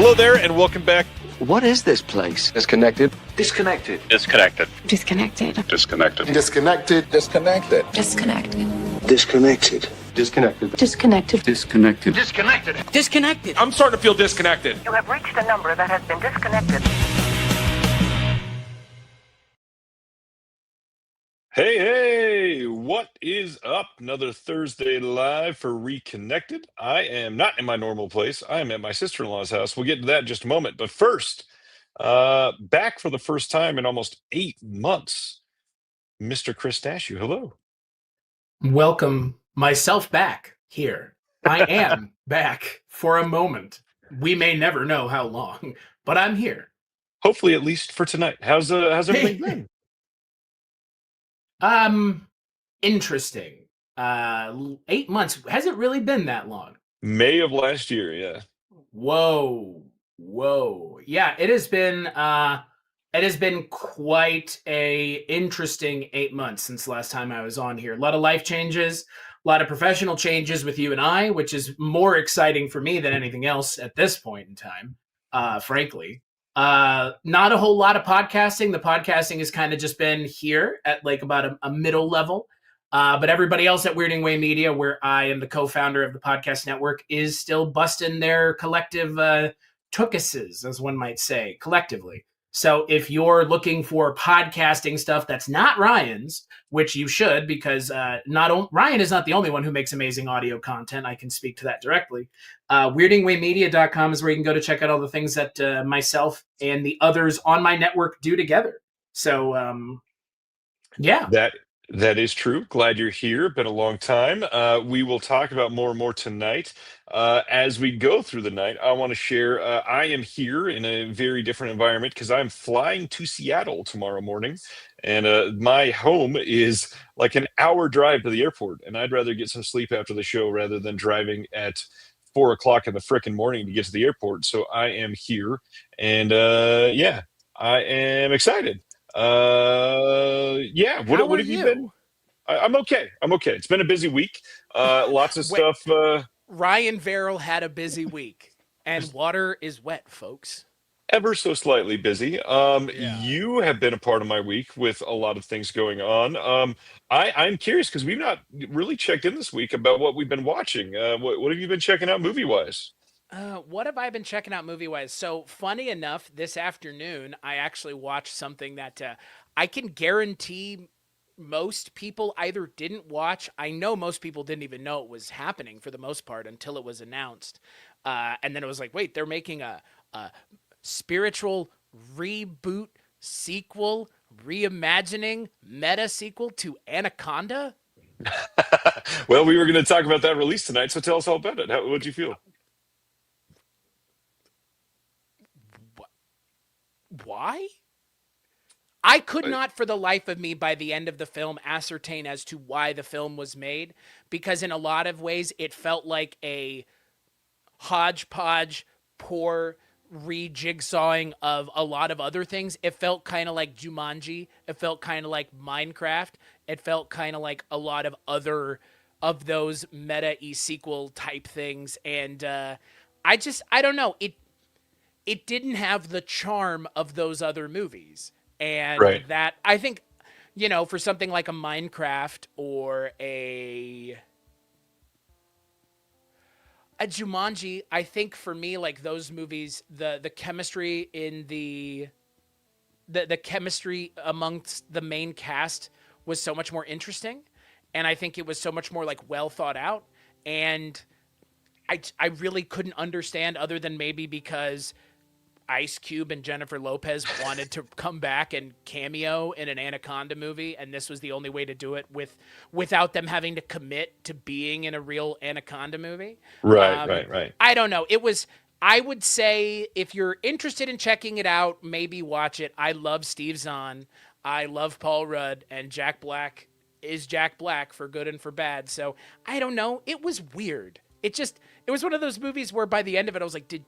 Hello there, and welcome back. What is this place? Disconnected. Disconnected. Disconnected. Disconnected. Disconnected. Disconnected. Disconnected. Disconnected. Disconnected. Disconnected. Disconnected. Disconnected. Disconnected. Disconnected. I'm starting to feel disconnected. You have reached a number that has been disconnected. Hey, what is up? Another Thursday live for Reconnected. I am not in my normal place. I am at my sister-in-law's house. We'll get to that in just a moment. But first, back for the first time in almost 8 months, Mr. Chris Stachiw. Hello. Welcome myself back here. I am back for a moment. We may never know how long, but I'm here. Hopefully, at least for tonight. How's everything been? Interesting. 8 months. Has it really been that long? May of last year, yeah. Whoa. Yeah, it has been quite a interesting 8 months since last time I was on here. A lot of life changes, a lot of professional changes with you and I, which is more exciting for me than anything else at this point in time, frankly. Not a whole lot of podcasting. The podcasting has kind of just been here at like about a middle level. But everybody else at Weirding Way Media, where I am the co-founder of the podcast network, is still busting their collective tookuses, as one might say, collectively. So if you're looking for podcasting stuff that's not Ryan's, which you should, because Ryan is not the only one who makes amazing audio content. I can speak to that directly. WeirdingWayMedia.com is where you can go to check out all the things that myself and the others on my network do together. So, yeah. That is true. Glad you're here. Been a long time. We will talk about more and more tonight. As we go through the night, I want to share, I am here in a very different environment because I'm flying to Seattle tomorrow morning. And my home is like an hour drive to the airport. And I'd rather get some sleep after the show rather than driving at 4 o'clock in the frickin' morning to get to the airport. So I am here. And yeah, I am excited. Yeah. What have you been? I'm okay. It's been a busy week. Lots of stuff. Ryan Verrill had a busy week, and water is wet, folks. Ever so slightly busy. Yeah. You have been a part of my week with a lot of things going on. I'm curious because we've not really checked in this week about what we've been watching. What have you been checking out movie-wise? What have I been checking out movie-wise? So, funny enough, this afternoon, I actually watched something that I can guarantee most people either didn't watch. I know most people didn't even know it was happening for the most part until it was announced. And then it was like, wait, they're making a spiritual reboot sequel, reimagining meta sequel to Anaconda? Well, we were going to talk about that release tonight, so tell us all about it. What'd you feel? Why? I could not for the life of me by the end of the film ascertain as to why the film was made, because in a lot of ways it felt like a hodgepodge, poor rejigsawing of a lot of other things. It felt kind of like Jumanji. It felt kind of like Minecraft. It felt kind of like a lot of other of those meta sequel type things. And I don't know. It didn't have the charm of those other movies. And right. That, I think, for something like a Minecraft or a Jumanji, I think for me, like those movies, the chemistry in the chemistry amongst the main cast was so much more interesting. And I think it was so much more like well thought out. And I really couldn't understand, other than maybe because Ice Cube and Jennifer Lopez wanted to come back and cameo in an Anaconda movie, and this was the only way to do it without them having to commit to being in a real Anaconda movie. Right. I don't know. I would say if you're interested in checking it out, maybe watch it. I love Steve Zahn. I love Paul Rudd, and Jack Black is Jack Black for good and for bad. So I don't know. It was weird. It was one of those movies where by the end of it, I was like, did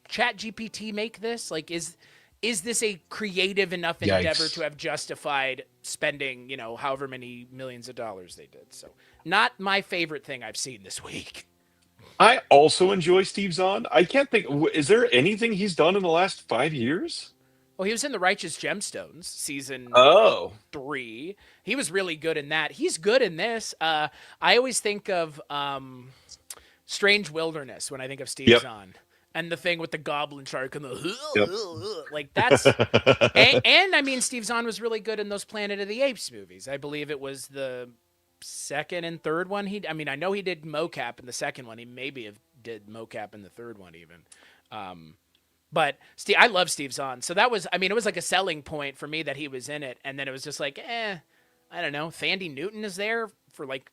ChatGPT make this? Like, is this a creative enough endeavor to have justified spending, however many millions of dollars they did? So not my favorite thing I've seen this week. I also enjoy Steve Zahn. I can't think. Is there anything he's done in the last 5 years? Well, he was in The Righteous Gemstones season Oh, 3. He was really good in that. He's good in this. I always think of Strange Wilderness when I think of Steve yep, Zahn. And the thing with the goblin shark and yep. the like that's and I mean Steve Zahn was really good in those Planet of the Apes movies. I believe it was the second and third one. I mean I know he did mocap in the second one. He maybe have did mocap in the third one even. But Steve, I love Steve Zahn. So that was I mean it was like a selling point for me that he was in it, and then it was just like I don't know. Thandie Newton is there for like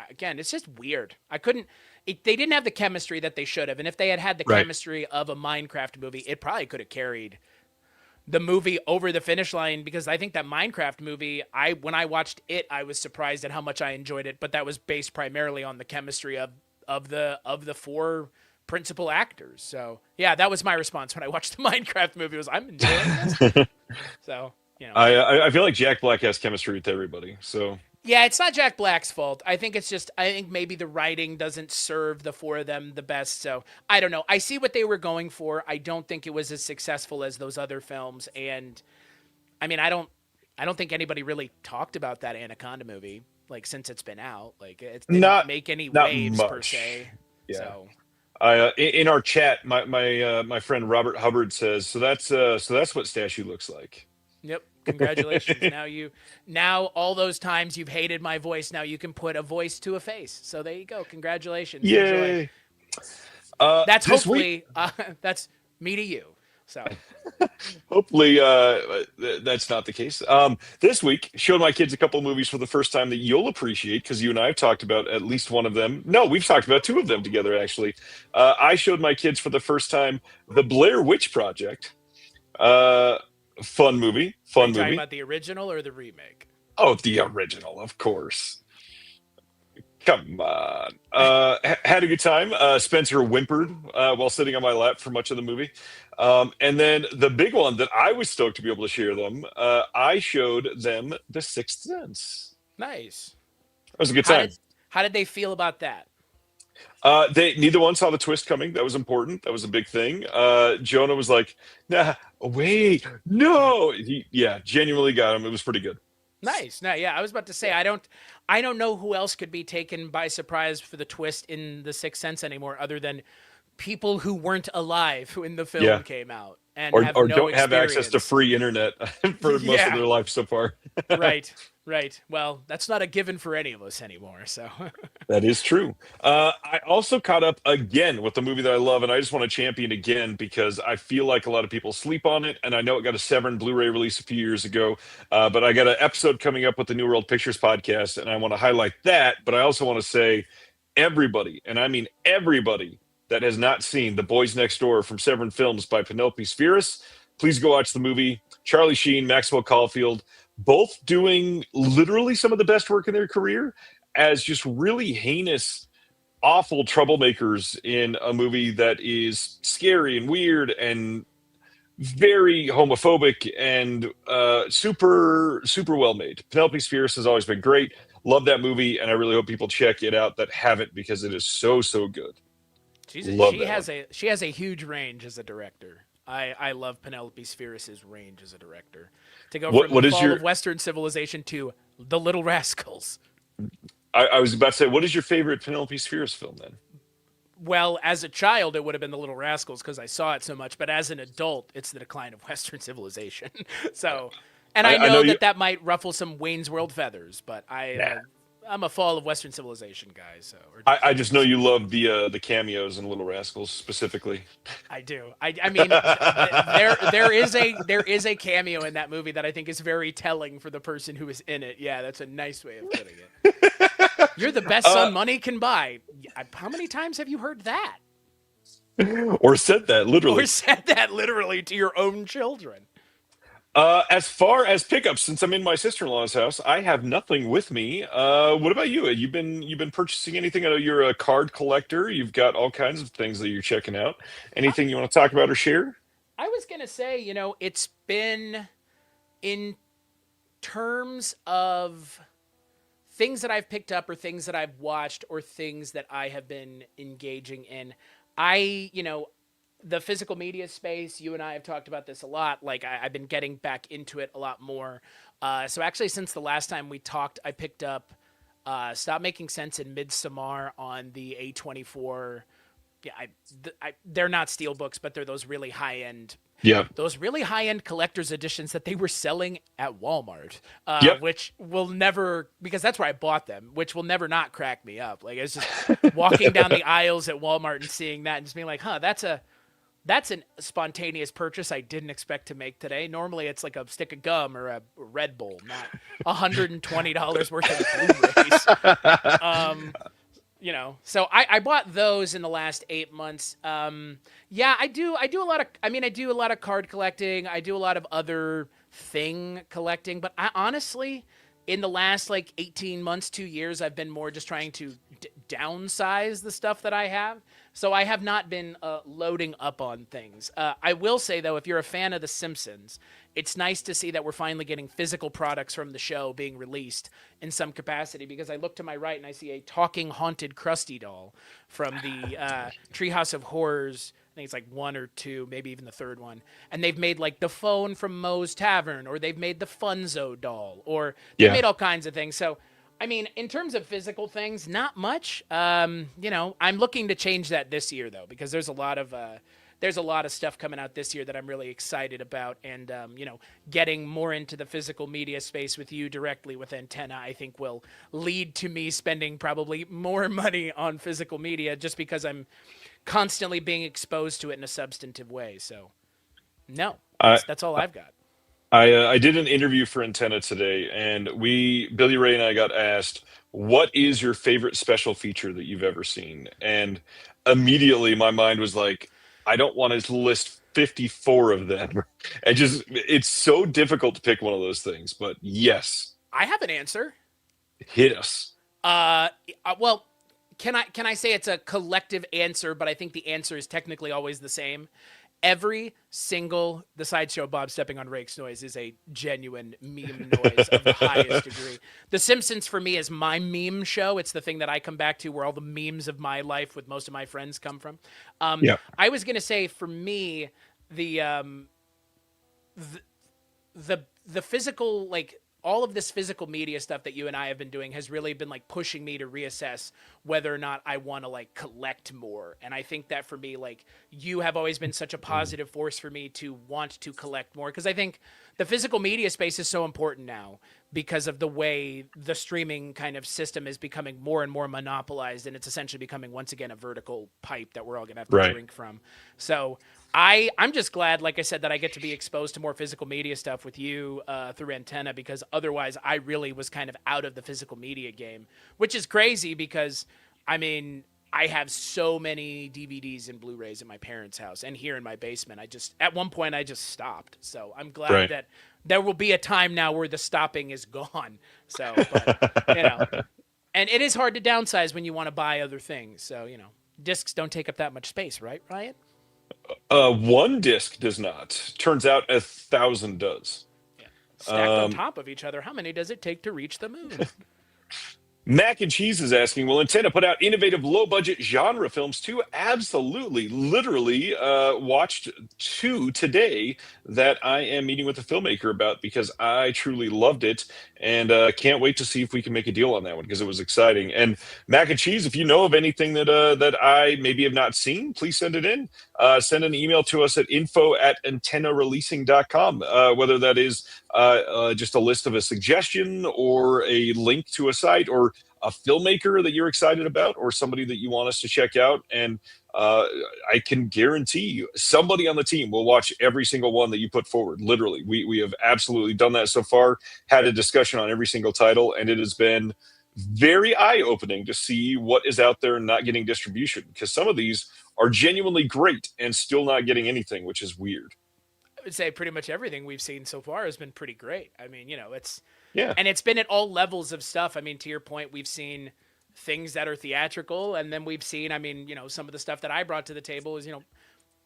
again, it's just weird. I couldn't. They didn't have the chemistry that they should have, and if they had had the Right. chemistry of a Minecraft movie, it probably could have carried the movie over the finish line. Because I think that Minecraft movie, when I watched it, I was surprised at how much I enjoyed it. But that was based primarily on the chemistry of the four principal actors. So yeah, that was my response when I watched the Minecraft movie. Was I'm enjoying this. So you know. I feel like Jack Black has chemistry with everybody. So Yeah, it's not Jack Black's fault. I think it's just I think maybe the writing doesn't serve the four of them the best. So I don't know. I see what they were going for. I don't think it was as successful as those other films. And I mean, I don't think anybody really talked about that Anaconda movie like since it's been out. Like it didn't not make any not waves per much. se. Yeah. So In our chat, my friend Robert Hubbard says so that's what Statue looks like. yep. Congratulations. Now all those times you've hated my voice, now you can put a voice to a face. So there you go. Congratulations. Enjoy. Yay! That's This week, hopefully that's me to you. So hopefully, that's not the case. This week, showed my kids a couple movies for the first time that you'll appreciate because you and I have talked about at least one of them. No, we've talked about two of them together, actually. I showed my kids for the first time The Blair Witch Project. Fun movie. are Fun you talking movie. about the original or the remake? Oh, the original, of course. Come on. Had a good time. Spencer whimpered while sitting on my lap for much of the movie. And then the big one that I was stoked to be able to share them, I showed them The Sixth Sense. Nice. It was a good How time. did they feel about that? They neither one saw the twist coming. That was important. That was a big thing. Jonah was like, "Nah, wait, no." Yeah, genuinely got him. It was pretty good. Nice. No, yeah, I was about to say I don't know who else could be taken by surprise for the twist in The Sixth Sense anymore other than people who weren't alive when the film Yeah, came out and or have or no don't have access to experience. free internet for most of Yeah. their life so far. Right. Right. Well, that's not a given for any of us anymore, so That is true. I also caught up again with the movie that I love, and I just want to champion again because I feel like a lot of people sleep on it, and I know it got a Severin Blu-ray release a few years ago, but I got an episode coming up with the New World Pictures podcast, and I want to highlight that, but I also want to say everybody, and I mean everybody, that has not seen The Boys Next Door from Severin Films by Penelope Spheris, please go watch the movie. Charlie Sheen, Maxwell Caulfield, both doing literally some of the best work in their career as just really heinous, awful troublemakers in a movie that is scary and weird and very homophobic and super, super well made. Penelope Spheris has always been great. Love that movie, and I really hope people check it out that haven't because it is so, so good. Love she that has one. she has a huge range as a director. I love Penelope Spheris' range as a director. To go from What The is Fall your? of Western Civilization to The Little Rascals. I was about to say, what is your favorite Penelope Spheris film then? Well, as a child, it would have been The Little Rascals because I saw it so much. But as an adult, it's The Decline of Western Civilization. So, and I I know know you. that might ruffle some Wayne's World feathers, but Nah. I'm a Fall of Western Civilization guy. So, or I Decline just of know you Western love the cameos in Little Rascals specifically. I do. I mean, there is a cameo in that movie that I think is very telling for the person who is in it. Yeah, that's a nice way of putting it. You're the best son money can buy. How many times have you heard that Or said that or literally. said that literally to your own children? As far as pickups, since I'm in my sister-in-law's house, I have nothing with me. What about you? You've been purchasing anything? I know you're a card collector. You've got all kinds of things that you're checking out. Anything you want to talk about or share? I was gonna say, it's been in terms of things that I've picked up or things that I've watched or things that I have been engaging in. The physical media space, you and I have talked about this a lot. Like I've been getting back into it a lot more. So actually, since the last time we talked, I picked up Stop Making Sense in Midsommar on the A24. Yeah, they're not steel books, but they're those really high end Yeah. collector's editions that they were selling at Walmart, Yep. which will never, because that's where I bought them, which will never not crack me up. Like it's just walking down the aisles at Walmart and seeing that and just being like, huh, that's a spontaneous purchase I didn't expect to make today. Normally it's like a stick of gum or a Red Bull, not $120 worth of Blu-rays. So I bought those in the last 8 months. I do a lot of card collecting. I do a lot of other thing collecting, but I honestly, in the last 18 months, 2 years, I've been more just trying to downsize the stuff that I have. So I have not been loading up on things. I will say, though, if you're a fan of The Simpsons, it's nice to see that we're finally getting physical products from the show being released in some capacity, because I look to my right and I see a talking haunted Krusty doll from the Treehouse of Horrors. I think it's 1 or 2, maybe even the third one. And they've made the phone from Moe's Tavern, or they've made the Funzo doll, or they've made all kinds of things. So, I mean, in terms of physical things, not much. I'm looking to change that this year, though, because there's a lot of stuff coming out this year that I'm really excited about. And, getting more into the physical media space with you directly with Antenna, I think will lead to me spending probably more money on physical media, just because I'm constantly being exposed to it in a substantive way. So, no, that's all I've got. I did an interview for Antenna today, and Billy Ray and I got asked, "What is your favorite special feature that you've ever seen?" And immediately my mind was like, I don't want to list 54 of them. And it's so difficult to pick one of those things. But yes, I have an answer. hit us. Well, can I say it's a collective answer, but I think the answer is technically always the same. Every single The Sideshow Bob stepping on Rake's noise is a genuine meme noise of the highest degree. The Simpsons for me is my meme show. It's the thing that I come back to where all the memes of my life with most of my friends come from. I was gonna say, for me, the physical, all of this physical media stuff that you and I have been doing has really been pushing me to reassess whether or not I want to collect more. And I think that for me, you have always been such a positive force for me to want to collect more, because I think the physical media space is so important now because of the way the streaming kind of system is becoming more and more monopolized, and it's essentially becoming once again a vertical pipe that we're all gonna have to drink from. So I'm just glad, like I said, that I get to be exposed to more physical media stuff with you through Antenna, because otherwise I really was kind of out of the physical media game, which is crazy because, I mean, I have so many DVDs and Blu-rays in my parents' house and here in my basement. At one point I just stopped. So I'm glad that there will be a time now where the stopping is gone. So, but, and it is hard to downsize when you want to buy other things. So, discs don't take up that much space, right, Ryan? One disc does not. Turns out 1,000 does. Yeah. Stacked on top of each other, how many does it take to reach the moon? Mac and Cheese is asking, will Antenna put out innovative low-budget genre films too? Absolutely. Literally watched 2 today that I am meeting with a filmmaker about, because I truly loved it, and can't wait to see if we can make a deal on that one, because it was exciting. And Mac and Cheese, if you know of anything that I maybe have not seen, please send it in. Send an email to us at info@antennareleasing.com, whether that is just a list of a suggestion or a link to a site, or a filmmaker that you're excited about, or somebody that you want us to check out. And I can guarantee you somebody on the team will watch every single one that you put forward. Literally, we have absolutely done that so far, had a discussion on every single title, and it has been very eye-opening to see what is out there and not getting distribution, because some of these are genuinely great and still not getting anything, which is weird. I would say pretty much everything we've seen so far has been pretty great. I mean, it's Yeah. and it's been at all levels of stuff. I mean, to your point, we've seen things that are theatrical, and then we've seen, I mean, some of the stuff that I brought to the table is,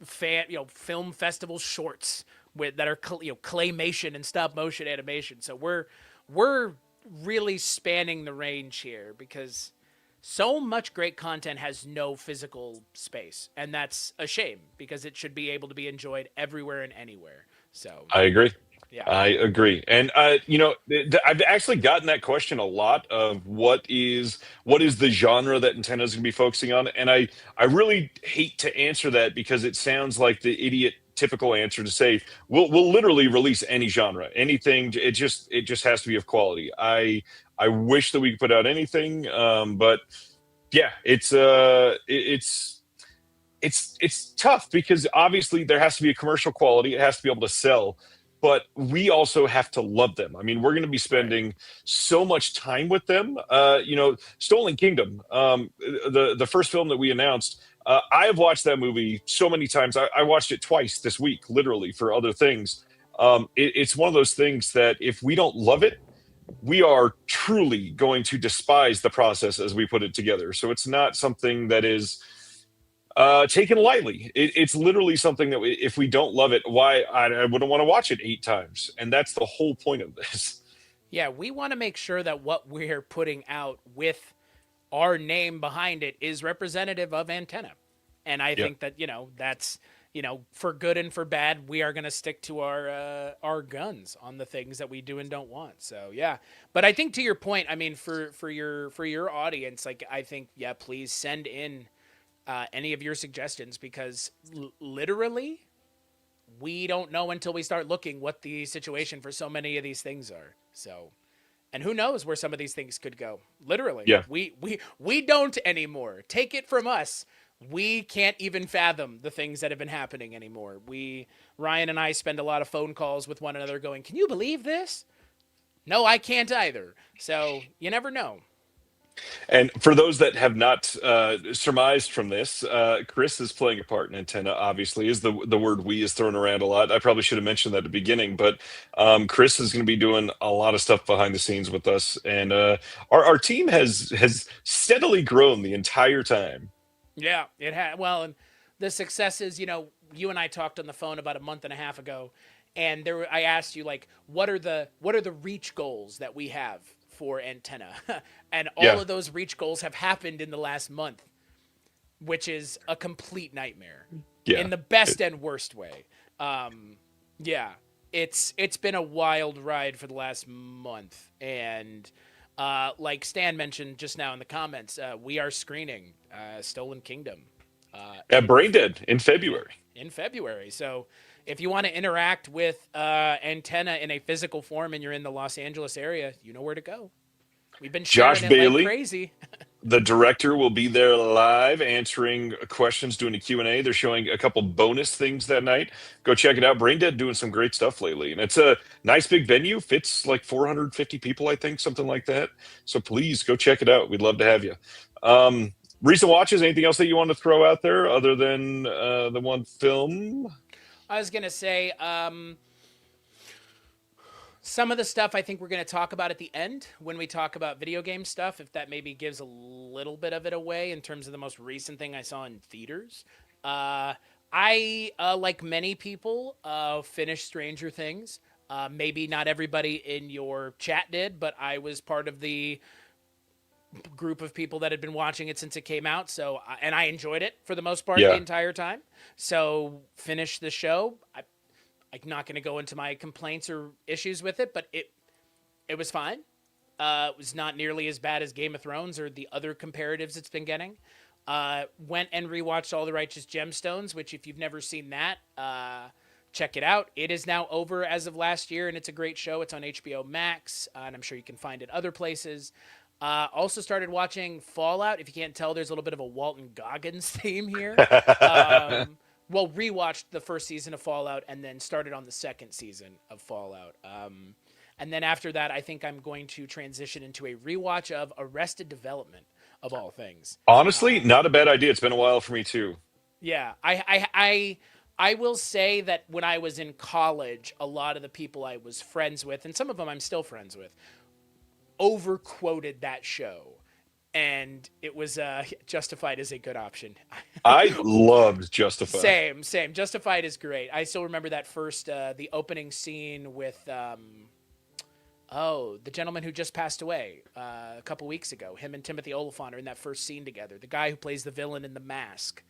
film festival shorts that are claymation and stop motion animation. So we're really spanning the range here, because so much great content has no physical space, and that's a shame because it should be able to be enjoyed everywhere and anywhere. So, I agree. yeah. I agree. And I've actually gotten that question a lot of what is the genre that Nintendo's going to be focusing on, and I really hate to answer that because it sounds like the idiot typical answer to say we'll literally release any genre, anything. It just has to be of quality. I wish that we could put out anything, but yeah, it's tough because obviously there has to be a commercial quality. It has to be able to sell, but we also have to love them. I mean, we're going to be Right. spending so much time with them. Stolen Kingdom, the first film that we announced. I have watched that movie so many times. I watched it twice this week, literally for other things. It's one of those things that if we don't love it, we are truly going to despise the process as we put it together. So it's not something that is taken lightly. It's literally something that if we don't love it, why I wouldn't want to watch it 8 times, and that's the whole point of this. Yeah, we want to make sure that what we're putting out with our name behind it is representative of Antenna. And I Yeah. think that, that's, for good and for bad, we are going to stick to our guns on the things that we do and don't want. So, yeah. But I think to your point, I mean, for your audience, like, I think, yeah, please send in any of your suggestions, because literally we don't know until we start looking what the situation for so many of these things are. So, and who knows where some of these things could go. Literally, Yeah. we don't anymore. Take it from us. We can't even fathom the things that have been happening anymore. Ryan and I spend a lot of phone calls with one another going, "Can you believe this?" No, I can't either. So you never know. And for those that have not surmised from this, Chris is playing a part in Antenna. Obviously, is the word "we" is thrown around a lot. I probably should have mentioned that at the beginning, but Chris is going to be doing a lot of stuff behind the scenes with us, and our team has steadily grown the entire time. Yeah, it had. Well, and the successes, you and I talked on the phone about a month and a half ago, and I asked you, like, what are the reach goals that we have for Antenna, and all Yeah. of those reach goals have happened in the last month, which is a complete nightmare, Yeah. in the best and worst way. Yeah, it's been a wild ride for the last month, and like Stan mentioned just now in the comments, we are screening Stolen Kingdom At in Brain Dead in February. February. So if you want to interact with Antenna in a physical form and you're in the Los Angeles area, you know where to go. We've been sharing Josh it Bailey, like crazy. the director, will be there live answering questions, doing a Q&A. They're showing a couple bonus things that night. Go check it out. Brain Dead doing some great stuff lately, and it's a nice big venue. Fits like 450 people, I think, something like that. So please go check it out. We'd love to have you. Recent watches, anything else that you want to throw out there other than the one film? I was going to say, some of the stuff I think we're going to talk about at the end when we talk about video game stuff, if that maybe gives a little bit of it away in terms of the most recent thing I saw in theaters. I, like many people, finished Stranger Things. Maybe not everybody in your chat did, but I was part of the group of people that had been watching it since it came out. So, and I enjoyed it for the most part Yeah. the entire time. So, finished the show. I'm not going to go into my complaints or issues with it, but it was fine. It was not nearly as bad as Game of Thrones or the other comparatives it's been getting. Went and rewatched All the Righteous Gemstones, which if you've never seen that, check it out. It is now over as of last year, and it's a great show. It's on HBO Max, and I'm sure you can find it other places. Also started watching Fallout. If you can't tell, there's a little bit of a Walton Goggins theme here. Well, rewatched the first season of Fallout and then started on the second season of Fallout. And then after that, I think I'm going to transition into a rewatch of Arrested Development, of all things. Honestly, not a bad idea. It's been a while for me too. Yeah, I will say that when I was in college, a lot of the people I was friends with, and some of them I'm still friends with, overquoted that show. And it was Justified is a good option. I loved Justified. Same. Justified is great. I still remember that first, the opening scene with Oh, the gentleman who just passed away a couple weeks ago. Him and Timothy Olyphant are in that first scene together. The guy who plays the villain in The Mask.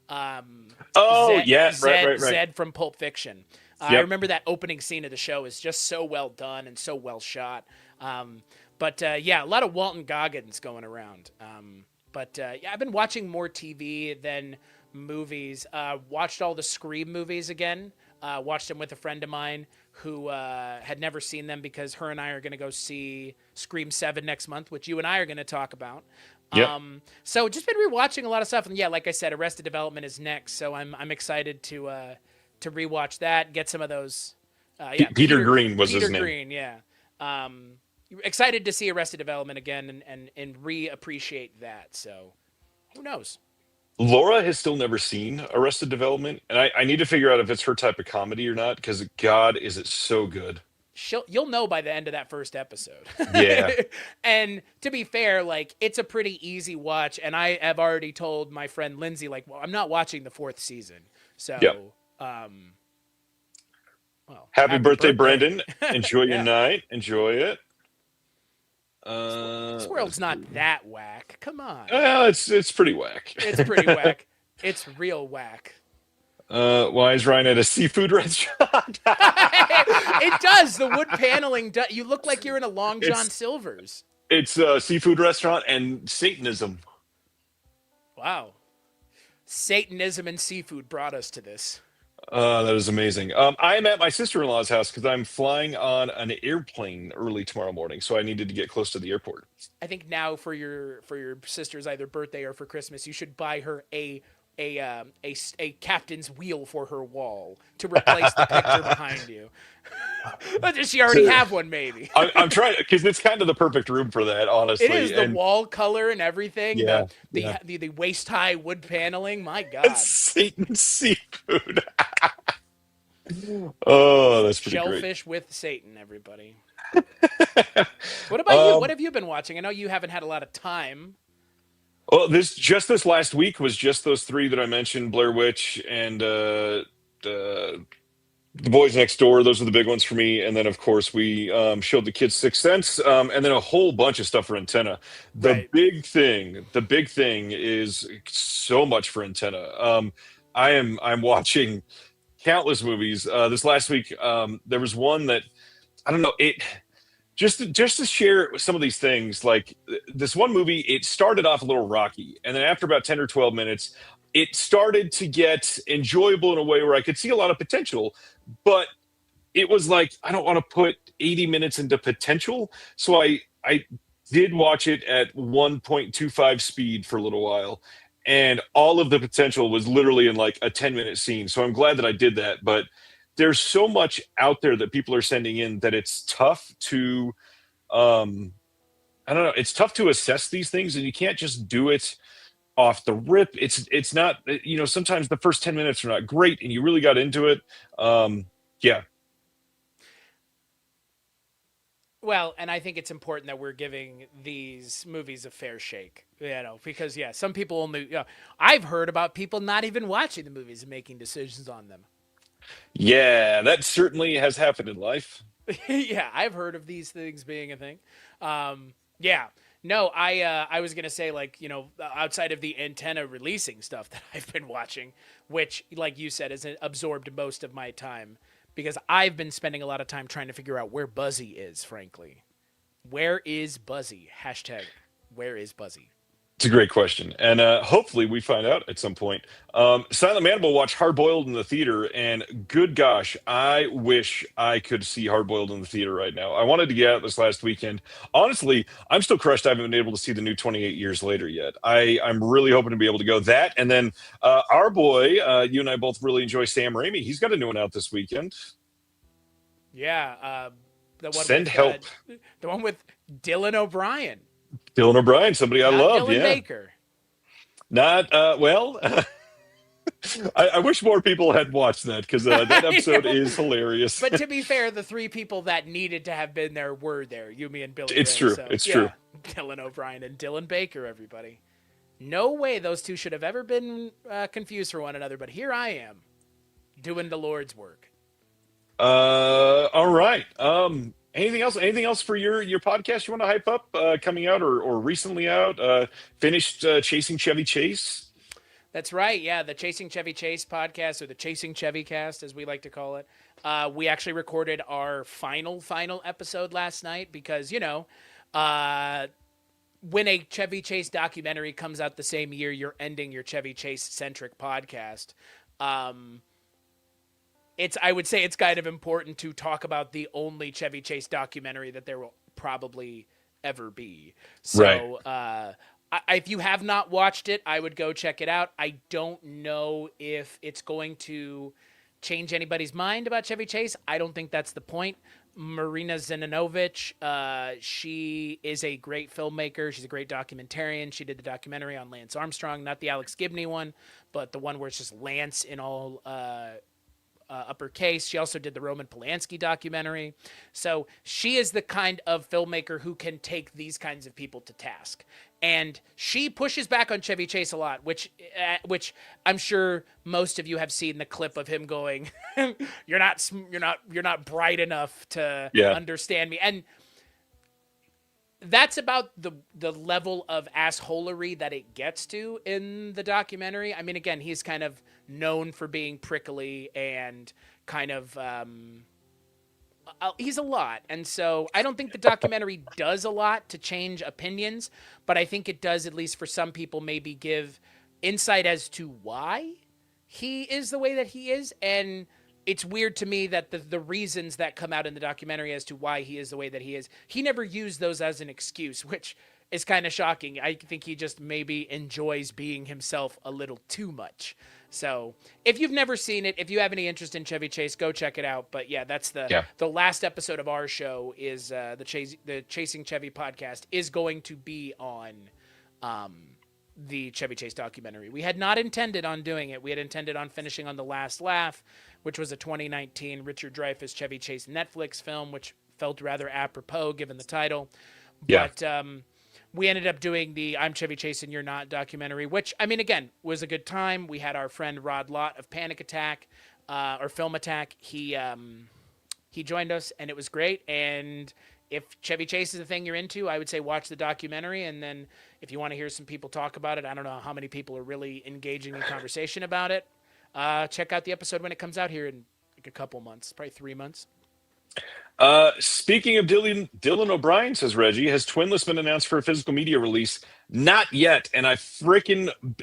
Oh, yeah, right. Zed from Pulp Fiction. I Yep. remember that opening scene of the show is just so well done and so well shot. Yeah, a lot of Walton Goggins going around. Yeah, I've been watching more TV than movies. Watched all the Scream movies again. Watched them with a friend of mine who had never seen them because her and I are going to go see Scream 7 next month, which you and I are going to talk about. Yep. So just been rewatching a lot of stuff, and yeah, like I said, Arrested Development is next, so I'm excited to rewatch that, get some of those. Peter Green was his Peter name. Green, yeah. Excited to see Arrested Development again and reappreciate that. So who knows? Laura has still never seen Arrested Development, and I need to figure out if it's her type of comedy or not, because God, is it so good. You'll know by the end of that first episode. Yeah. And to be fair, like, it's a pretty easy watch, and I have already told my friend Lindsay, like, well, I'm not watching the 4th season. So, Yeah. Well, Happy birthday, Brendan. Enjoy Yeah. your night. Enjoy it. This world's not that whack. Come on. Well, it's pretty whack. It's pretty whack. It's real whack. Why is Ryan at a seafood restaurant? It does. The wood paneling. You look like you're in a Long John Silver's. It's a seafood restaurant and Satanism. Wow. Satanism and seafood brought us to this. That is amazing. I am at my sister-in-law's house because I'm flying on an airplane early tomorrow morning, so I needed to get close to the airport. I think now for your sister's either birthday or for Christmas, you should buy her a captain's wheel for her wall to replace the picture behind you. Does she already have one? Maybe. I'm trying because it's kind of the perfect room for that, honestly. It is the wall color and everything. Yeah, the waist high wood paneling. My God. Satan seafood. Oh, that's pretty Shellfish with Satan, everybody. What about you? What have you been watching? I know you haven't had a lot of time. Well, this last week was just those three that I mentioned: Blair Witch and The Boys Next Door. Those are the big ones for me. And then, of course, we showed the kids Sixth Sense, and then a whole bunch of stuff for Antenna. The big thing is so much for Antenna. I'm watching countless movies. This last week, there was one that I don't know. Just to share some of these things, like this one movie, it started off a little rocky, and then after about 10 or 12 minutes, it started to get enjoyable in a way where I could see a lot of potential, but it was like, I don't want to put 80 minutes into potential. So I did watch it at 1.25 speed for a little while, and all of the potential was literally in like a 10-minute scene. So I'm glad that I did that, but there's so much out there that people are sending in that it's tough to I don't know, it's tough to assess these things, and you can't just do it off the rip. It's not, sometimes the first 10 minutes are not great and you really got into it. Yeah. Well, and I think it's important that we're giving these movies a fair shake, because some people only, I've heard about people not even watching the movies and making decisions on them. Yeah, that certainly has happened in life. Yeah, I've heard of these things being a thing. Yeah. No, I was going to say, like, outside of the Antenna releasing stuff that I've been watching, which, like you said, has absorbed most of my time, because I've been spending a lot of time trying to figure out where Buzzy is, frankly. Where is Buzzy? Hashtag, where is Buzzy? It's a great question, and hopefully we find out at some point. Silent Man will watch Hard Boiled in the theater, and good gosh, I wish I could see Hard Boiled in the theater right now. I wanted to get out this last weekend. Honestly, I'm still crushed I haven't been able to see the new 28 Years Later yet. I'm really hoping to be able to go that, and then our boy, you and I both really enjoy Sam Raimi. He's got a new one out this weekend. Yeah, the one Send Help. The one with Dylan O'Brien. Dylan O'Brien, somebody I love. Dylan Yeah. Baker. Not well. I wish more people had watched that, because that episode is hilarious. But to be fair, the three people that needed to have been there were there. You, me, and Billy. It's Ray, true. So, It's true. Dylan O'Brien and Dylan Baker, everybody. No way those two should have ever been confused for one another, but here I am, doing the Lord's work. All right. Anything else? Anything else for your podcast you want to hype up coming out or recently out? Finished Chasing Chevy Chase. That's right. Yeah, the Chasing Chevy Chase podcast, or the Chasing Chevy cast, as we like to call it. We actually recorded our final episode last night because, when a Chevy Chase documentary comes out the same year you're ending your Chevy Chase centric podcast, I would say it's kind of important to talk about the only Chevy Chase documentary that there will probably ever be. So, Right. if you have not watched it, I would go check it out. I don't know if it's going to change anybody's mind about Chevy Chase. I don't think that's the point. Marina Zinanovich, she is a great filmmaker. She's a great documentarian. She did the documentary on Lance Armstrong, not the Alex Gibney one, but the one where it's just Lance in all uppercase. She also did the Roman Polanski documentary. So she is the kind of filmmaker who can take these kinds of people to task. And she pushes back on Chevy Chase a lot, which I'm sure most of you have seen the clip of him going, "You're not bright enough to understand me." And that's about the level of assholery that it gets to in the documentary. I mean, again, he's kind of known for being prickly and kind of he's a lot. And so I don't think the documentary does a lot to change opinions, but I think it does, at least for some people, maybe give insight as to why he is the way that he is. And it's weird to me that the reasons that come out in the documentary as to why he is the way that he is, he never used those as an excuse, which is kind of shocking. I think he just maybe enjoys being himself a little too much. So if you've never seen it, if you have any interest in Chevy Chase, go check it out. But yeah, that's the last episode of our show is the Chasing Chevy podcast is going to be on the Chevy Chase documentary. We had not intended on doing it. We had intended on finishing on The Last Laugh, which was a 2019 Richard Dreyfuss Chevy Chase Netflix film, which felt rather apropos given the title. Yeah. But we ended up doing the I'm Chevy Chase and You're Not documentary, which, I mean, again, was a good time. We had our friend Rod Lott of Panic Attack, or Film Attack. He joined us, and it was great. And if Chevy Chase is a thing you're into, I would say watch the documentary. And then if you want to hear some people talk about it, I don't know how many people are really engaging in conversation about it, check out the episode when it comes out here in like a couple months, probably 3 months. Speaking of Dylan O'Brien, says Reggie, has Twinless been announced for a physical media release? Not yet, and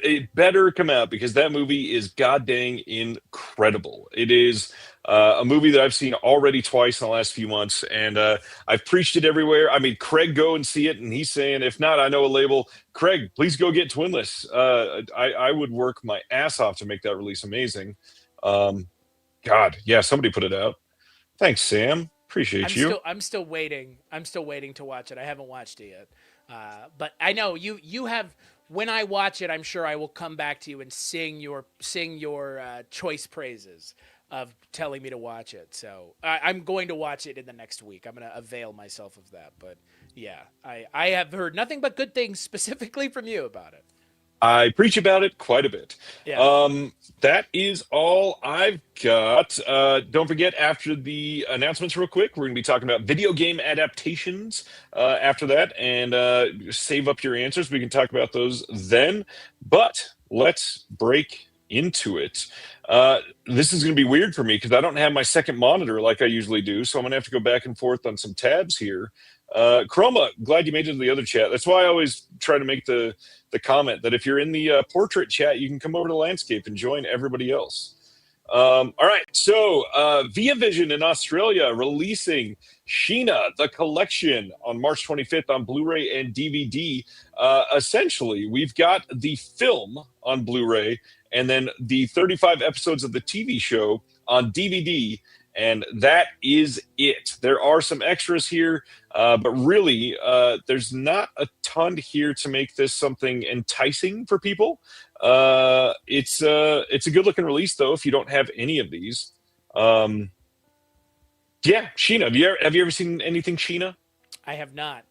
it better come out because that movie is goddamn incredible. It is a movie that I've seen already twice in the last few months, and I've preached it everywhere. I mean, Craig, go and see it, and he's saying, if not, I know a label. Craig, please go get Twinless. I would work my ass off to make that release amazing. God, yeah, somebody put it out. Thanks, Sam. Appreciate you. I'm still waiting. I'm still waiting to watch it. I haven't watched it yet. But I know you have. When I watch it, I'm sure I will come back to you and sing your choice praises of telling me to watch it. So I'm going to watch it in the next week. I'm going to avail myself of that. But yeah, I have heard nothing but good things specifically from you about it. I preach about it quite a bit. Yeah. That is all I've got. Don't forget, after the announcements real quick, we're going to be talking about video game adaptations after that, and save up your answers. We can talk about those then. But let's break into it. This is going to be weird for me because I don't have my second monitor like I usually do, so I'm going to have to go back and forth on some tabs here. Chroma, glad you made it to the other chat. That's why I always try to make the comment that if you're in the portrait chat, you can come over to landscape and join everybody else. All right, so Via Vision in Australia releasing Sheena, the collection, on March 25th on Blu-ray and DVD. Essentially, we've got the film on Blu-ray and then the 35 episodes of the TV show on DVD, and that is it. There are some extras here, but really, there's not a ton here to make this something enticing for people. It's a good-looking release, though, if you don't have any of these. Yeah, Sheena, have you ever seen anything Sheena? I have not.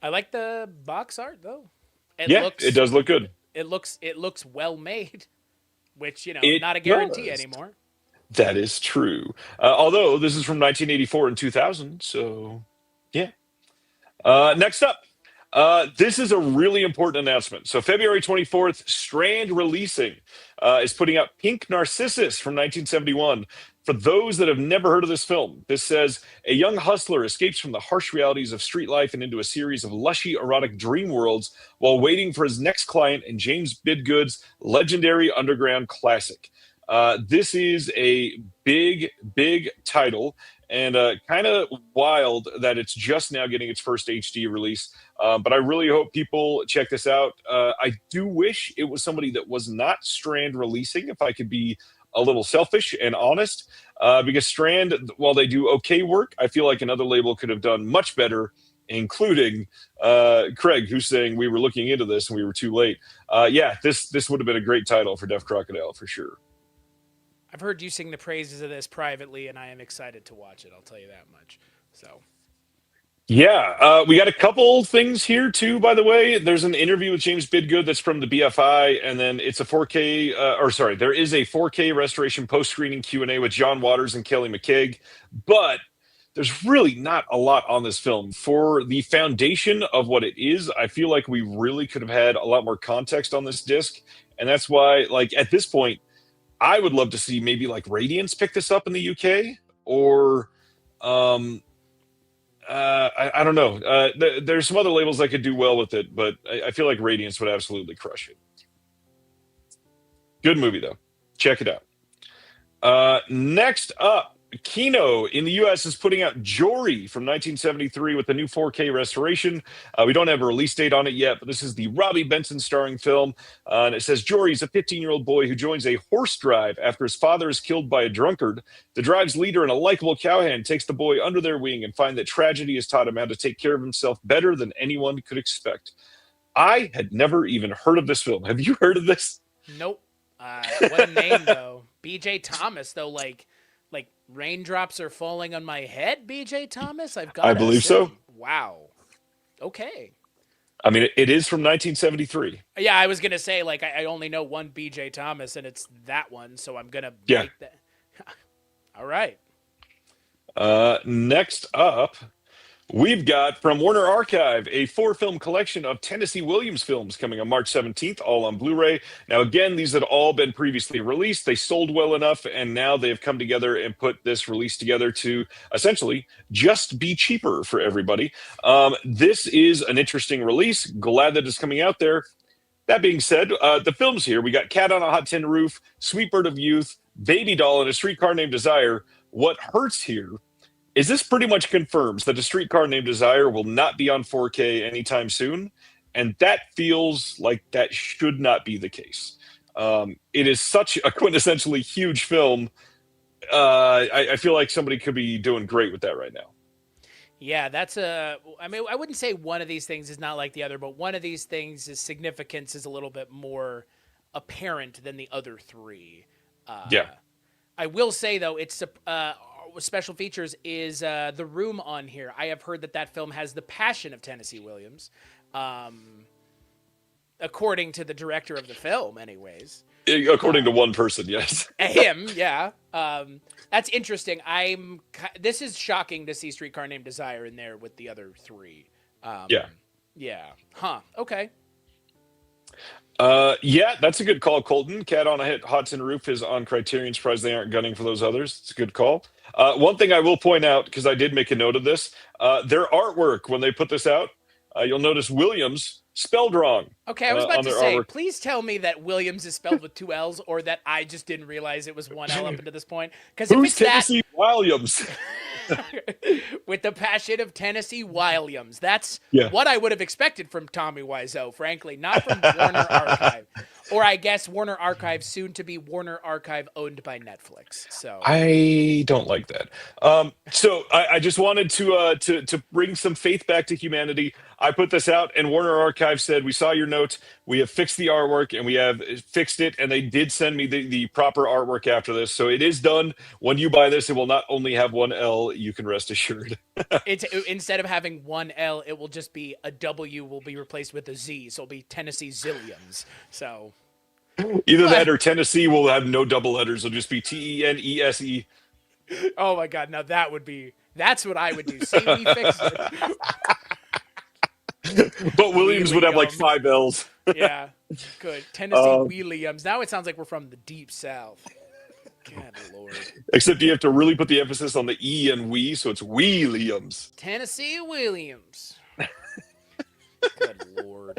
I like the box art, though. It does look good. It looks well made, which, It not a guarantee does. anymore. That is true. Although this is from 1984 and 2000, so Yeah. Next up, this is a really important announcement. So, February 24th, Strand Releasing is putting out Pink Narcissus from 1971. For those that have never heard of this film, this says a young hustler escapes from the harsh realities of street life and into a series of lushy, erotic dream worlds while waiting for his next client in James Bidgood's legendary underground classic. This is a big, big title, and kind of wild that it's just now getting its first HD release. But I really hope people check this out. I do wish it was somebody that was not Strand Releasing, if I could be a little selfish and honest, because Strand, while they do okay work, I feel like another label could have done much better, including Craig, who's saying we were looking into this and we were too late. Yeah, this would have been a great title for Deaf Crocodile for sure. I've heard you sing the praises of this privately, and I am excited to watch it. I'll tell you that much. So, Yeah, we got a couple things here too. By the way, there's an interview with James Bidgood that's from the BFI, and then it's a 4K, or sorry, there is a 4K restoration post-screening Q&A with John Waters and Kelly McKeag. But there's really not a lot on this film for the foundation of what it is. I feel like we really could have had a lot more context on this disc, and that's why, like at this point, I would love to see maybe like Radiance pick this up in the UK, or I don't know. There's some other labels that could do well with it, but I feel like Radiance would absolutely crush it. Good movie though. Check it out. Next up, Kino in the US is putting out Jory from 1973 with a new 4K restoration. We don't have a release date on it yet, but this is the Robbie Benson starring film. And it says Jory is a 15-year-old boy who joins a horse drive after his father is killed by a drunkard. The drive's leader and a likable cowhand takes the boy under their wing and find that tragedy has taught him how to take care of himself better than anyone could expect. I had never even heard of this film. Have you heard of this? nope. What a name, though. B.J. Thomas, though, like raindrops are falling on my head, B.J. Thomas? I believe so. Wow. Okay. I mean, it is from 1973. Yeah, I was going to say, like, I only know one B.J. Thomas, and it's that one, so I'm going to make that. All right. Next up, we've got from Warner Archive a 4-film collection of Tennessee Williams films coming on March 17th, all on Blu-ray. Now, again, these had all been previously released. They sold well enough, and now they've come together and put this release together to essentially just be cheaper for everybody. This is an interesting release. Glad that it's coming out there. That being said, the films here, we got Cat on a Hot Tin Roof, Sweet Bird of Youth, Baby Doll, and A Streetcar Named Desire. What hurts here is this pretty much confirms that A Streetcar Named Desire will not be on 4K anytime soon, and that feels like that should not be the case. It is such a quintessentially huge film. I feel like somebody could be doing great with that right now. Yeah, I mean, I wouldn't say one of these things is not like the other, but one of these things' significance is a little bit more apparent than the other three. Yeah. I will say, though, it's special features is The Room on here. I have heard that film has the passion of Tennessee Williams, according to the director of the film, anyways. According to one person, yes. Him, yeah. That's interesting. This is shocking to see Streetcar Named Desire in there with the other three. Yeah. Yeah. Huh. Okay. Yeah, that's a good call, Colton. Cat on a Hot Tin Roof is on Criterion. Surprised they aren't gunning for those others. It's a good call. One thing I will point out, because I did make a note of this, their artwork, when they put this out, you'll notice Williams spelled wrong. Okay, I was about to say, artwork. Please tell me that Williams is spelled with 2 L's, or that I just didn't realize it was 1 L up until this point. Because if Who's it's Tennessee Williams? with the passion of Tennessee Williams, that's Yeah. what I would have expected from Tommy Wiseau, frankly, not from Warner Archive. Or I guess Warner Archive, soon to be Warner Archive, owned by Netflix. So I don't like that. So I just wanted to bring some faith back to humanity. I put this out, and Warner Archive said, "We saw your note. We have fixed the artwork, and we have fixed it." And they did send me the proper artwork after this, so it is done. When you buy this, it will not only have 1 L. You can rest assured. it's instead of having 1 L, it will just be a W will be replaced with a Z, so it'll be Tennessee Zillions. So Either that or Tennessee will have no double letters. It'll just be TENESE. oh my God, now that would be That's what I would do. Say we fixed it. But Williams would have like Williams. 5 L's. Yeah, good. Tennessee Williams. Now it sounds like we're from the deep south. God Lord. Except you have to really put the emphasis on the E and we, so it's Williams. Tennessee Williams. Good Lord.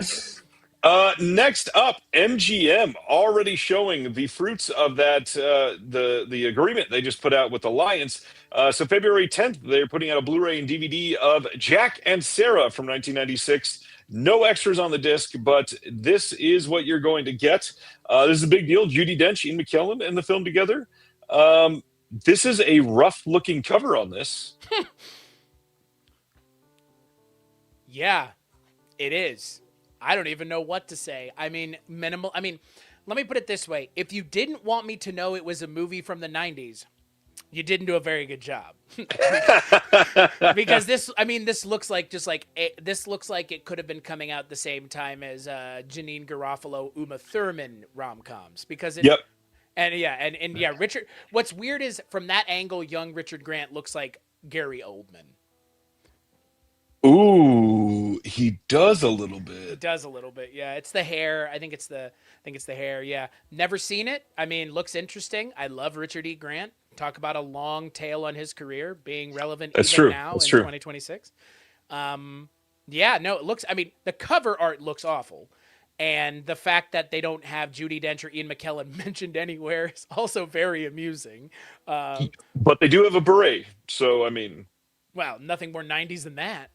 Next up, MGM already showing the fruits of that the agreement they just put out with Alliance. So February 10th, they're putting out a Blu-ray and DVD of Jack and Sarah from 1996. No extras on the disc, but this is what you're going to get. This is a big deal. Judi Dench, Ian McKellen in the film together. This is a rough-looking cover on this. Yeah, it is. I don't even know what to say. I mean, minimal. I mean, let me put it this way. If you didn't want me to know it was a movie from the 90s, you didn't do a very good job. Because this looks like this looks like it could have been coming out the same time as Janine Garofalo, Uma Thurman rom-coms. Because it, Yep. And yeah, Richard. What's weird is from that angle, young Richard Grant looks like Gary Oldman. Ooh, he does a little It bit. does a little bit, yeah. It's the hair. I think it's the hair. Yeah, never seen it. I mean, looks interesting. I love Richard E. Grant. Talk about a long tail on his career being relevant That's even true. now That's in true. 2026. Yeah, no, it looks. I mean, the cover art looks awful, and the fact that they don't have Judi Dench or Ian McKellen mentioned anywhere is also very amusing. But they do have a beret, so I mean. Wow, nothing more 90s than that.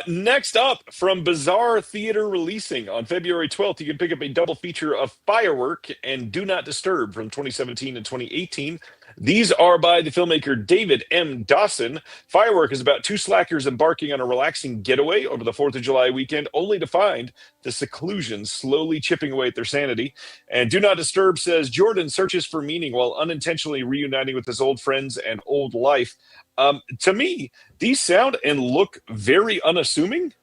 Next up, from Bizarre Theater Releasing on February 12th, you can pick up a double feature of Firework and Do Not Disturb from 2017 and 2018. These are by the filmmaker David M. Dawson. Firework is about two slackers embarking on a relaxing getaway over the 4th of July weekend, only to find the seclusion slowly chipping away at their sanity. And Do Not Disturb says Jordan searches for meaning while unintentionally reuniting with his old friends and old life. To me, these sound and look very unassuming.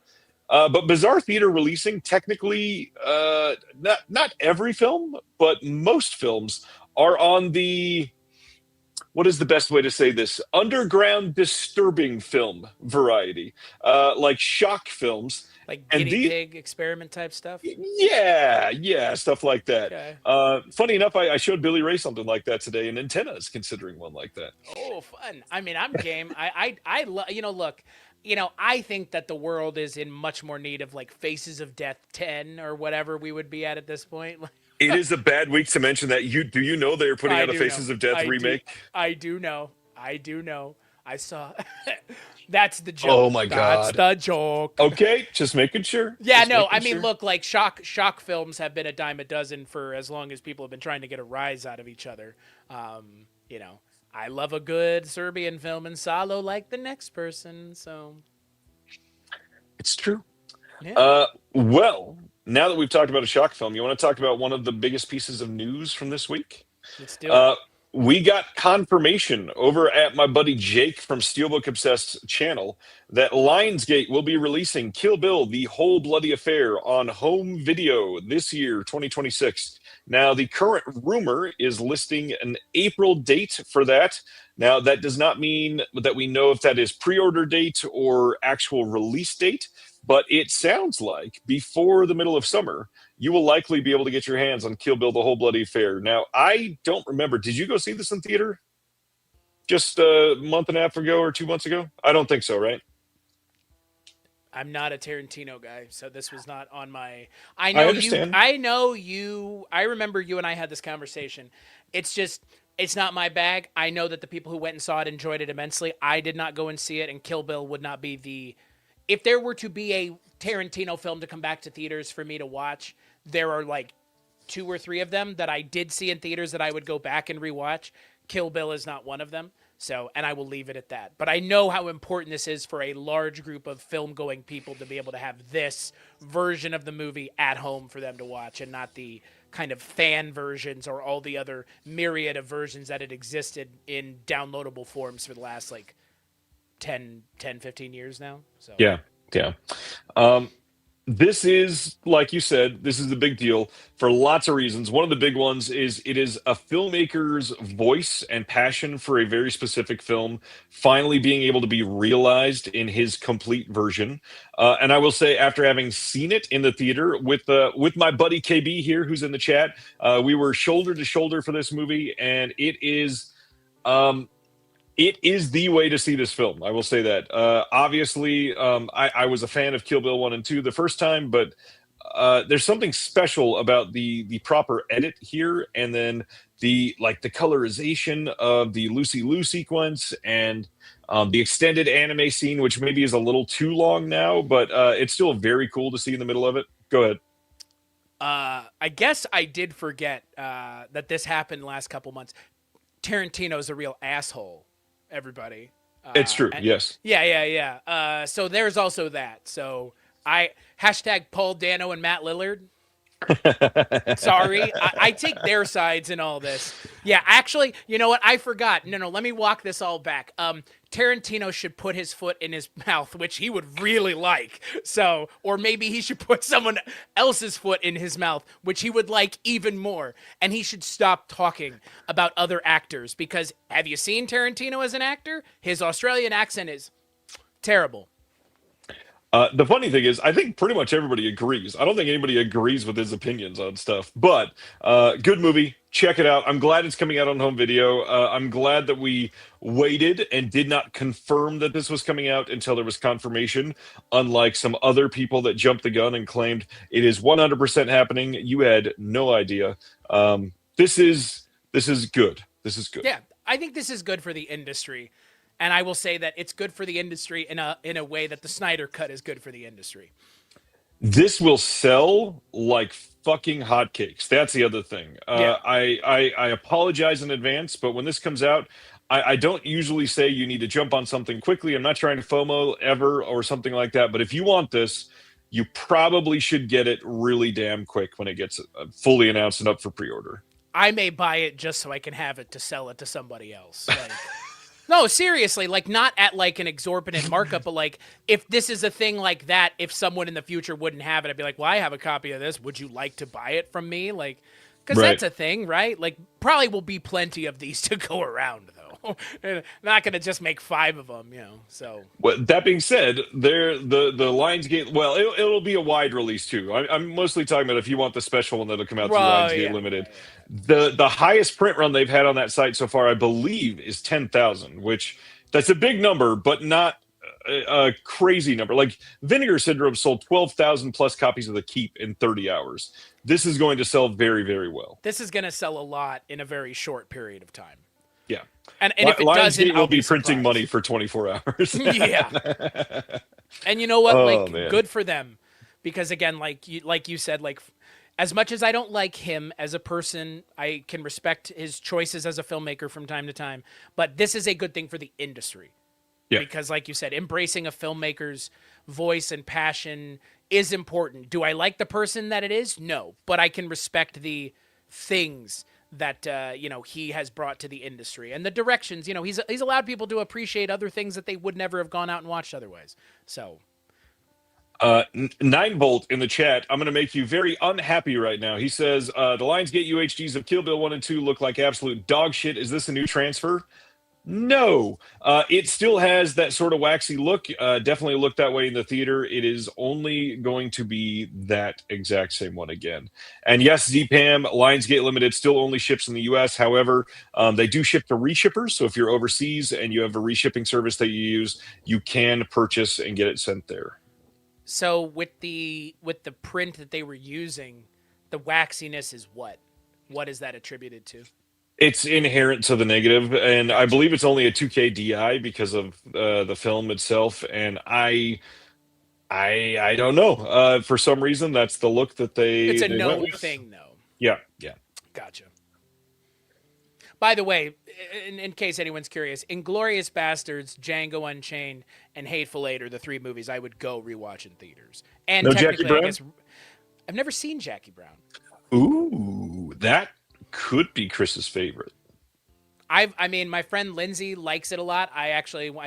But Bizarre Theater Releasing, technically, not every film, but most films are on the, what is the best way to say this? Underground disturbing film variety, like shock films. Like And guinea the- pig experiment type stuff. Yeah, stuff like that. Okay. Funny enough, I showed Billy Ray something like that today, and Antenna is considering one like that. Oh, fun. I mean, I'm game. Look, I think that the world is in much more need of like Faces of Death 10 or whatever we would be at this point. It is a bad week to mention that. Do you know they're putting I out a do Faces know. of Death I do- remake? I do know. I saw. That's the joke. Oh my That's God. the joke. Okay, just making sure. Yeah, Just no, making I mean, sure. look, like shock films have been a dime a dozen for as long as people have been trying to get a rise out of each other. I love a good Serbian film in Salo like the next person. So It's true. yeah. Well, now that we've talked about a shock film, you want to talk about one of the biggest pieces of news from this week? Let's do it. We got confirmation over at my buddy Jake from Steelbook Obsessed channel that Lionsgate will be releasing Kill Bill, The Whole Bloody Affair on home video this year, 2026. Now, the current rumor is listing an April date for that. Now, that does not mean that we know if that is pre-order date or actual release date, but it sounds like before the middle of summer, you will likely be able to get your hands on Kill Bill, The Whole Bloody Affair. Now, I don't remember. Did you go see this in theater just a month and a half ago or 2 months ago? I don't think so, right? I'm not a Tarantino guy, so this was not on my. I I understand. know you. I remember you and I had this conversation. It's just, it's not my bag. I know that the people who went and saw it enjoyed it immensely. I did not go and see it, and Kill Bill would not be the. If there were to be a Tarantino film to come back to theaters for me to watch, there are like 2 or 3 of them that I did see in theaters that I would go back and rewatch. Kill Bill is not one of them. So, and I will leave it at that. But I know how important this is for a large group of film-going people to be able to have this version of the movie at home for them to watch and not the kind of fan versions or all the other myriad of versions that had existed in downloadable forms for the last like 10, 15 years now. So Yeah. This is, like you said, this is a big deal for lots of reasons. One of the big ones is it is a filmmaker's voice and passion for a very specific film finally being able to be realized in his complete version. And I will say, after having seen it in the theater with my buddy KB here, who's in the chat, we were shoulder to shoulder for this movie, and um, it is the way to see this film. I will say that. Obviously, I was a fan of Kill Bill 1 and 2 the first time, but there's something special about the proper edit here, and then the colorization of the Lucy Liu sequence, and the extended anime scene, which maybe is a little too long now, but it's still very cool to see in the middle of it. Go ahead. I guess I did forget that this happened last couple months. Tarantino's a real asshole, everybody. It's true. Yes. Yeah. So there's also that. So I hashtag Paul Dano and Matt Lillard. Sorry, I take their sides in all this. Yeah, actually, you know what? I forgot. No, let me walk this all back. Tarantino should put his foot in his mouth, which he would really like. So, or maybe he should put someone else's foot in his mouth, which he would like even more. And he should stop talking about other actors, because have you seen Tarantino as an actor? His Australian accent is terrible. The funny thing is, I think pretty much everybody agrees. I don't think anybody agrees with his opinions on stuff, but good movie. Check it out. I'm glad it's coming out on home video. I'm glad that we waited and did not confirm that this was coming out until there was confirmation, unlike some other people that jumped the gun and claimed it is 100% happening. You had no idea. This is good. This is good. Yeah, I think this is good for the industry. And I will say that it's good for the industry in a way that the Snyder Cut is good for the industry. This will sell like fucking hotcakes. That's the other thing. Yeah. I apologize in advance, but when this comes out, I don't usually say you need to jump on something quickly. I'm not trying to FOMO ever or something like that. But if you want this, you probably should get it really damn quick when it gets fully announced and up for pre-order. I may buy it just so I can have it to sell it to somebody else. Like, no, seriously, like not at like an exorbitant markup, but like if this is a thing like that, if someone in the future wouldn't have it, I'd be like, well, I have a copy of this. Would you like to buy it from me? Like, because Right. that's a thing, right? Like, probably will be plenty of these to go around, though. And not going to just make 5 of them, you know, so. Well, that being said, the Lionsgate, well, it'll be a wide release too. I'm mostly talking about if you want the special one that'll come out through Right, Lionsgate yeah, Limited. yeah. The highest print run they've had on that site so far, I believe, is 10,000, which that's a big number, but not a crazy number. Like Vinegar Syndrome sold 12,000 plus copies of The Keep in 30 hours. This is going to sell very, very well. This is going to sell a lot in a very short period of time. Yeah. And if it doesn't, Lionsgate I'll will be surprised. printing money for 24 hours. Yeah. And you know what? Oh, Like, man. good for them. Because again, like you said, like as much as I don't like him as a person, I can respect his choices as a filmmaker from time to time. But this is a good thing for the industry. Yeah. Because like you said, embracing a filmmaker's voice and passion is important. Do I like the person that it is? No. But I can respect the things that he has brought to the industry and the directions. You know, he's allowed people to appreciate other things that they would never have gone out and watched otherwise. So 9 Volt in the chat. I'm going to make you very unhappy right now. He says the Lionsgate UHDs of Kill Bill 1 and 2 look like absolute dog shit. Is this a new transfer? No. It still has that sort of waxy look. Definitely looked that way in the theater. It is only going to be that exact same one again. And yes, ZPAM Lionsgate Limited still only ships in the US. However, they do ship to reshippers. So if you're overseas and you have a reshipping service that you use, you can purchase and get it sent there. So with the print that they were using, the waxiness is what? What is that attributed to? It's inherent to the negative, and I believe it's only a 2K DI because of the film itself. And I don't know. For some reason, that's the look that It's a they known went with. thing, though. Yeah. Gotcha. By the way, in case anyone's curious, Inglourious Bastards, Django Unchained, and Hateful Eight are the 3 movies I would go rewatch in theaters. And No Jackie technically, Brown? I guess I've never seen Jackie Brown. Ooh, that could be Chris's favorite. I mean, my friend Lindsay likes it a lot. I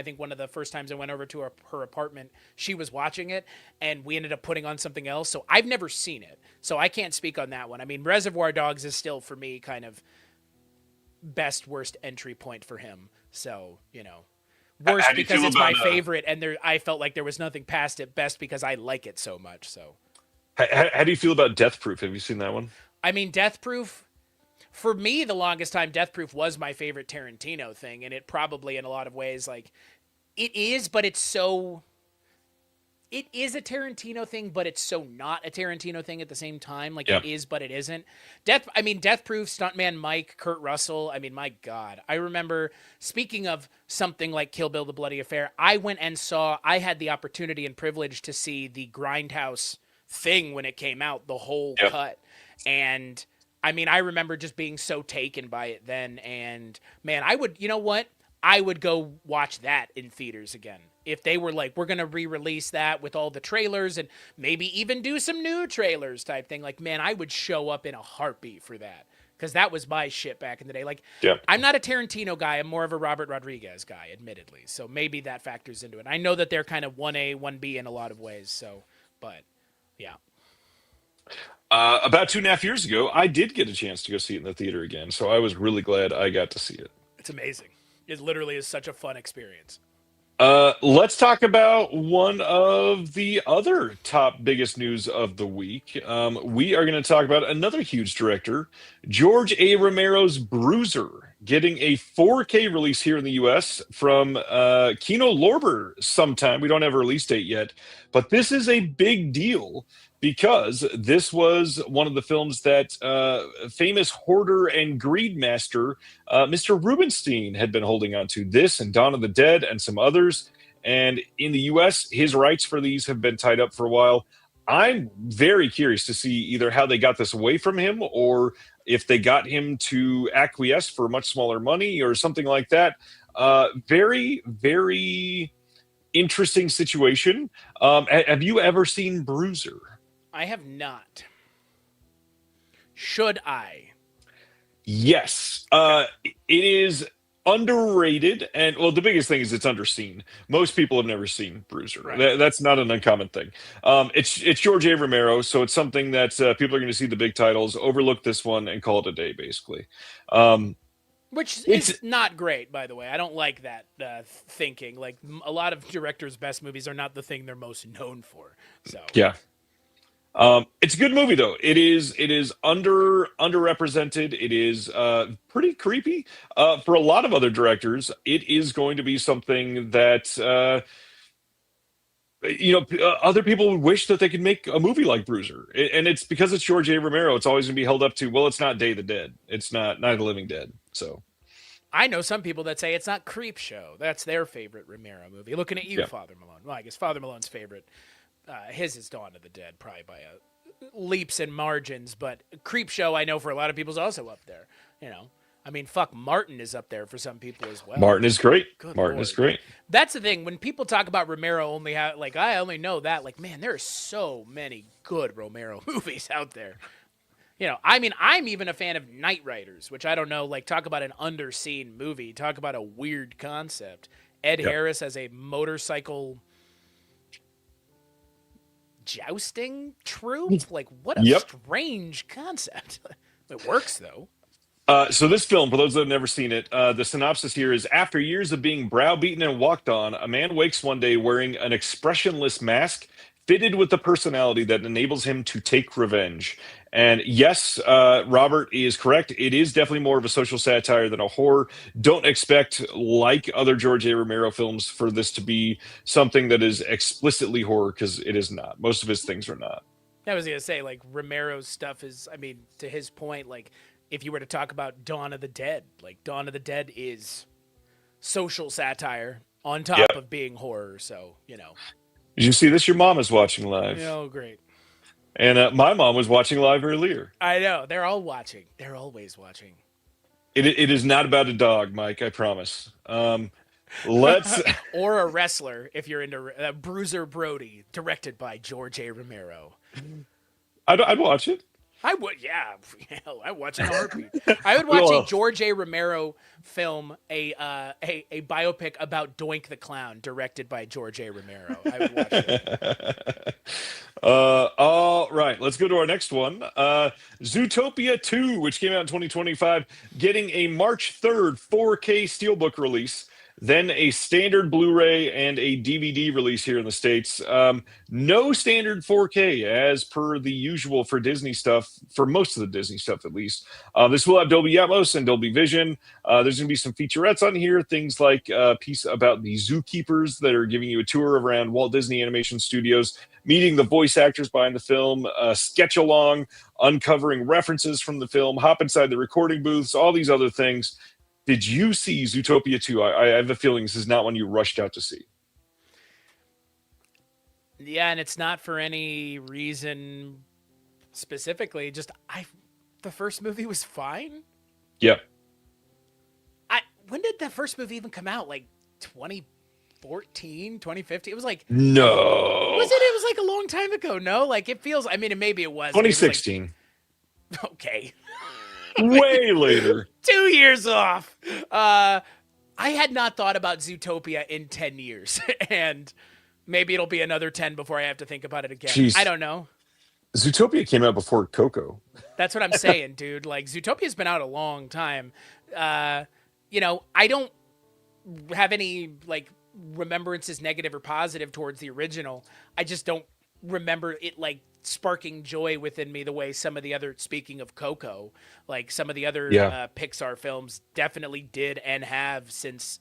think one of the first times I went over to her apartment, she was watching it, and we ended up putting on something else. So I've never seen it, so I can't speak on that one. I mean, Reservoir Dogs is still for me kind of best worst entry point for him. So worst How do you because feel it's my about, favorite, and I felt like there was nothing past it. Best because I like it so much. So how do you feel about Death Proof? Have you seen that one? I mean, Death Proof. For me, the longest time, Death Proof was my favorite Tarantino thing, and it probably, in a lot of ways, like it is, but it's so. It is a Tarantino thing, but it's so not a Tarantino thing at the same time. Like Yeah. it is, but it isn't. Death Proof, Stuntman Mike, Kurt Russell. I mean, my God. I remember, speaking of something like Kill Bill, The Bloody Affair, I had the opportunity and privilege to see the Grindhouse thing when it came out, the whole Yep. cut. And I mean, I remember just being so taken by it then. And man, you know what? I would go watch that in theaters again. If they were like, we're going to re-release that with all the trailers and maybe even do some new trailers type thing. Like, man, I would show up in a heartbeat for that. Because that was my shit back in the day. Like, Yeah. I'm not a Tarantino guy. I'm more of a Robert Rodriguez guy, admittedly. So maybe that factors into it. I know that they're kind of 1A, 1B in a lot of ways. So, but yeah. About 2.5 years ago, I did get a chance to go see it in the theater again, so I was really glad I got to see it. It's amazing. It literally is such a fun experience. Let's talk about one of the other top biggest news of the week. We are going to talk about another huge director, George A. Romero's Bruiser, getting a 4K release here in the US from Kino Lorber sometime. We don't have a release date yet, but this is a big deal because this was one of the films that famous hoarder and greed master Mr. Rubenstein had been holding on to. This and Dawn of the Dead and some others. And in the US, his rights for these have been tied up for a while. I'm very curious to see either how they got this away from him or if they got him to acquiesce for much smaller money or something like that. Very, very interesting situation. Have you ever seen Bruiser? I have not. Should I? Yes. It is underrated, and well, the biggest thing is it's underseen. Most people have never seen Bruiser. Right. That's not an uncommon thing. It's George A. Romero, so it's something that people are going to see the big titles, overlook this one, and call it a day, basically. Which is not great, by the way. I don't like that thinking. Like a lot of directors' best movies are not the thing they're most known for. So Yeah. It's a good movie though. It is underrepresented. It is pretty creepy. For a lot of other directors, it is going to be something that other people would wish that they could make a movie like Bruiser. And it's because it's George A. Romero. It's always going to be held up to, well, it's not Day of the Dead. It's not Night of the Living Dead. So I know some people that say it's not Creep Show. That's their favorite Romero movie. Looking at you, Yeah. Father Malone. Well, I guess Father Malone's favorite. His is Dawn of the Dead, probably by leaps and margins. But Creep Show, I know for a lot of people, is also up there. I mean, fuck, Martin is up there for some people as well. Martin is great. Good Martin Lord. is great. That's the thing. When people talk about Romero, I only know that. Like, man, there are so many good Romero movies out there. I mean, I'm even a fan of Night Riders, which I don't know. Like, talk about an underseen movie. Talk about a weird concept. Ed Yep. Harris as a motorcycle jousting troupe. Like, what a Yep. strange concept. It works though. So this film, for those that have never seen it, the synopsis here is: after years of being browbeaten and walked on, a man wakes one day wearing an expressionless mask fitted with the personality that enables him to take revenge. And yes, Robert is correct. It is definitely more of a social satire than a horror. Don't expect, like other George A. Romero films, for this to be something that is explicitly horror, because it is not. Most of his things are not. I was going to say, like, Romero's stuff is, I mean, to his point, like, if you were to talk about Dawn of the Dead, like, Dawn of the Dead is social satire on top Yeah. of being horror. So, Did you see this? Your mom is watching live. Great. And my mom was watching live earlier. I know. They're all watching. They're always watching. It is not about a dog, Mike, I promise. Let's... Or a wrestler, if you're into Bruiser Brody, directed by George A. Romero. I'd watch it. I would, yeah. Hell, I watch it in a heartbeat. I would watch a George A. Romero film, a biopic about Doink the Clown, directed by George A. Romero. I would watch it. All right, let's go to our next one. Zootopia 2, which came out in 2025, getting a March 3rd 4K Steelbook release, then a standard Blu-ray and a DVD release here in the States. No standard 4K, as per the usual for Disney stuff, for most of the Disney stuff at least. This will have Dolby Atmos and Dolby Vision. There's going to be some featurettes on here, things like a piece about the zookeepers that are giving you a tour around Walt Disney Animation Studios, meeting the voice actors behind the film, sketch along, uncovering references from the film, hop inside the recording booths, all these other things. Did you see Zootopia 2? I have a feeling this is not one you rushed out to see. Yeah, and it's not for any reason specifically. Just the first movie was fine. Yeah. When did that first movie even come out? Like 2014, 2015? It was like No. Was it? It was like a long time ago. No, like it feels. I mean, maybe it was 2016. Okay. Way later. 2 years off. I had not thought about Zootopia in 10 years, and maybe it'll be another 10 before I have to think about it again. Jeez. I don't know. Zootopia came out before Coco. That's what I'm saying, dude. Like, Zootopia's been out a long time. I don't have any, like, remembrances, negative or positive, towards the original. I just don't remember it, like, sparking joy within me the way some of the other, speaking of Coco, like some of the other Pixar films definitely did and have since.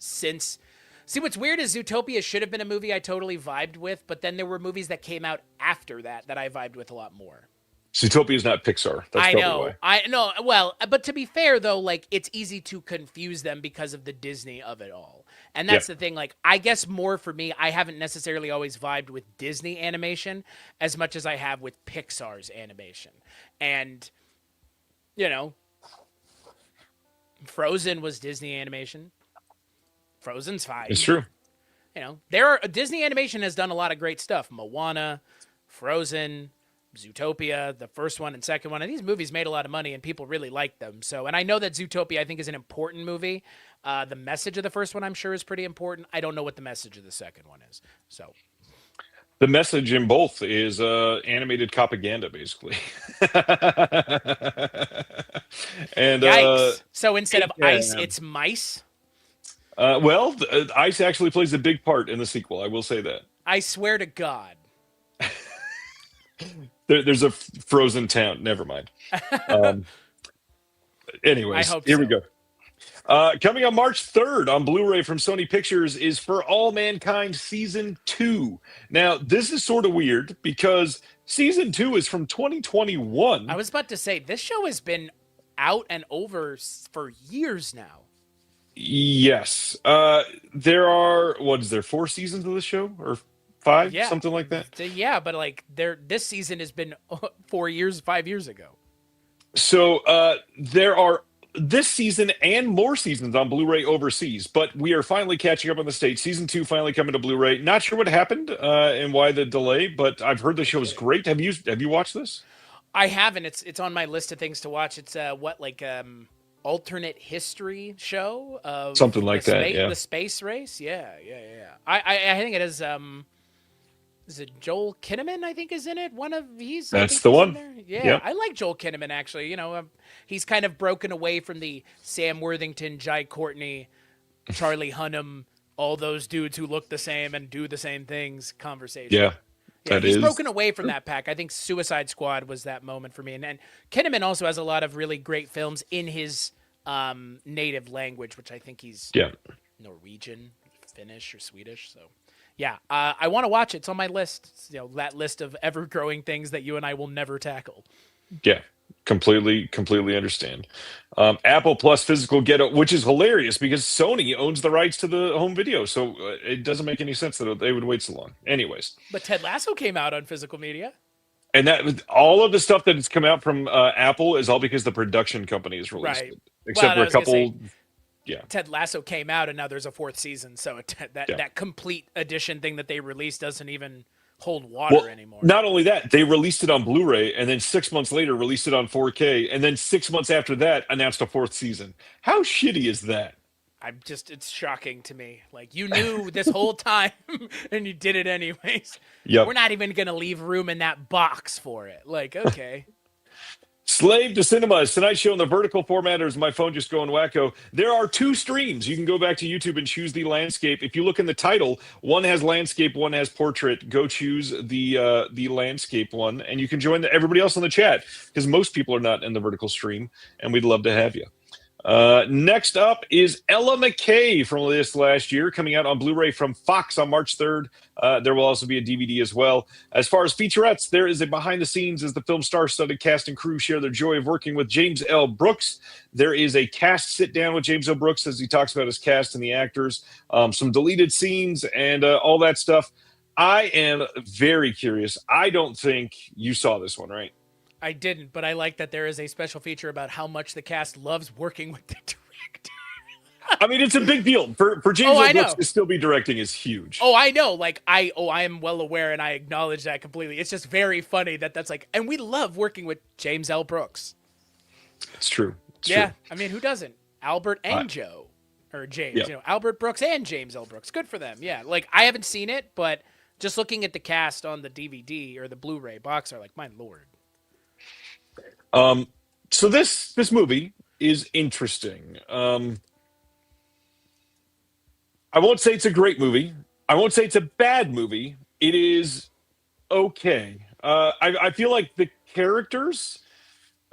See, what's weird is Zootopia should have been a movie I totally vibed with, but then there were movies that came out after that I vibed with a lot more. Zootopia is not Pixar. That's I know. why. I know. Well, but to be fair though, like it's easy to confuse them because of the Disney of it all. And that's the thing. Like, I guess more for me, I haven't necessarily always vibed with Disney animation as much as I have with Pixar's animation. And, Frozen was Disney animation. Frozen's fine. It's true. Disney animation has done a lot of great stuff. Moana, Frozen, Zootopia, the first one and second one. And these movies made a lot of money and people really liked them. So, and I know that Zootopia, I think, is an important movie. The message of the first one, I'm sure, is pretty important. I don't know what the message of the second one is. So, the message in both is animated propaganda, basically. And yikes. So instead of ice, it's mice. Ice actually plays a big part in the sequel. I will say that. I swear to God. There's a frozen town. Never mind. Anyways, here we go. Coming on March 3rd on Blu-ray from Sony Pictures is For All Mankind Season 2. Now, this is sort of weird because Season 2 is from 2021. I was about to say, this show has been out and over for years now. Yes. There are, 4 seasons of the show? Or 5? Yeah. Something like that? Yeah, but like this season has been 5 years ago. So there are this season and more seasons on Blu-ray overseas, but we are finally catching up on the States. Season 2 finally coming to Blu-ray. Not sure what happened and why the delay, but I've heard the show is great. Have you watched this? I haven't. It's on my list of things to watch. It's alternate history show of something like that. Yeah, the space race. Yeah. I think it is. Is it Joel Kinnaman? I think is in it. That's the one. Yeah, yep. I like Joel Kinnaman actually. He's kind of broken away from the Sam Worthington, Jai Courtney, Charlie Hunnam, all those dudes who look the same and do the same things conversation. Yeah. He's broken away from that pack. I think Suicide Squad was that moment for me. And Kinnaman also has a lot of really great films in his native language, which I think he's Norwegian, Finnish, or Swedish. So, yeah, I want to watch it. It's on my list. It's, that list of ever-growing things that you and I will never tackle. Yeah, completely understand. Apple Plus physical ghetto, which is hilarious because Sony owns the rights to the home video, so it doesn't make any sense that they would wait so long. Anyways, but Ted Lasso came out on physical media, and that all of the stuff that has come out from Apple is all because the production company has released it, except for a couple. Ted Lasso came out, and now there's a 4th season, so that complete edition thing that they released doesn't even hold water anymore. Not only that, they released it on Blu-ray, and then 6 months later released it on 4K, and then 6 months after that announced a fourth season. How shitty is that? It's shocking to me. Like, you knew this whole time and you did it anyways. Yep. We're not even going to leave room in that box for it. Like, okay. Slave to Cinemas, tonight's show in the vertical format, or is my phone just going wacko? There are 2 streams. You can go back to YouTube and choose the landscape. If you look in the title, one has landscape, one has portrait. Go choose the landscape one, and you can join everybody else in the chat, because most people are not in the vertical stream, and we'd love to have you. Next up is Ella McKay from this last year, coming out on Blu-ray from Fox on March 3rd. There will also be a DVD as well. As far as featurettes, there is a behind the scenes as the film star-studded cast and crew share their joy of working with James L. Brooks. There is a cast sit-down with James L. Brooks as he talks about his cast and the actors, some deleted scenes, and all that stuff. I am very curious. I don't think you saw this one, right? I didn't, but I like that there is a special feature about how much the cast loves working with the director. I mean, it's a big deal. For James L. Brooks to still be directing is huge. Oh, I know. Like, I am well aware, and I acknowledge that completely. It's just very funny that's like, and we love working with James L. Brooks. It's true. True. I mean, who doesn't? Albert and Joe. Or James. Yeah. You know, Albert Brooks and James L. Brooks. Good for them. Yeah. Like, I haven't seen it, but just looking at the cast on the DVD or the Blu-ray box are like, my lord. So this movie is interesting. I won't say it's a great movie. I won't say it's a bad movie. It is okay. I feel like the characters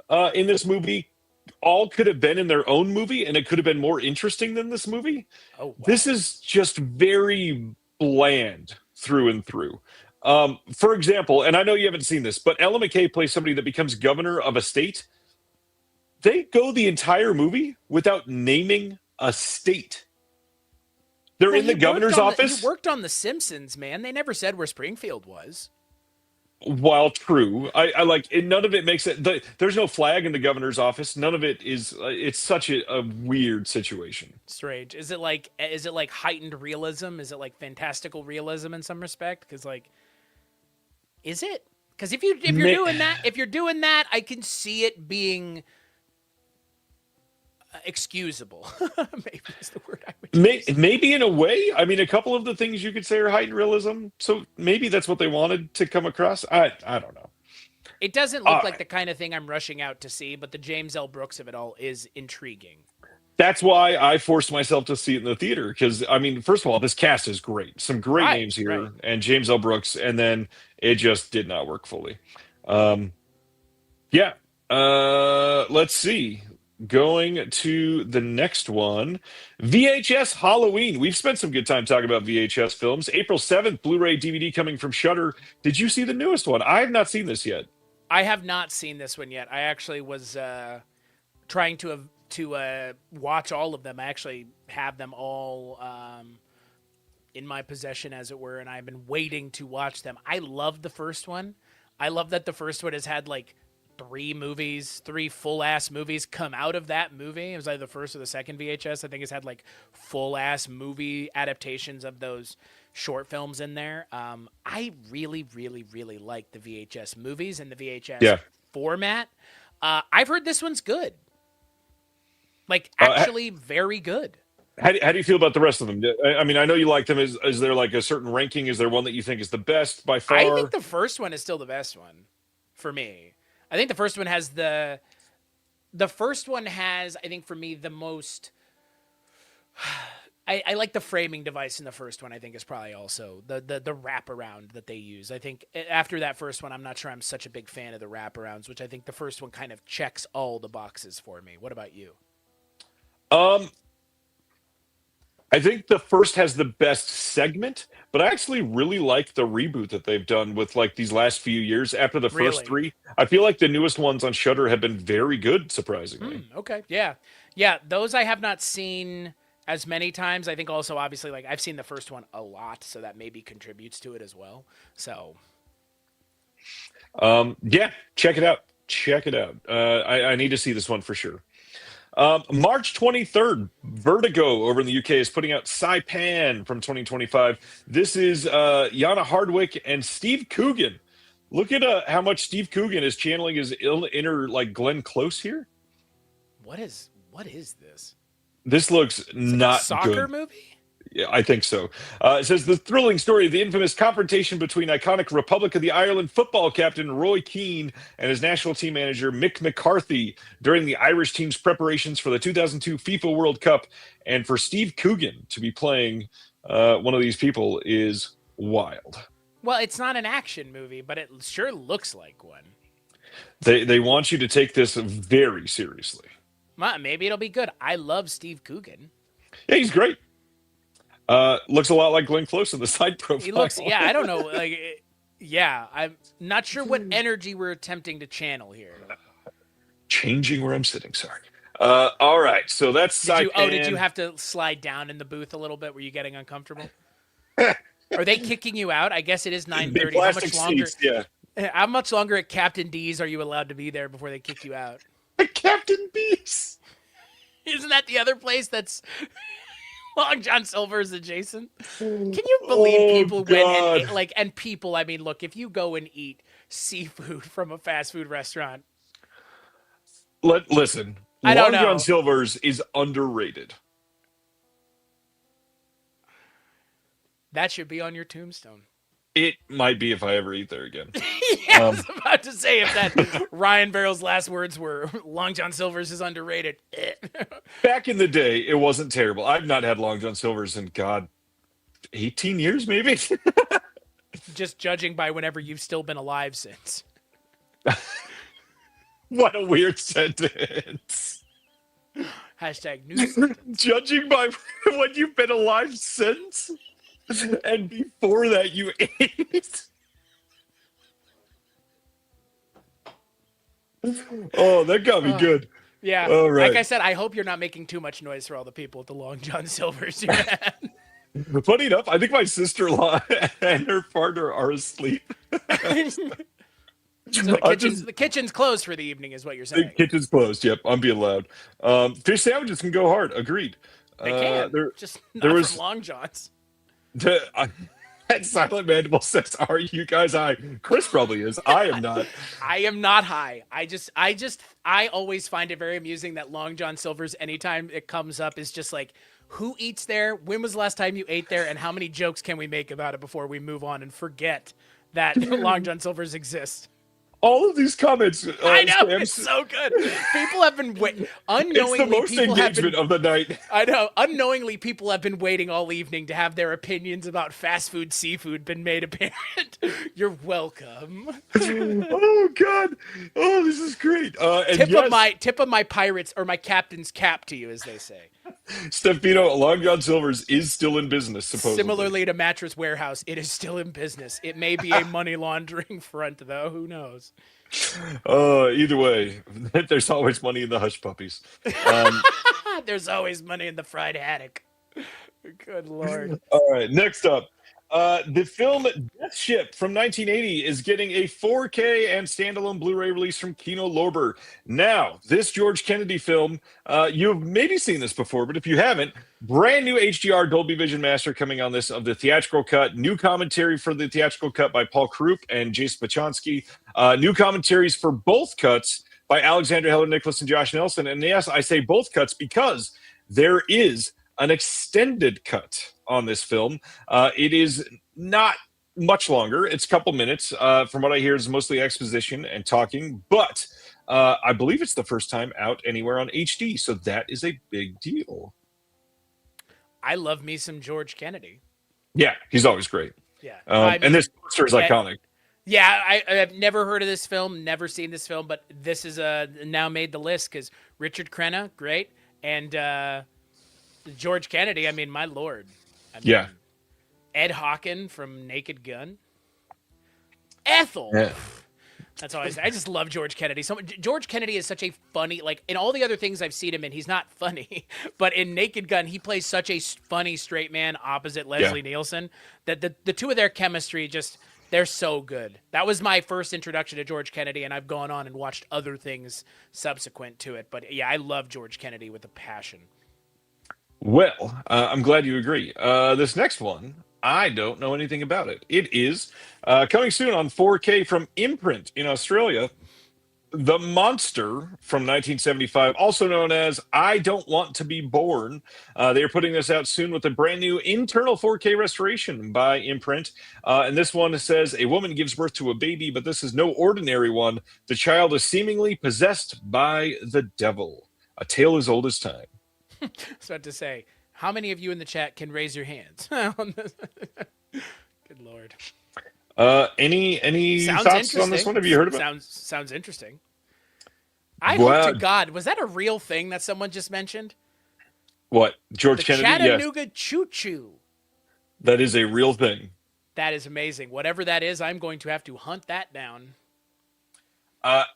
in this movie all could have been in their own movie, and it could have been more interesting than this movie. Oh, wow. This is just very bland through and through. For example, and I know you haven't seen this, but Ella McKay plays somebody that becomes governor of a state. They go the entire movie without naming a state. They're in the governor's office. He worked on The Simpsons, man. They never said where Springfield was. While true, I like it. None of it makes it. There's no flag in the governor's office. None of it is. It's such a weird situation. Strange. Is it like heightened realism? Is it like fantastical realism in some respect? Because like, is it? Because if you're doing that, I can see it being excusable. Maybe is the word I would use. Maybe in a way. I mean, a couple of the things you could say are heightened realism. So maybe that's what they wanted to come across. I don't know. It doesn't look like the kind of thing I'm rushing out to see, but the James L. Brooks of it all is intriguing. That's why I forced myself to see it in the theater. Because, I mean, first of all, this cast is great. Some great names here. And James L. Brooks. And then it just did not work fully. Let's see. Going to the next one. VHS Halloween. We've spent some good time talking about VHS films. April 7th, Blu-ray DVD coming from Shudder. Did you see the newest one? I have not seen this yet. I have not seen this one yet. I actually was trying to watch all of them. I actually have them all in my possession, as it were, and I've been waiting to watch them. I love the first one. I love that the first one has had like 3 full-ass movies come out of that movie. It was either the first or the second VHS. I think it's had like full-ass movie adaptations of those short films in there. I really, really, really like the VHS movies and the VHS format. I've heard this one's good. Like, actually very good. How do you feel about the rest of them? I mean, I know you like them. Is there like a certain ranking? Is there one that you think is the best by far? I think the first one is still the best one for me. I think the first one has I think for me, the most, I like the framing device in the first one. I think is probably also the wraparound that they use. I think after that first one, I'm not sure I'm such a big fan of the wraparounds, which I think the first one kind of checks all the boxes for me. What about you? I think the first has the best segment, but I actually really like the reboot that they've done with like these last few years after the first 3. I feel like the newest ones on Shudder have been very good, surprisingly. Okay. Yeah. Those I have not seen as many times. I think also, obviously, like I've seen the first one a lot, so that maybe contributes to it as well. So, check it out. I need to see this one for sure. March 23rd, Vertigo over in the UK is putting out Saipan from 2025. This is Yana Hardwick and Steve Coogan. Look at how much Steve Coogan is channeling his inner like Glenn Close here. What is this? This looks not A soccer good. movie? Yeah, I think so. It says the thrilling story of the infamous confrontation between iconic Republic of the Ireland football captain Roy Keane and his national team manager Mick McCarthy during the Irish team's preparations for the 2002 FIFA World Cup. And for Steve Coogan to be playing one of these people is wild. Well, it's not an action movie, but it sure looks like one. They want you to take this very seriously. Well, maybe it'll be good. I love Steve Coogan. Yeah, he's great. Looks a lot like Glenn Close in the side profile. He looks, yeah, I don't know. I'm not sure what energy we're attempting to channel here. Changing where I'm sitting, sorry. All right, so that's Did you have to slide down in the booth a little bit? Were you getting uncomfortable? Are they kicking you out? I guess it is 9:30. How much longer? Seats, yeah. How much longer at Captain D's are you allowed to be there before they kick you out? Captain Beast. Isn't that the other place that's Long John Silver's adjacent? Can you believe people went and people? I mean, look, if you go and eat seafood from a fast food restaurant, Listen. I don't know. Long John Silver's is underrated. That should be on your tombstone. It might be if I ever eat there again. Yeah, I was about to say if that Ryan Barrow's last words were Long John Silver's is underrated. Back in the day, it wasn't terrible. I've not had Long John Silver's in, 18 years maybe? Just judging by whenever you've still been alive since. What a weird sentence. Hashtag news sentence. Judging by when you've been alive since? And before that, you ate? Oh, that got me good. Yeah. All right. Like I said, I hope you're not making too much noise for all the people at the Long John Silver's you're at. Funny enough, I think my sister-in-law and her partner are asleep. So the kitchen's closed for the evening, is what you're saying. The kitchen's closed. Yep, I'm being loud. Fish sandwiches can go hard. Agreed. They can. Just not from Long Johns. That silent mandible says, "Are you guys high?" Chris probably is. I am not. I am not high. I always find it very amusing that Long John Silver's, anytime it comes up, is just like, who eats there? When was the last time you ate there? And how many jokes can we make about it before we move on and forget that Long John Silver's exists? All of these comments. I know, it's so good. People have been waiting. Unknowingly, it's the most engagement of the night. I know. Unknowingly, people have been waiting all evening to have their opinions about fast food seafood been made apparent. You're welcome. Oh God! Oh, this is great. Tip of my pirates or my captain's cap to you, as they say. Stefano, Long John Silver's is still in business, supposedly. Similarly to Mattress Warehouse, it is still in business. It may be a money laundering front, though. Who knows? Either way, there's always money in the hush puppies. There's always money in the fried haddock. Good Lord. All right, next up. The film Death Ship from 1980 is getting a 4K and standalone Blu-ray release from Kino Lorber. Now, this George Kennedy film, you've maybe seen this before, but if you haven't, brand new HDR Dolby Vision Master coming on this of the theatrical cut. New commentary for the theatrical cut by Paul Krupp and Jason Pachonsky. New commentaries for both cuts by Alexandra Heller Nicholas and Josh Nelson. And yes, I say both cuts because there is an extended cut on this film. It is not much longer. It's a couple minutes. From what I hear, it's mostly exposition and talking, but I believe it's the first time out anywhere on HD, so that is a big deal. I love me some George Kennedy. Yeah, he's always great. Yeah. And this poster is iconic. Yeah, I've never heard of this film, never seen this film, but this is now made the list because Richard Crenna, great, and George Kennedy, I mean, my lord. Yeah. Ed Hawken from Naked Gun. Ethel. Yeah. That's all I say. I just love George Kennedy. George Kennedy is such a funny, like, in all the other things I've seen him in, he's not funny. But in Naked Gun, he plays such a funny straight man opposite Leslie Nielsen that the two of their chemistry just They're so good. That was my first introduction to George Kennedy, and I've gone on and watched other things subsequent to it. But yeah, I love George Kennedy with a passion. Well, I'm glad you agree. This next one, I don't know anything about it. It is coming soon on 4K from Imprint in Australia. The Monster from 1975, also known as I Don't Want to Be Born. They are putting this out soon with a brand new internal 4K restoration by Imprint. And this one says a woman gives birth to a baby, but this is no ordinary one. The child is seemingly possessed by the devil. A tale as old as time. I was about to say, how many of you in the chat can raise your hands? Good Lord. Any Sounds thoughts interesting. on this one? Have you heard about it? Sounds interesting. I Well, hope to God, was that a real thing that someone just mentioned? What? George The Kennedy? Yes, Chattanooga Choo Choo. that is a real thing. That is amazing. Whatever that is, I'm going to have to hunt that down.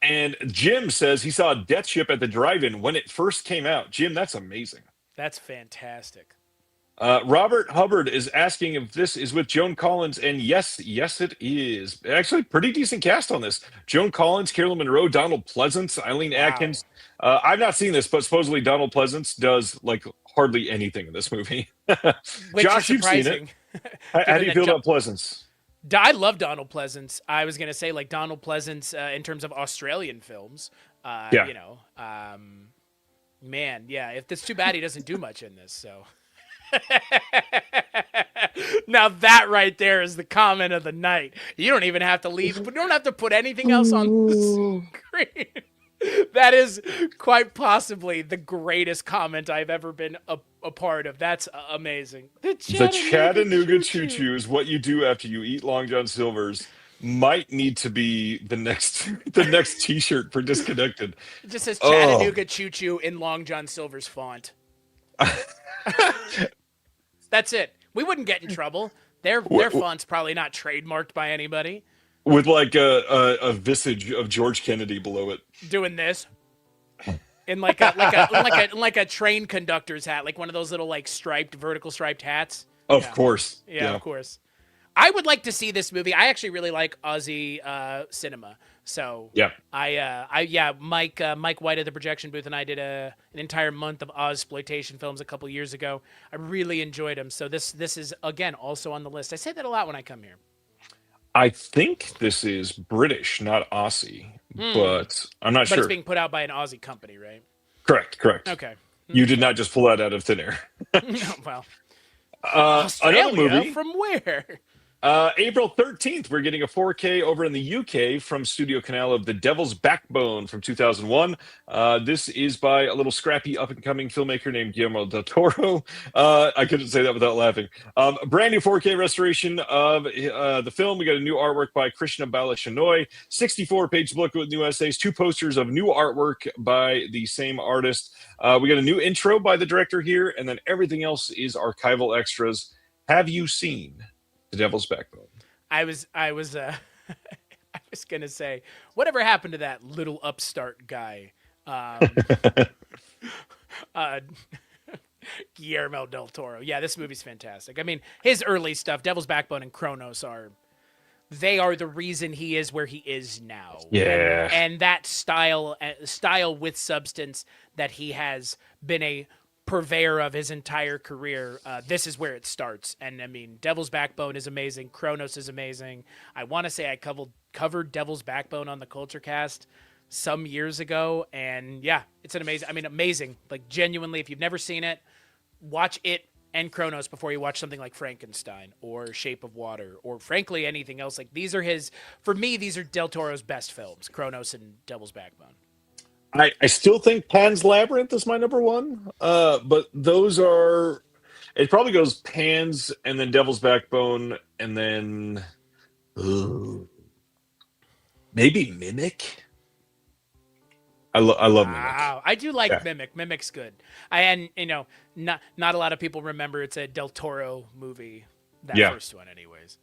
And Jim says he saw Death Ship at the drive-in when it first came out. Jim, that's amazing. That's fantastic. Robert Hubbard is asking if this is with Joan Collins, and yes, it is. Actually, pretty decent cast on this. Joan Collins, Carolyn Monroe, Donald Pleasance, Eileen Wow. Atkins. I've not seen this, but supposedly Donald Pleasance does like hardly anything in this movie. Which Josh, is you've seen it. surprising. How do you feel about Pleasance? I love Donald Pleasance. I was going to say, like, Donald Pleasance in terms of Australian films. Yeah. You know, man, yeah, it's too bad he doesn't do much in this, so. Now that right there is the comment of the night. You don't even have to leave. You don't have to put anything else on the screen. That is quite possibly the greatest comment I've ever been a part of. That's amazing. The Chattanooga Choo Choo is what you do after you eat Long John Silver's. Might need to be the next T-shirt for Disconnected. It just says Chattanooga Choo Choo in Long John Silver's font. That's it. We wouldn't get in trouble. Their font's probably not trademarked by anybody. With like a visage of George Kennedy below it. Doing this. In like a train conductor's hat, like one of those little like vertical striped hats. Of course. Yeah, of course. I would like to see this movie. I actually really like Aussie cinema. So yeah, Mike White at the projection booth and I did an entire month of Ozploitation films a couple years ago. I really enjoyed them. So this is again also on the list. I say that a lot when I come here. I think this is British, not Aussie, but I'm not sure. But it's being put out by an Aussie company, right? Correct. Okay. You did not just pull that out of thin air. Well, another movie from where? April 13th, we're getting a 4K over in the UK from Studio Canal of The Devil's Backbone from 2001. This is by a little scrappy up-and-coming filmmaker named Guillermo del Toro. I couldn't say that without laughing. Brand new 4K restoration of the film. We got a new artwork by Krishna Balashanoy, 64-page book with new essays, 2 posters of new artwork by the same artist. We got a new intro by the director here, and then everything else is archival extras. Have you seen The Devil's Backbone? I was I was gonna say, whatever happened to that little upstart guy? Guillermo del Toro. Yeah, this movie's fantastic. I mean, his early stuff, Devil's Backbone and Kronos are the reason he is where he is now. Yeah. And that style with substance that he has been a purveyor of his entire career, this is where it starts. And I mean, Devil's Backbone is amazing. Kronos is amazing. I want to say I covered Devil's Backbone on the Kulturecast some years ago, and yeah, it's amazing. Like, genuinely, if you've never seen it, watch it and Kronos before you watch something like Frankenstein or Shape of Water or frankly anything else. Like, these are Del Toro's best films, Kronos and Devil's Backbone. I still think Pan's Labyrinth is my number one, but those are... It probably goes Pan's and then Devil's Backbone and then... maybe Mimic? I love Mimic. Wow, I do like Mimic. Mimic's good. Not a lot of people remember it's a Del Toro movie, that first one anyways.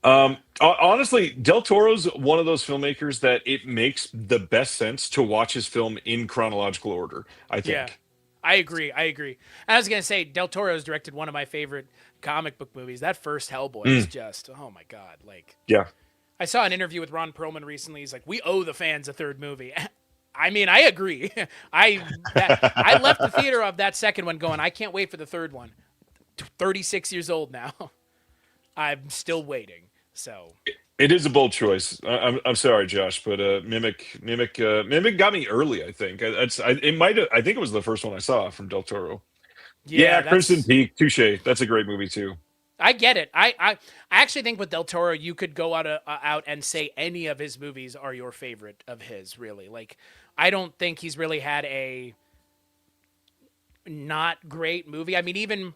Honestly, Del Toro's one of those filmmakers that it makes the best sense to watch his film in chronological order, I think. Yeah, I agree. I was going to say, Del Toro has directed one of my favorite comic book movies, that first Hellboy is Mm, just, oh my God. Like, yeah. I saw an interview with Ron Perlman recently. He's like, we owe the fans a third movie. I mean, I agree. I left the theater of that second one going, I can't wait for the third one. 36 years old now. I'm still waiting. So It is a bold choice. I'm sorry, Josh, but Mimic got me early. I think it might. I think it was the first one I saw from Del Toro. yeah, Yeah, Crimson that's Peak, touche. That's a great movie too. I get it. I actually think with Del Toro, you could go out and say any of his movies are your favorite of his. Really, like I don't think he's really had a not great movie. I mean, even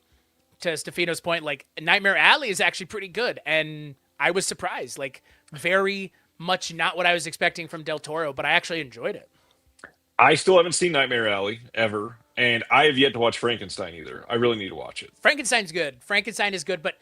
to Stefano's point, like Nightmare Alley is actually pretty good, and I was surprised. Like very much not what I was expecting from Del Toro, but I actually enjoyed it. I still haven't seen Nightmare Alley ever, and I have yet to watch Frankenstein either. I really need to watch it. Frankenstein's good. Frankenstein is good, but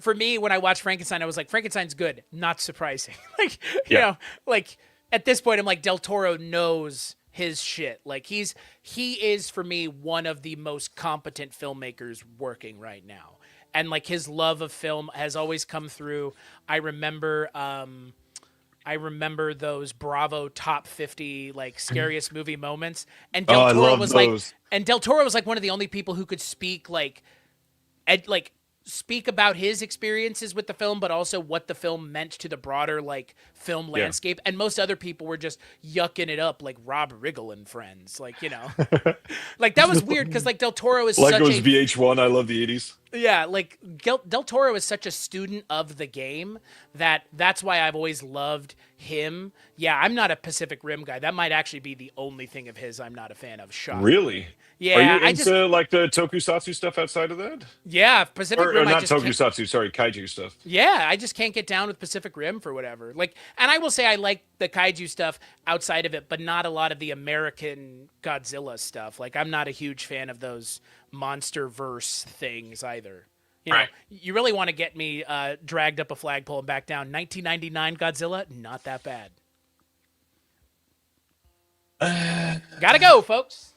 for me, when I watched Frankenstein, I was like, Frankenstein's good, not surprising. Like Yeah. like at this point, I'm like, Del Toro knows his shit. Like he is for me one of the most competent filmmakers working right now, and like his love of film has always come through. I remember those Bravo top 50 like scariest movie moments, and Oh, Del I Toro love was those. Del Toro was like one of the only people who could speak like speak about his experiences with the film, but also what the film meant to the broader like film Yeah. landscape. And most other people were just yucking it up, like Rob Riggle and friends, like like that was weird because like Del Toro is Like such it was a VH1. I love the '80s. yeah, like Del Toro is such a student of the game that's why I've always loved him. Yeah, I'm not a Pacific Rim guy. That might actually be the only thing of his I'm not a fan of. Shockingly. Really? Yeah, Are you I into just like the tokusatsu stuff outside of that? yeah Pacific Or Rim. I not just can't, tokusatsu? Sorry, kaiju stuff. yeah, I just can't get down with Pacific Rim for whatever. Like, and I will say I like the kaiju stuff outside of it, but not a lot of the American Godzilla stuff. Like, I'm not a huge fan of those monster verse things either. Right. You really want to get me dragged up a flagpole and back down. 1999 Godzilla, not that bad. Gotta go, folks.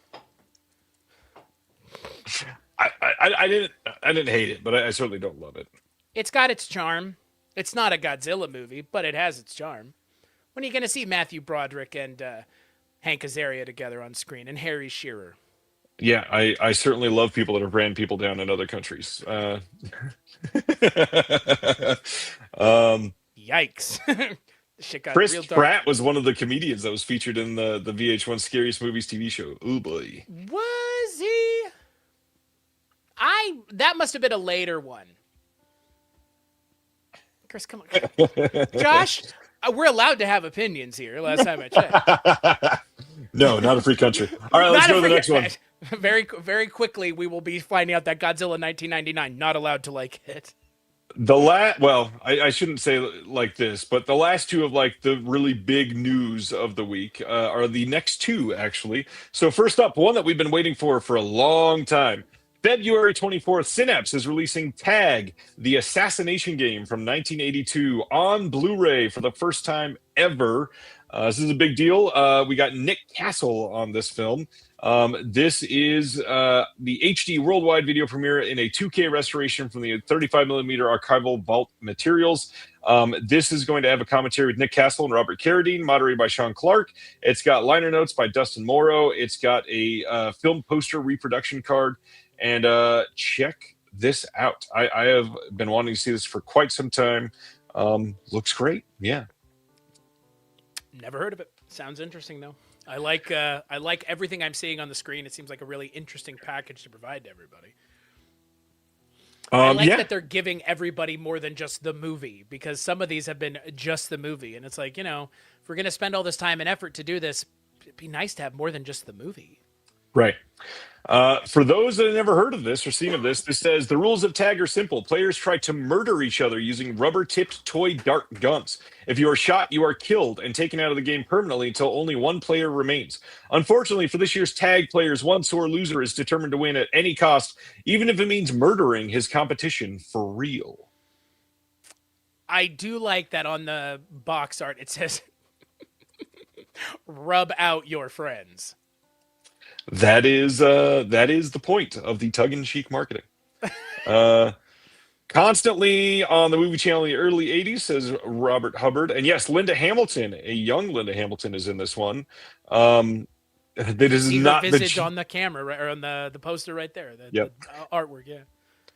I didn't hate it, but I certainly don't love it. It's got its charm. It's not a Godzilla movie, but it has its charm. When are you going to see Matthew Broderick and Hank Azaria together on screen and Harry Shearer? Yeah, I certainly love people that have ran people down in other countries. Yikes. Shit got Chris real dark. Pratt was one of the comedians that was featured in the VH1 Scariest Movies TV show. Ooh boy. Was he? That must have been a later one. Chris, come on. Josh, we're allowed to have opinions here. Last time I checked. No, not a free country. All right, let's Not go a to the next one. Very, very quickly, we will be finding out that Godzilla 1999 not allowed to like it. Well, I shouldn't say like this, but the last two of like the really big news of the week are the next two actually. So first up, one that we've been waiting for a long time. February 24th, Synapse is releasing Tag, the assassination game from 1982 on Blu-ray for the first time ever. This is a big deal. We got Nick Castle on this film. This is the HD worldwide video premiere in a 2K restoration from the 35mm archival vault materials. This is going to have a commentary with Nick Castle and Robert Carradine, moderated by Sean Clark. It's got liner notes by Dustin Morrow. It's got a film poster reproduction card. And check this out. I have been wanting to see this for quite some time. Looks great. Yeah. Never heard of it. Sounds interesting though. I like everything I'm seeing on the screen. It seems like a really interesting package to provide to everybody. I like that they're giving everybody more than just the movie, because some of these have been just the movie, and it's like, if we're gonna spend all this time and effort to do this, it'd be nice to have more than just the movie. Right. For those that have never heard of this or seen of this, this says the rules of tag are simple. Players try to murder each other using rubber-tipped toy dart guns. If you are shot, you are killed and taken out of the game permanently until only one player remains. Unfortunately, for this year's tag, players one sore loser is determined to win at any cost, even if it means murdering his competition for real. I do like that on the box art it says, "Rub out your friends." That is the point of the tongue-in-cheek marketing. Constantly on the movie channel in the early 80s, says Robert Hubbard. And yes, Linda Hamilton, a young Linda Hamilton, is in this one. That You can is see her not the. visage on the camera or on the poster right there. The Yep. artwork, yeah.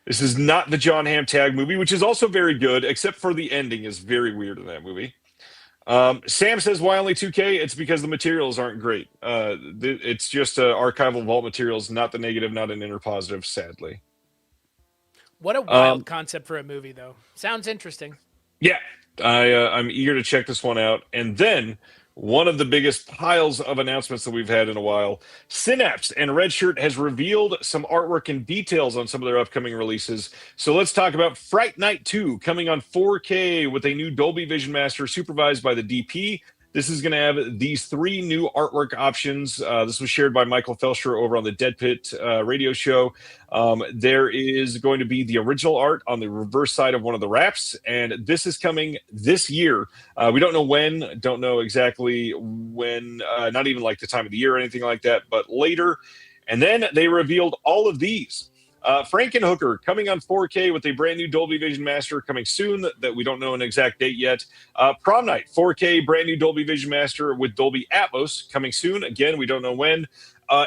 This is not the John Hamm Tag movie, which is also very good, except for the ending is very weird in that movie. Sam says, why only 2K? It's because the materials aren't great. It's just archival vault materials, not the negative, not an inner positive, sadly. What a wild concept for a movie, though. Sounds interesting. Yeah, I'm eager to check this one out. And then one of the biggest piles of announcements that we've had in a while, Synapse and Redshirt has revealed some artwork and details on some of their upcoming releases. So let's talk about Fright Night 2 coming on 4K with a new Dolby Vision Master supervised by the DP. This is going to have these 3 new artwork options. This was shared by Michael Felsher over on the Dead Pit radio show. There is going to be the original art on the reverse side of one of the wraps, and this is coming this year. We don't know when, don't know exactly when, not even like the time of the year or anything like that, but later. And then they revealed all of these. Frankenhooker coming on 4K with a brand new Dolby Vision Master coming soon that we don't know an exact date yet. Prom Night 4K brand new Dolby Vision Master with Dolby Atmos coming soon. Again, we don't know when.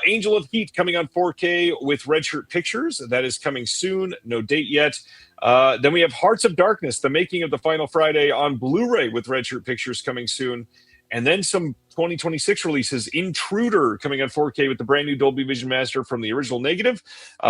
Angel of Heat coming on 4K with Redshirt Pictures. That is coming soon. No date yet. Then we have Hearts of Darkness, the making of the Final Friday on Blu-ray with Redshirt Pictures coming soon. And then some 2026 releases. Intruder coming on 4K with the brand new Dolby Vision Master from the original negative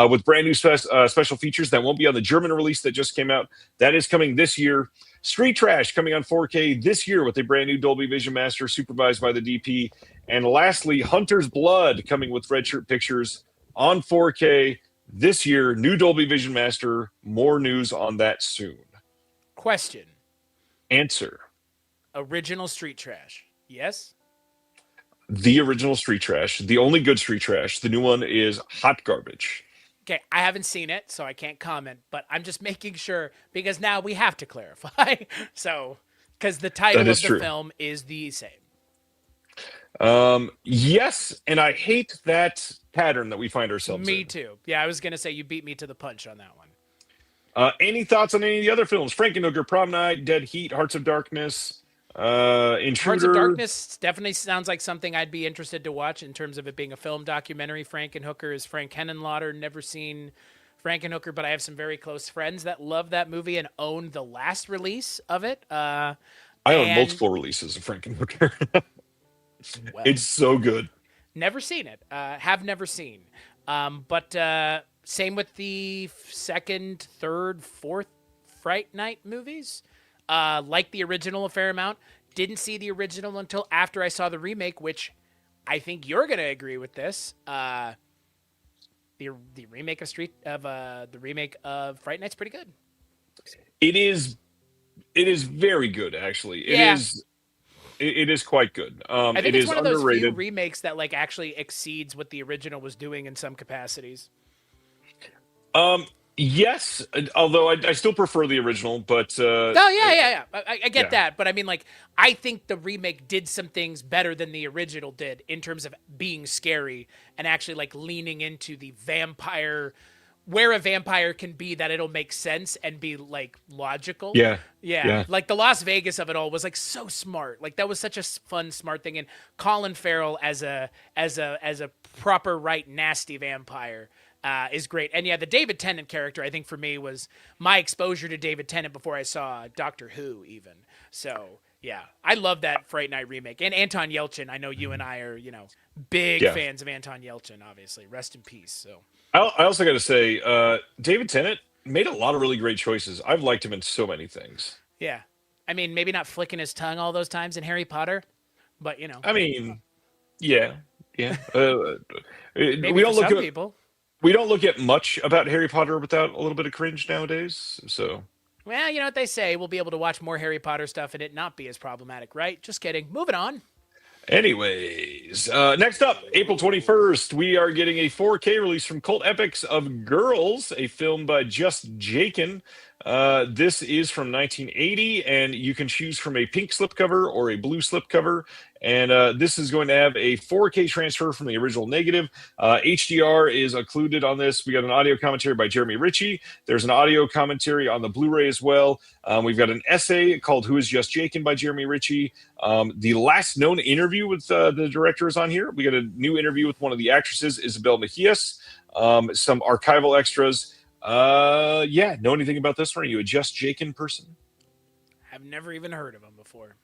with brand new special features that won't be on the German release that just came out. That is coming this year. Street Trash coming on 4K this year with a brand new Dolby Vision Master supervised by the DP. And lastly, Hunter's Blood coming with Redshirt Pictures on 4K this year. New Dolby Vision Master. More news on that soon. Question. Answer. Original Street Trash. Yes? The original Street Trash. The only good Street Trash. The new one is hot garbage. Okay, I haven't seen it, so I can't comment, but I'm just making sure because now we have to clarify. So, because the title of the film is the same. Yes, and I hate that pattern that we find ourselves in. Me too. Yeah, I was going to say you beat me to the punch on that one. Any thoughts on any of the other films? Frankenhooker, Prom Night, Dead Heat, Hearts of Darkness, Intruder? Hearts of Darkness definitely sounds like something I'd be interested to watch in terms of it being a film documentary. Frankenhooker is Frank Henenlotter. Never seen Frankenhooker, but I have some very close friends that love that movie and own the last release of it. I own multiple releases of Frankenhooker. Well, it's so good. Never seen it. Have never seen. But same with the second, third, fourth Fright Night movies. Like the original a fair amount. Didn't see the original until after I saw the remake, which I think you're going to agree with this. The remake of Fright Night's pretty good. It is very good, actually. It is quite good. I think it's one of those few remakes that like actually exceeds what the original was doing in some capacities. Yes, although I still prefer the original, but I get that, but I mean, like, I think the remake did some things better than the original did in terms of being scary and actually like leaning into the vampire, where a vampire can be that it'll make sense and be like logical. Yeah. Like the Las Vegas of it all was like so smart. Like that was such a fun, smart thing. And Colin Farrell as a proper right nasty vampire is great. And yeah, the David Tennant character, I think for me was my exposure to David Tennant before I saw Doctor Who even. So yeah, I love that Fright Night remake. And Anton Yelchin, I know you and I are, big fans of Anton Yelchin, obviously. Rest in peace. So I also got to say, David Tennant made a lot of really great choices. I've liked him in so many things. Yeah. I mean, maybe not flicking his tongue all those times in Harry Potter, but I mean, yeah. Maybe we don't for look some at people. We don't look at much about Harry Potter without a little bit of cringe nowadays. So, well, you know what they say, we'll be able to watch more Harry Potter stuff and it not be as problematic, right? Just kidding. Moving on. Anyways, next up, April 21st, we are getting a 4K release from Cult Epics of Girls, a film by Just Jakin. This is from 1980, and you can choose from a pink slipcover or a blue slipcover. And this is going to have a 4K transfer from the original negative. HDR is included on this. We got an audio commentary by Jeremy Ritchie. There's an audio commentary on the Blu-ray as well. We've got an essay called "Who Is Just Jakin" by Jeremy Ritchie. The last known interview with the director is on here. We got a new interview with one of the actresses, Isabel Mejias. Some archival extras. Yeah, know anything about this one? Are you a Just Jakin person? I've never even heard of him before.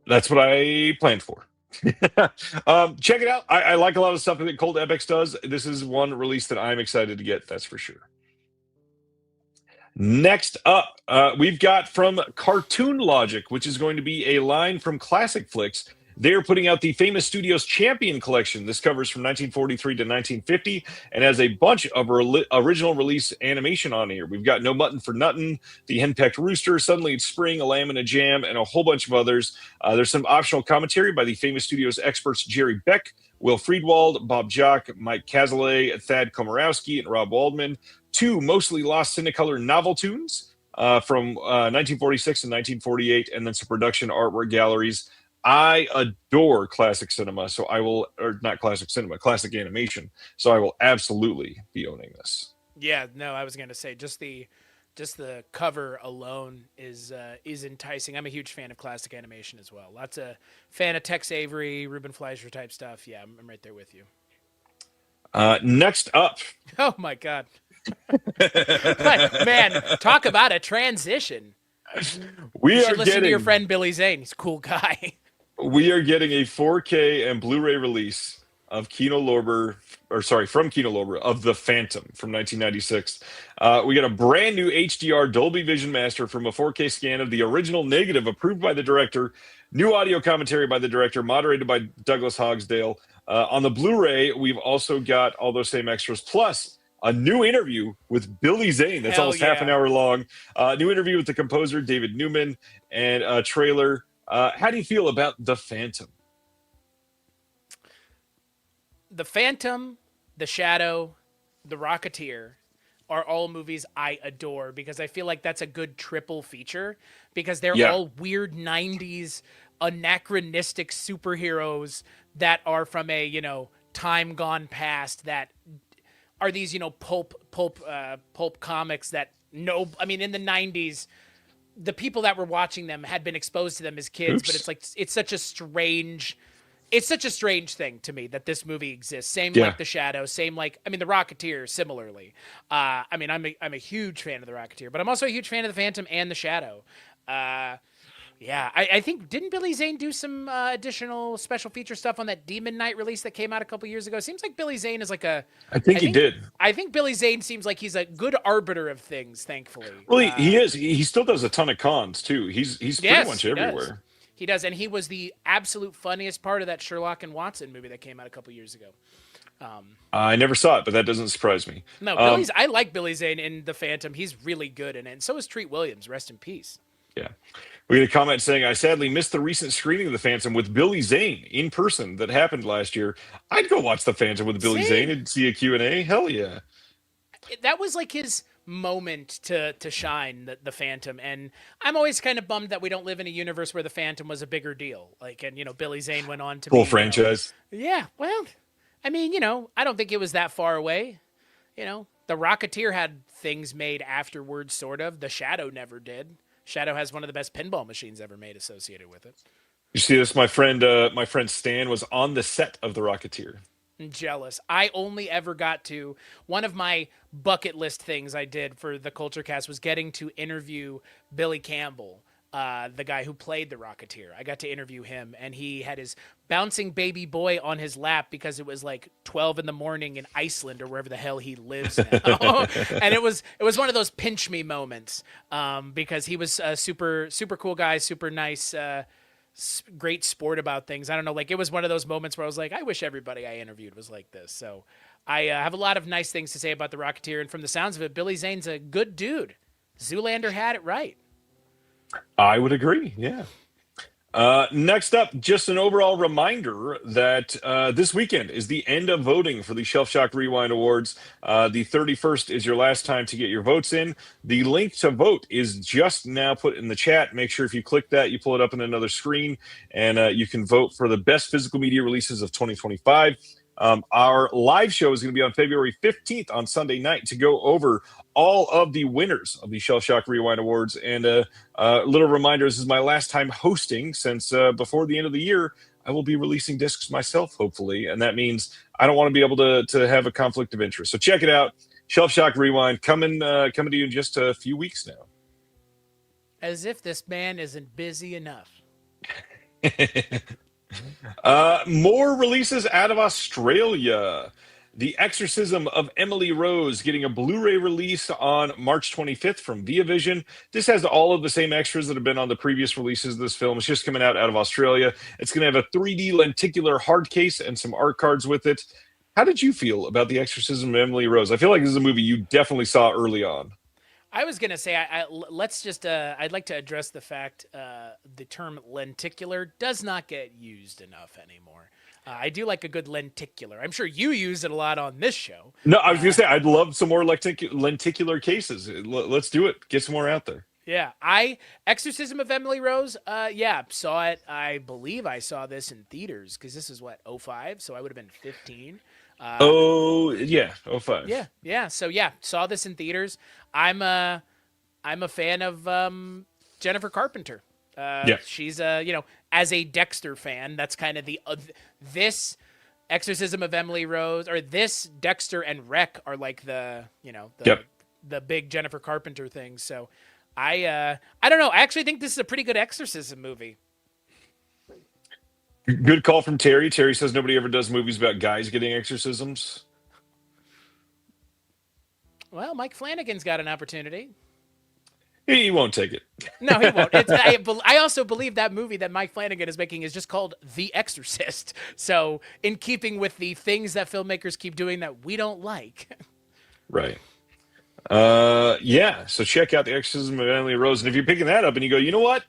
That's what I planned for. Check it out. I like a lot of stuff that Cold Epics does. This is one release that I'm excited to get, that's for sure. Next up, we've got from Cartoon Logic, which is going to be a line from Classic Flicks. They're putting out the Famous Studios Champion Collection. This covers from 1943 to 1950 and has a bunch of original release animation on here. We've got No Mutton for Nuttin', The Henpecked Rooster, Suddenly It's Spring, A Lamb and a Jam, and a whole bunch of others. There's some optional commentary by the Famous Studios experts Jerry Beck, Will Friedwald, Bob Jock, Mike Cazalet, Thad Komorowski, and Rob Waldman. 2 mostly lost Cinecolor novel tunes from 1946 and 1948, and then some production artwork galleries. I adore classic cinema, so I will, or not classic cinema, classic animation. So I will absolutely be owning this. Yeah, no, I was gonna say just the cover alone is enticing. I'm a huge fan of classic animation as well. Lots of fan of Tex Avery, Ruben Fleischer type stuff. Yeah, I'm right there with you. Next up. Oh my God. Man, talk about a transition. We You are should listen to getting your friend Billy Zane. He's a cool guy. we are getting a 4K and Blu-ray release of from Kino Lorber of The Phantom from 1996. We got a brand new HDR Dolby Vision Master from a 4K scan of the original negative approved by the director. New audio commentary by the director, moderated by Douglas Hogsdale. On the Blu-ray, we've also got all those same extras, plus a new interview with Billy Zane. That's almost half an hour long. New interview with the composer, David Newman, and a trailer. How do you feel about The Phantom? The Phantom, The Shadow, The Rocketeer are all movies I adore because I feel like that's a good triple feature because they're all weird 90s anachronistic superheroes that are from a, time gone past that are these, pulp comics that in the 90s, the people that were watching them had been exposed to them as kids, but it's like, it's such a strange thing to me that this movie exists. Same like The Shadow, same like, The Rocketeer similarly. I'm a huge fan of The Rocketeer, but I'm also a huge fan of The Phantom and The Shadow. I think, didn't Billy Zane do some additional special feature stuff on that Demon Knight release that came out a couple years ago? Seems like Billy Zane is like I think he did. I think Billy Zane seems like he's a good arbiter of things, thankfully. Well, he is. He still does a ton of cons, too. He's pretty much everywhere. He does, and he was the absolute funniest part of that Sherlock and Watson movie that came out a couple years ago. I never saw it, but that doesn't surprise me. No, I like Billy Zane in The Phantom. He's really good in it, and so is Treat Williams. Rest in peace. Yeah. We get a comment saying, I sadly missed the recent screening of The Phantom with Billy Zane in person that happened last year. I'd go watch The Phantom with Billy Zane and see a Q&A. Hell yeah. That was like his moment to shine, the Phantom, and I'm always kind of bummed that we don't live in a universe where the Phantom was a bigger deal. Billy Zane went on to full franchise. Yeah, well, I don't think it was that far away. The Rocketeer had things made afterwards, sort of. The Shadow never did. Shadow has one of the best pinball machines ever made associated with it. You see this? My friend Stan was on the set of The Rocketeer. I'm jealous. I only ever got to, one of my bucket list things I did for the Kulturecast was getting to interview Billy Campbell, the guy who played the Rocketeer. I got to interview him, and he had his bouncing baby boy on his lap because it was like 12 in the morning in Iceland or wherever the hell he lives now. And it was one of those pinch me moments because he was a super cool guy, super nice, great sport about things. I don't know, it was one of those moments where I was like, I wish everybody I interviewed was like this. So I have a lot of nice things to say about the Rocketeer, and from the sounds of it, Billy Zane's a good dude. Zoolander had it right. I would agree, yeah. Next up, just an overall reminder that this weekend is the end of voting for the Shelf Shock Rewind Awards. The 31st is your last time to get your votes in. The link to vote is just now put in the chat. Make sure if you click that, you pull it up on another screen, and you can vote for the best physical media releases of 2025. Our live show is going to be on February 15th on Sunday night to go over all of the winners of the Shell Shock Rewind Awards. And a little reminder, this is my last time hosting since before the end of the year, I will be releasing discs myself, hopefully. And that means I don't want to be able to have a conflict of interest. So check it out. Shelf Shock Rewind coming to you in just a few weeks now. As if this man isn't busy enough. More releases out of Australia. The Exorcism of Emily Rose getting a Blu-ray release on March 25th from Via Vision. This has all of the same extras that have been on the previous releases of this film. It's just coming out of Australia. It's going to have a 3D lenticular hard case and some art cards with it. How did you feel about The Exorcism of Emily Rose? I feel like this is a movie you definitely saw early on. I was gonna say, let's just. I'd like to address the fact the term lenticular does not get used enough anymore. I do like a good lenticular. I'm sure you use it a lot on this show. No, I was gonna say I'd love some more lenticular cases. Let's do it. Get some more out there. Yeah, Exorcism of Emily Rose. Saw it. I believe I saw this in theaters because this is what 05, so I would have been 15. 05. Yeah. So saw this in theaters. I'm a fan of Jennifer Carpenter. She's as a Dexter fan, that's kind of the this Exorcism of Emily Rose, or this Dexter and Wreck are like the big Jennifer Carpenter things. So I don't know. I actually think this is a pretty good exorcism movie. Good call from Terry. Terry says nobody ever does movies about guys getting exorcisms. Well, Mike Flanagan's got an opportunity. He won't take it. No, he won't. I also believe that movie that Mike Flanagan is making is just called The Exorcist. So, in keeping with the things that filmmakers keep doing that we don't like. Right. So check out The Exorcism of Emily Rose. And if you're picking that up and you go, you know what?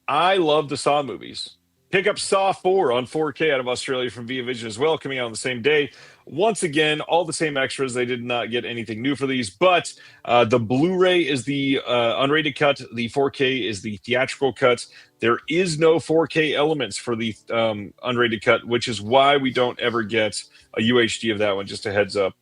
I love the Saw movies. Pick up Saw 4 on 4K out of Australia from Via Vision as well, coming out on the same day. Once again, all the same extras. They did not get anything new for these, but the Blu-ray is the unrated cut. The 4K is the theatrical cut. There is no 4K elements for the unrated cut, which is why we don't ever get a UHD of that one, just a heads up.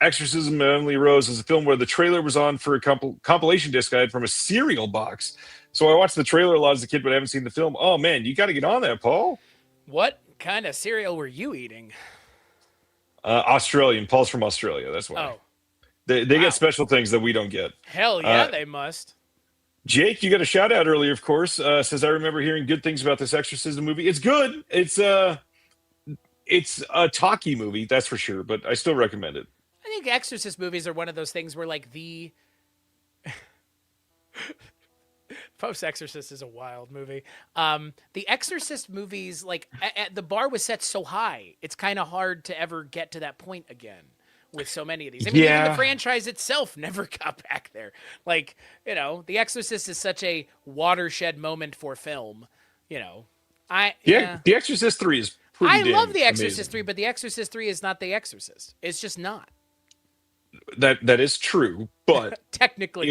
Exorcism of Emily Rose is a film where the trailer was on for a compilation disc I had from a cereal box. So I watched the trailer a lot as a kid, but I haven't seen the film. Oh, man, you got to get on that, Paul. What kind of cereal were you eating? Australian. Paul's from Australia. That's why. Oh. They get special things that we don't get. Hell yeah, they must. Jake, you got a shout out earlier, of course. Says, I remember hearing good things about this Exorcism movie. It's good. It's a talky movie, that's for sure, but I still recommend it. I think Exorcist movies are one of those things where, like, the Post-Exorcist is a wild movie. The Exorcist movies, like, the bar was set so high, it's kind of hard to ever get to that point again with so many of these. I mean, even the franchise itself never got back there. Like, The Exorcist is such a watershed moment for film. The Exorcist 3 is pretty I love The Exorcist amazing. 3, but The Exorcist 3 is not The Exorcist. It's just not. That is true, but technically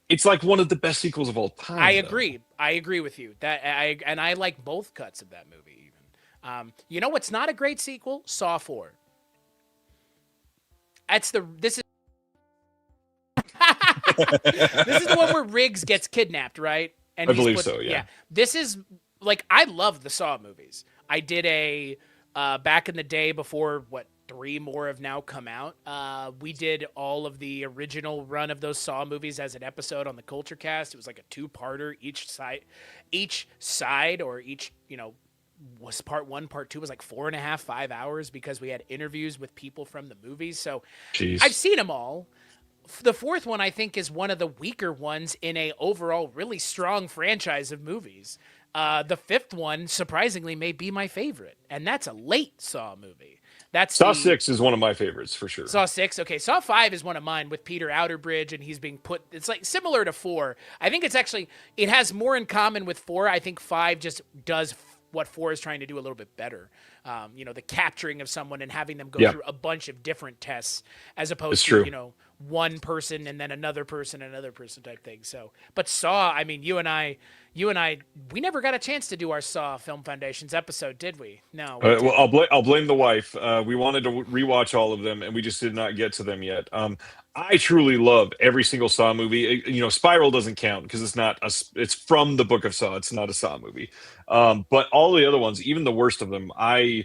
it's like one of the best sequels of all time. I agree. I agree with you. I like both cuts of that movie even. You know what's not a great sequel? Saw 4. This is this is the one where Riggs gets kidnapped, right? And I believe so, yeah. This is like, I love the Saw movies. I did a back in the day before 3 more have now come out. We did all of the original run of those Saw movies as an episode on the Kulturecast. It was like a 2-parter. Each side, or each, was part 1, part 2 was like 4.5, 5 hours because we had interviews with people from the movies. So Jeez. I've seen them all. The 4th one, I think, is one of the weaker ones in a overall really strong franchise of movies. The 5th one, surprisingly, may be my favorite, and that's a late Saw movie. That's Saw the 6 is one of my favorites for sure. Saw 6. Okay, Saw 5 is one of mine with Peter Outerbridge, and he's being put. It's like similar to 4. I think it has more in common with 4. I think 5 just does what 4 is trying to do a little bit better. The capturing of someone and having them go through a bunch of different tests as opposed to, one person and then another person type thing. So, but Saw, I mean, you and I, we never got a chance to do our Saw Film Foundations episode, did we? No. Well, I'll blame the wife. We wanted to rewatch all of them, and we just did not get to them yet. I truly love every single Saw movie. Spiral doesn't count because it's from the Book of Saw. It's not a Saw movie. But all the other ones, even the worst of them, I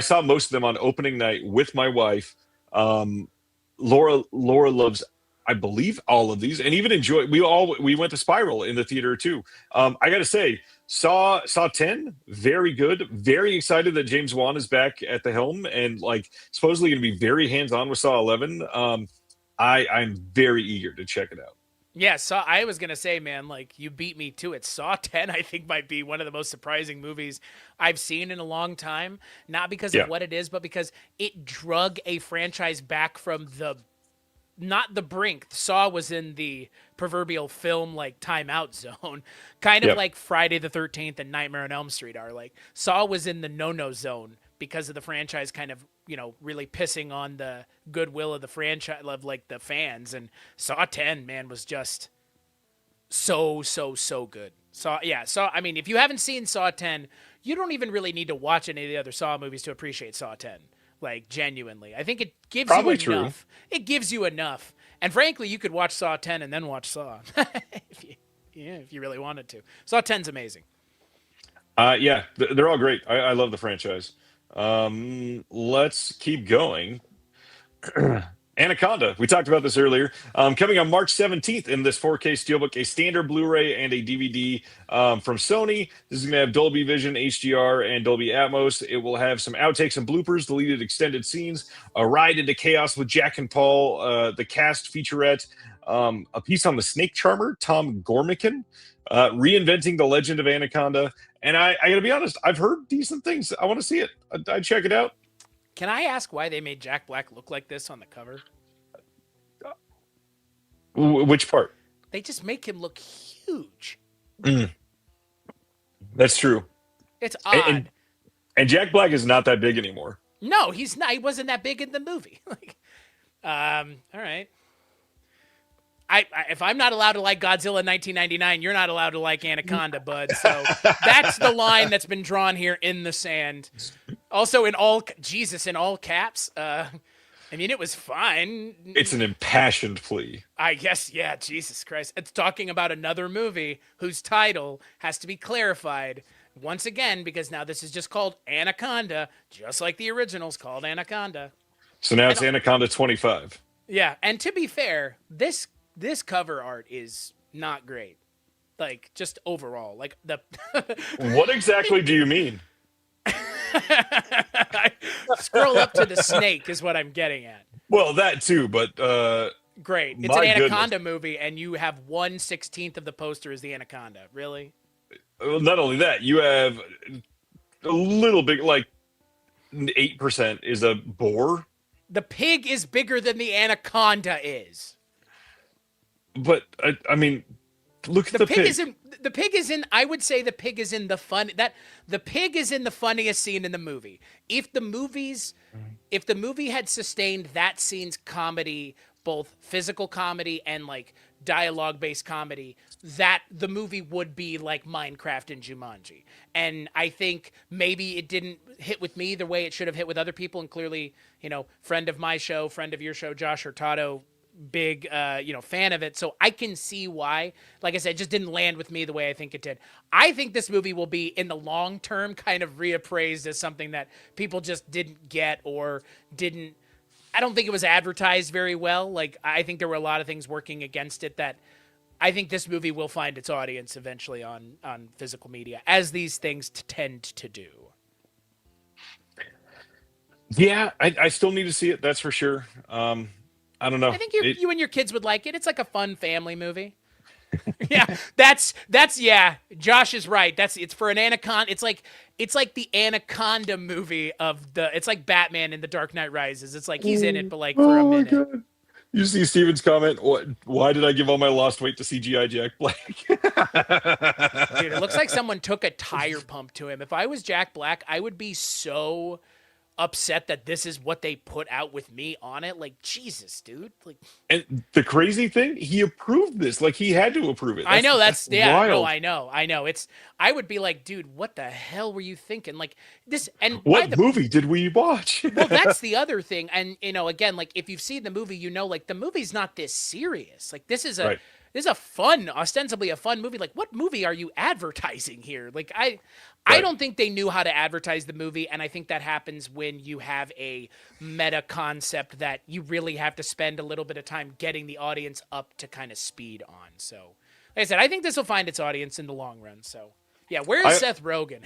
saw most of them on opening night with my wife. Laura loves, I believe, all of these, and even enjoy. We went to Spiral in the theater too. I got to say, Saw 10, very good. Very excited that James Wan is back at the helm and supposedly going to be very hands on with Saw 11. I'm very eager to check it out. Yeah, I was going to say, man, you beat me to it. Saw 10, I think, might be one of the most surprising movies I've seen in a long time. Not because of what it is, but because it drug a franchise back from not the brink. Saw was in the proverbial film timeout zone, kind of like Friday the 13th and Nightmare on Elm Street are. Saw was in the no zone because of the franchise kind of really pissing on the goodwill of the franchise, of the fans. And Saw 10, man, was just so good. I mean, if you haven't seen Saw 10, you don't even really need to watch any of the other Saw movies to appreciate Saw 10. Genuinely, I think it gives you enough. True. It gives you enough, and frankly, you could watch Saw 10 and then watch Saw, if you really wanted to. Saw 10's amazing. They're all great. I love the franchise. Let's keep going. Anaconda. We talked about this earlier. Coming on March 17th in this 4K Steelbook, a standard Blu-ray and a DVD from Sony. This is going to have Dolby Vision, HDR, and Dolby Atmos. It will have some outtakes and bloopers, deleted extended scenes, a ride into chaos with Jack and Paul, the cast featurette, a piece on the snake charmer, Tom Gormican, reinventing the legend of Anaconda. And I got to be honest, I've heard decent things. I want to see it. I'd check it out. Can I ask why they made Jack Black look like this on the cover? Which part? They just make him look huge. That's true. It's odd. And Jack Black is not that big anymore. No, he's not. He wasn't that big in the movie. All right. If I'm not allowed to like Godzilla 1999, you're not allowed to like Anaconda, bud. So that's the line that's been drawn here in the sand. Also, in all caps. I mean, it was fine. It's an impassioned plea. I guess, yeah, Jesus Christ. It's talking about another movie whose title has to be clarified once again, because now this is just called Anaconda, just like the original's called Anaconda. So now it's Anaconda 25. Yeah, and to be fair, this cover art is not great. Just overall. What exactly do you mean? Scroll up to the snake is what I'm getting at. Well, that too, but great. It's an Anaconda movie, and you have 1/16 of the poster is the Anaconda. Really? Well, not only that, you have a little bit, 8% is a boar. The pig is bigger than the Anaconda is. But I mean, look at the pig. The pig is in. I would say the pig is in the fun. The pig is in the funniest scene in the movie. If the movie had sustained that scene's comedy, both physical comedy and dialogue-based comedy, that the movie would be like Minecraft and Jumanji. And I think maybe it didn't hit with me the way it should have hit with other people. And clearly, friend of my show, friend of your show, Josh Hurtado, big fan of it, so I can see why. Like I said, it just didn't land with me the way I think it did. I think this movie will be in the long term kind of reappraised as something that people just didn't get or didn't. I don't think it was advertised very well. I think there were a lot of things working against it that I think this movie will find its audience eventually on physical media, as these things tend to do. Yeah, I still need to see it, that's for sure. I don't know. I think you and your kids would like it. It's like a fun family movie. Yeah, that's yeah. Josh is right. It's for an anaconda. It's like the anaconda movie of the. It's like Batman in The Dark Knight Rises. It's like he's in it, but like for a Oh my minute. god. You see Steven's comment, why did I give all my lost weight to CGI Jack Black? Dude, it looks like someone took a tire pump to him. If I was Jack Black, I would be so upset that this is what they put out with me on it. Like, Jesus, dude. Like, And the crazy thing, he approved this. Like, he had to approve it. I know That's yeah, no, wild. I know. I would be like, dude, what the hell were you thinking? Like this, and by What the movie did we watch? well, that's the other thing. And again, like if you've seen the movie, like the movie's not this serious. Like Right. this is a fun, ostensibly a fun movie. Like what movie are you advertising here? Like I Right. don't think they knew how to advertise the movie, and I think that happens when you have a meta concept that you really have to spend a little bit of time getting the audience up to kind of speed on. So, like I said, I think this will find its audience in the long run. So, yeah, where's Seth Rogen?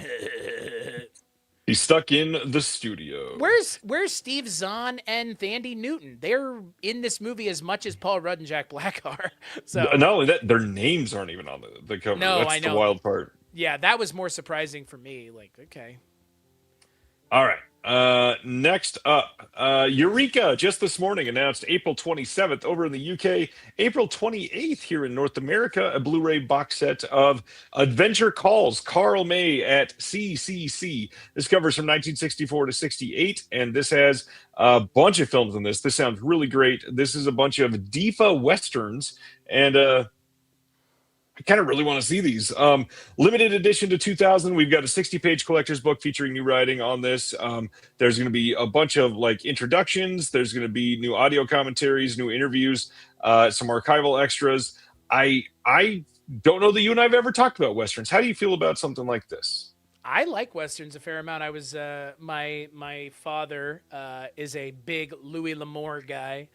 He's stuck in the studio. Where's Steve Zahn and Thandie Newton? They're in this movie as much as Paul Rudd and Jack Black are. So Not only that, their names aren't even on the cover. No, That's I know. the wild part. Yeah, that was more surprising for me. Like, okay. All right. Next up, Eureka just this morning announced April 27th over in the UK, April 28th here in North America, a Blu-ray box set of Adventure Calls, Carl May at CCC. This covers from 1964 to 68, and this has a bunch of films in this. This sounds really great. This is a bunch of Difa Westerns, and I kind of really want to see these. Limited edition to 2000. We've got a 60-page collector's book featuring new writing on this. There's going to be a bunch of like introductions. There's going to be new audio commentaries, new interviews, some archival extras. I don't know that you and I've ever talked about Westerns. How do you feel about something like this? I like westerns a fair amount. I was my father is a big Louis L'Amour guy.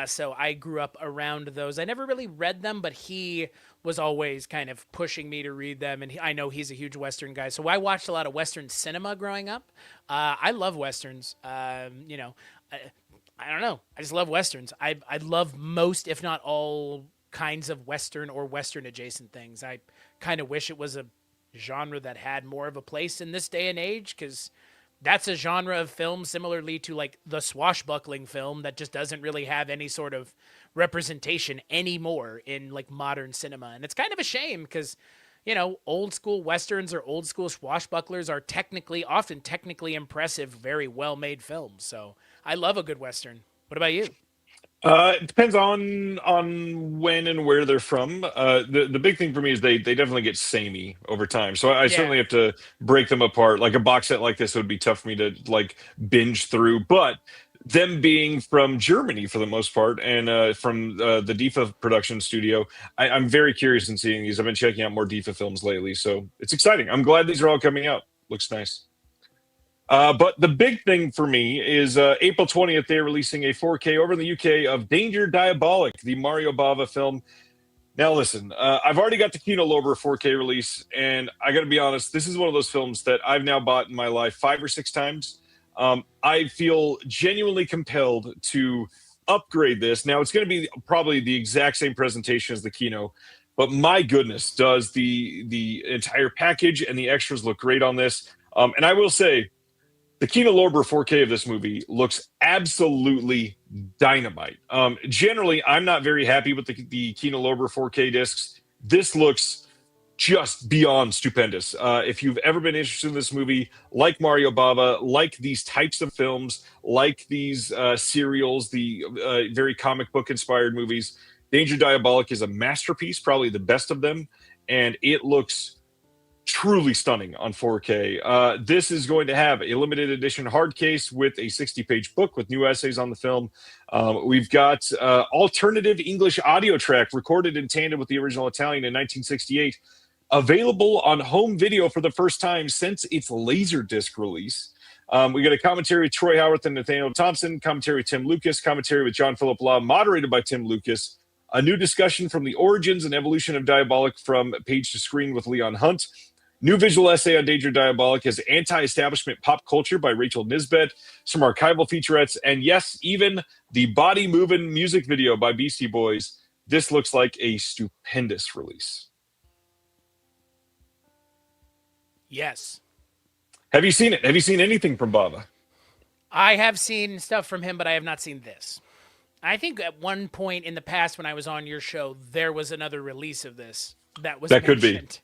So I grew up around those. I never really read them, but he was always kind of pushing me to read them. And I know he's a huge Western guy. So I watched a lot of Western cinema growing up. I love Westerns. I don't know. I just love Westerns. I love most, if not all, kinds of Western or Western adjacent things. I kind of wish it was a genre that had more of a place in this day and age, because that's a genre of film similarly to like the swashbuckling film that just doesn't really have any sort of representation anymore in like modern cinema. And it's kind of a shame because, old school Westerns or old school swashbucklers are often technically impressive, very well made films. So I love a good Western. What about you? It depends on when and where they're from. The big thing for me is they definitely get samey over time. So I Yeah. certainly have to break them apart. Like a box set like this would be tough for me to like binge through. But them being from Germany for the most part, and from the DIFA production studio, I'm very curious in seeing these. I've been checking out more DIFA films lately, so it's exciting. I'm glad these are all coming out. Looks nice. But the big thing for me is April 20th, they're releasing a 4K over in the UK of Danger Diabolic, the Mario Bava film. Now, listen, I've already got the Kino Lorber 4K release, and I got to be honest, this is one of those films that I've now bought in my life 5 or 6 times. I feel genuinely compelled to upgrade this. Now, it's going to be probably the exact same presentation as the Kino, but my goodness, does the entire package and the extras look great on this. And I will say, the Kino Lorber 4K of this movie looks absolutely dynamite. Generally, I'm not very happy with the Kino Lorber 4K discs. This looks just beyond stupendous. If you've ever been interested in this movie, like Mario Bava, like these types of films, like these serials, the very comic book inspired movies, Danger Diabolic is a masterpiece, probably the best of them, and it looks truly stunning on 4K. This is going to have a limited edition hard case with a 60-page book with new essays on the film. We've got alternative English audio track recorded in tandem with the original Italian in 1968, available on home video for the first time since its Laserdisc release. We got a commentary with Troy Howarth and Nathaniel Thompson, commentary with Tim Lucas, commentary with John Philip Law, moderated by Tim Lucas, a new discussion from the origins and evolution of Diabolic from page to screen with Leon Hunt, new visual essay on Danger Diabolic as anti-establishment pop culture by Rachel Nisbet, some archival featurettes, and yes, even the body-moving music video by Beastie Boys. this looks like a stupendous release. Yes. Have you seen it? Have you seen anything from Bava? I have seen stuff from him, but I have not seen this. I think at one point in the past when I was on your show, there was another release of this that was That could be. mentioned.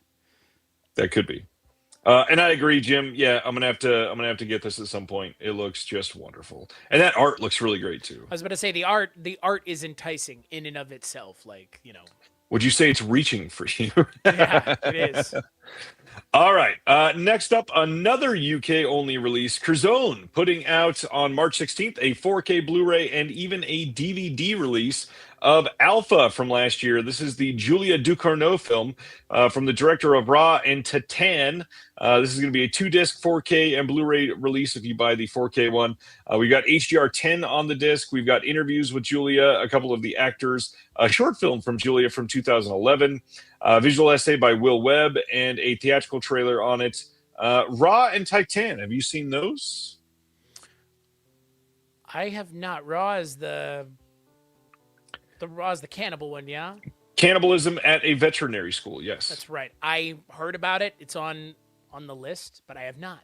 That could be. And I agree, Jim. Yeah, I'm gonna have to get this at some point. It looks just wonderful, and that art looks really great too. I was about to say the art is enticing in and of itself. Like, you know. Would you say it's reaching for you? Yeah, it is. All right. Next up, another UK only release. Curzon putting out on March 16th a 4K Blu-ray and even a DVD release of Alpha from last year. This is the Julia Ducournau film from the director of Ra and Titan. This is going to be a 2-disc 4K and Blu-ray release if you buy the 4K one. We've got HDR10 on the disc. We've got interviews with Julia, a couple of the actors, a short film from Julia from 2011, a visual essay by Will Webb, and a theatrical trailer on it. Ra and Titan, have you seen those? I have not. Raw is the Raw is the cannibal one, yeah? Cannibalism at a veterinary school, yes. That's right. I heard about it. It's on the list, but I have not.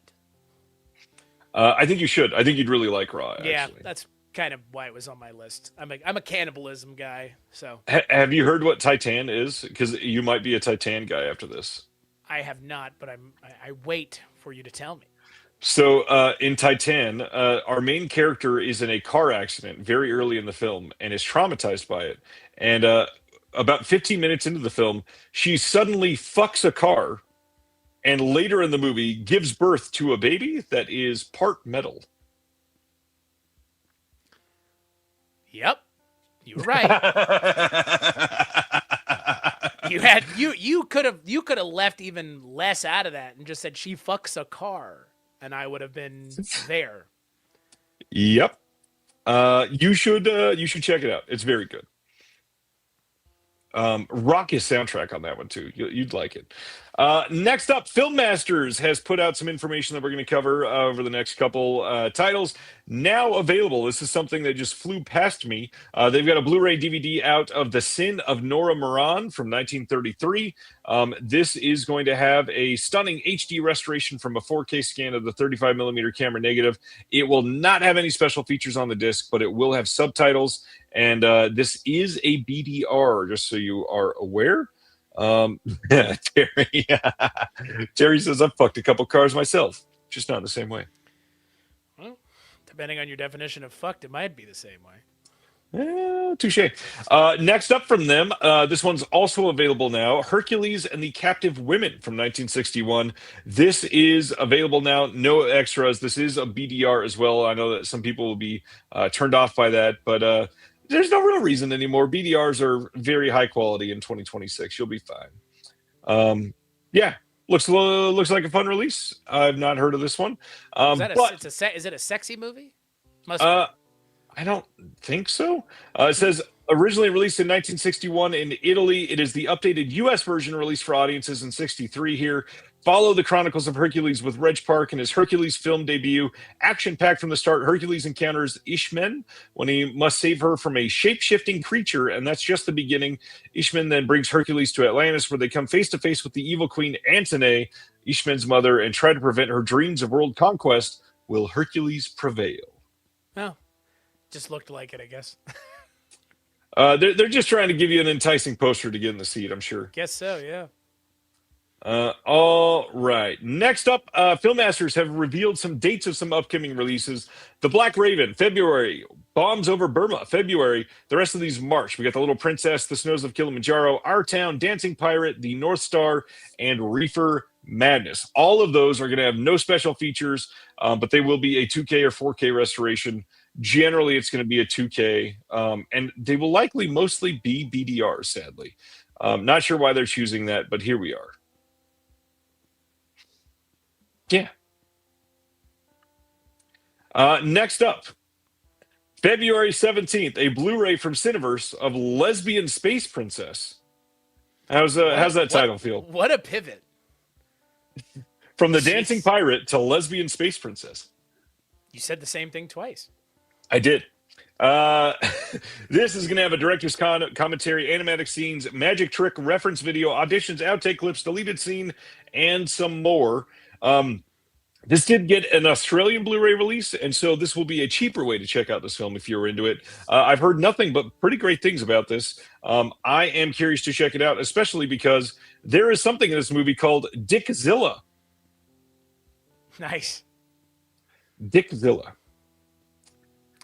I think you should. I think you'd really like Raw, actually. Yeah, that's kind of why it was on my list. I'm a cannibalism guy, so. Have you heard what Titan is? Because you might be a Titan guy after this. I have not, but I wait for you to tell me. So in Titan, our main character is in a car accident very early in the film and is traumatized by it. And about 15 minutes into the film, she suddenly fucks a car and later in the movie gives birth to a baby that is part metal. Yep. You were right. you could have left even less out of that and just said she fucks a car. And I would have been there. Yep. You should check it out. It's very good. Raucous soundtrack on that one too. You'd like it. Next up, Film Masters has put out some information that we're going to cover over the next couple titles. Now available. This is something that just flew past me. They've got a Blu-ray DVD out of The Sin of Nora Moran from 1933. This is going to have a stunning HD restoration from a 4K scan of the 35mm camera negative. It will not have any special features on the disc, but it will have subtitles. And this is a BDR, just so you are aware. Terry, Terry says, I've fucked a couple cars myself, just not in the same way. Well, depending on your definition of fucked, it might be the same way. Touche. Next up from them, this one's also available now, Hercules and the Captive Women from 1961. This is available now, no extras. This is a BDR as well. I know that some people will be turned off by that, but there's no real reason anymore. BDRs are very high quality in 2026. You'll be fine. Yeah, looks like a fun release. I've not heard of this one. Is it a sexy movie? Must be. I don't think so. It says originally released in 1961 in Italy. It is the updated U.S. version released for audiences in 63 here. Follow the chronicles of Hercules with Reg Park and his Hercules film debut. Action-packed from the start, Hercules encounters Ishmen when he must save her from a shape-shifting creature, and that's just the beginning. Ishmen then brings Hercules to Atlantis, where they come face-to-face with the evil queen Antone, Ishmen's mother, and try to prevent her dreams of world conquest. Will Hercules prevail? Oh, just looked like it, I guess. They're just trying to give you an enticing poster to get in the seat, I'm sure. Guess so, yeah. All right. Next up, Film Masters have revealed some dates of some upcoming releases. The Black Raven, February. Bombs Over Burma, February. The rest of these, March. We got The Little Princess, The Snows of Kilimanjaro, Our Town, Dancing Pirate, The North Star, and Reefer Madness. All of those are going to have no special features, but they will be a 2K or 4K restoration. Generally, it's going to be a 2K, and they will likely mostly be BDRs, sadly. Not sure why they're choosing that, but here we are. Yeah. Next up, February 17th, a Blu-ray from Cineverse of Lesbian Space Princess. How's that title feel? What a pivot. From the Dancing Pirate to Lesbian Space Princess. You said the same thing twice. I did. Uh, this is going to have a director's commentary, animatic scenes, magic trick, reference video, auditions, outtake clips, deleted scene, and some more. This did get an Australian Blu-ray release, and so this will be a cheaper way to check out this film if you're into it. I've heard nothing but pretty great things about this. I am curious to check it out, especially because there is something in this movie called Dickzilla. Nice. Dickzilla.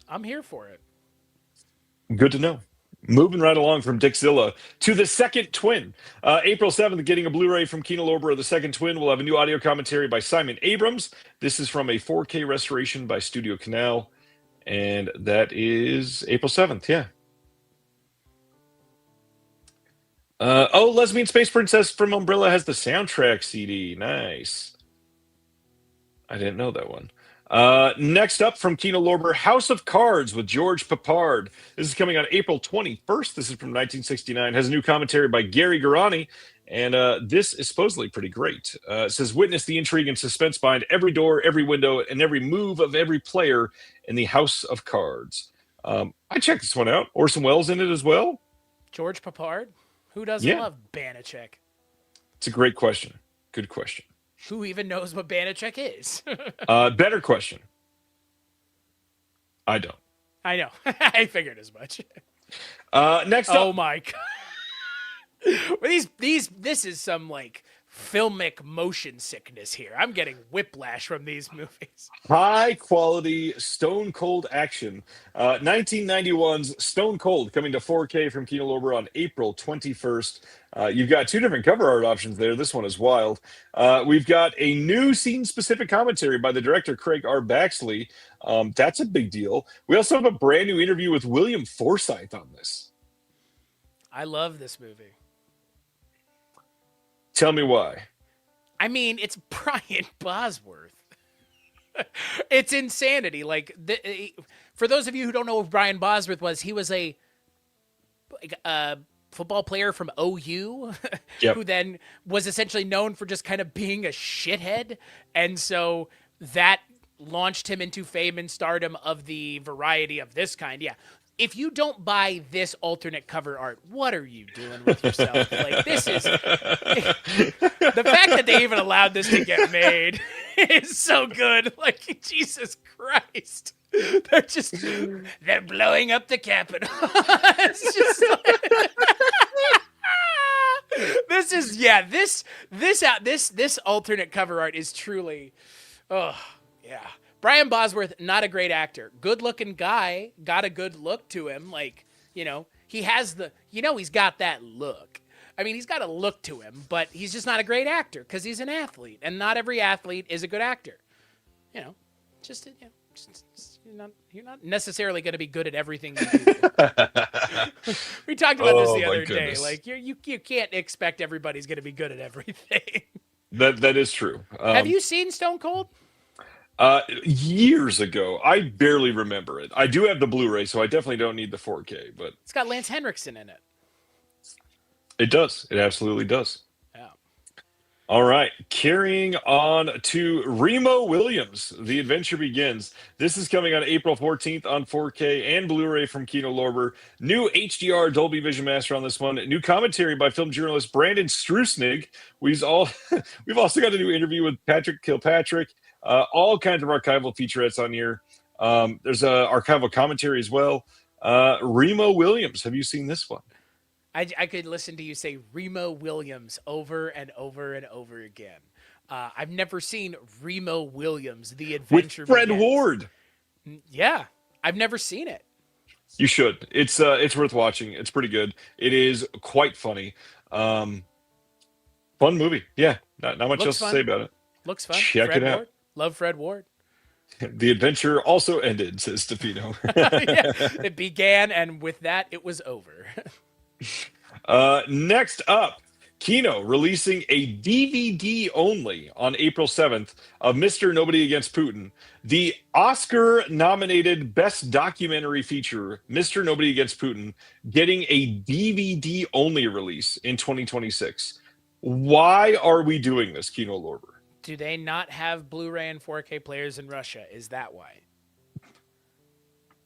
I'm here for it. Good to know. Moving right along from Dickzilla to The Second Twin. April 7th, getting a Blu-ray from Kino Lorber of The Second Twin. We'll have a new audio commentary by Simon Abrams. This is from a 4K restoration by Studio Canal. And that is April 7th, yeah. Lesbian Space Princess from Umbrella has the soundtrack CD. Nice. I didn't know that one. Next up from Kino Lorber, House of Cards with George Papard. This is coming on April 21st. This is from 1969. Has a new commentary by Gary Garani. And this is supposedly pretty great. It says, witness the intrigue and suspense behind every door, every window, and every move of every player in the House of Cards. I checked this one out. Orson Welles in it as well. George Papard? Who doesn't love Banachek? It's a great question. Good question. Who even knows what Banachek is? Better question. I don't. I know. I figured as much. Next Oh up. my god. This is some like filmic motion sickness here. I'm getting whiplash from these movies. High quality Stone Cold action. 1991's Stone Cold coming to 4K from Kino Lorber on April 21st. You've got two different cover art options there. This one is wild. We've got a new scene-specific commentary by the director, Craig R. Baxley. That's a big deal. We also have a brand new interview with William Forsythe on this. I love this movie. Tell me why. I mean, it's Brian Bosworth. It's insanity. Like, for those of you who don't know who Brian Bosworth was, he was a football player from OU Yep. who then was essentially known for just kind of being a shithead. And so that launched him into fame and stardom of the variety of this kind. Yeah. If you don't buy this alternate cover art, what are you doing with yourself? Like, this is the fact that they even allowed this to get made is so good. Like, Jesus Christ. They're blowing up the Capitol. It's just like, this alternate cover art is truly, oh yeah. Brian Bosworth, not a great actor. Good looking guy, got a good look to him. Like, he has he's got that look. I mean, he's got a look to him, but he's just not a great actor because he's an athlete, and not every athlete is a good actor. You're not necessarily going to be good at everything you do. We talked about this the other day. Like, you can't expect everybody's going to be good at everything. That is true. Have you seen Stone Cold? Years ago. I barely remember it. I do have the Blu-ray, so I definitely don't need the 4K, but It's got Lance Henriksen in it. it does. It absolutely does. Yeah. All right, carrying on to Remo Williams, The Adventure Begins. This is coming on April 14th on 4K and Blu-ray from Kino Lorber. New HDR Dolby Vision Master on this one. New commentary by film journalist Brandon Strusnig. We've also got a new interview with Patrick Kilpatrick. All kinds of archival featurettes on here. There's a archival commentary as well. Remo Williams, have you seen this one? I could listen to you say Remo Williams over and over and over again. I've never seen Remo Williams, The Adventure With Fred Begins. Ward. Yeah, I've never seen it. You should. It's worth watching. It's pretty good. It is quite funny. Fun movie. Yeah, not much else to say about it. Looks fun. Check Fred it out. Ward. Love Fred Ward. The adventure also ended, says Stefano. Yeah, it began, and with that, it was over. Next up, Kino releasing a DVD only on April 7th of Mr. Nobody Against Putin. The Oscar-nominated Best Documentary Feature, Mr. Nobody Against Putin, getting a DVD only release in 2026. Why are we doing this, Kino Lorber? Do they not have Blu-ray and 4K players in Russia? Is that why?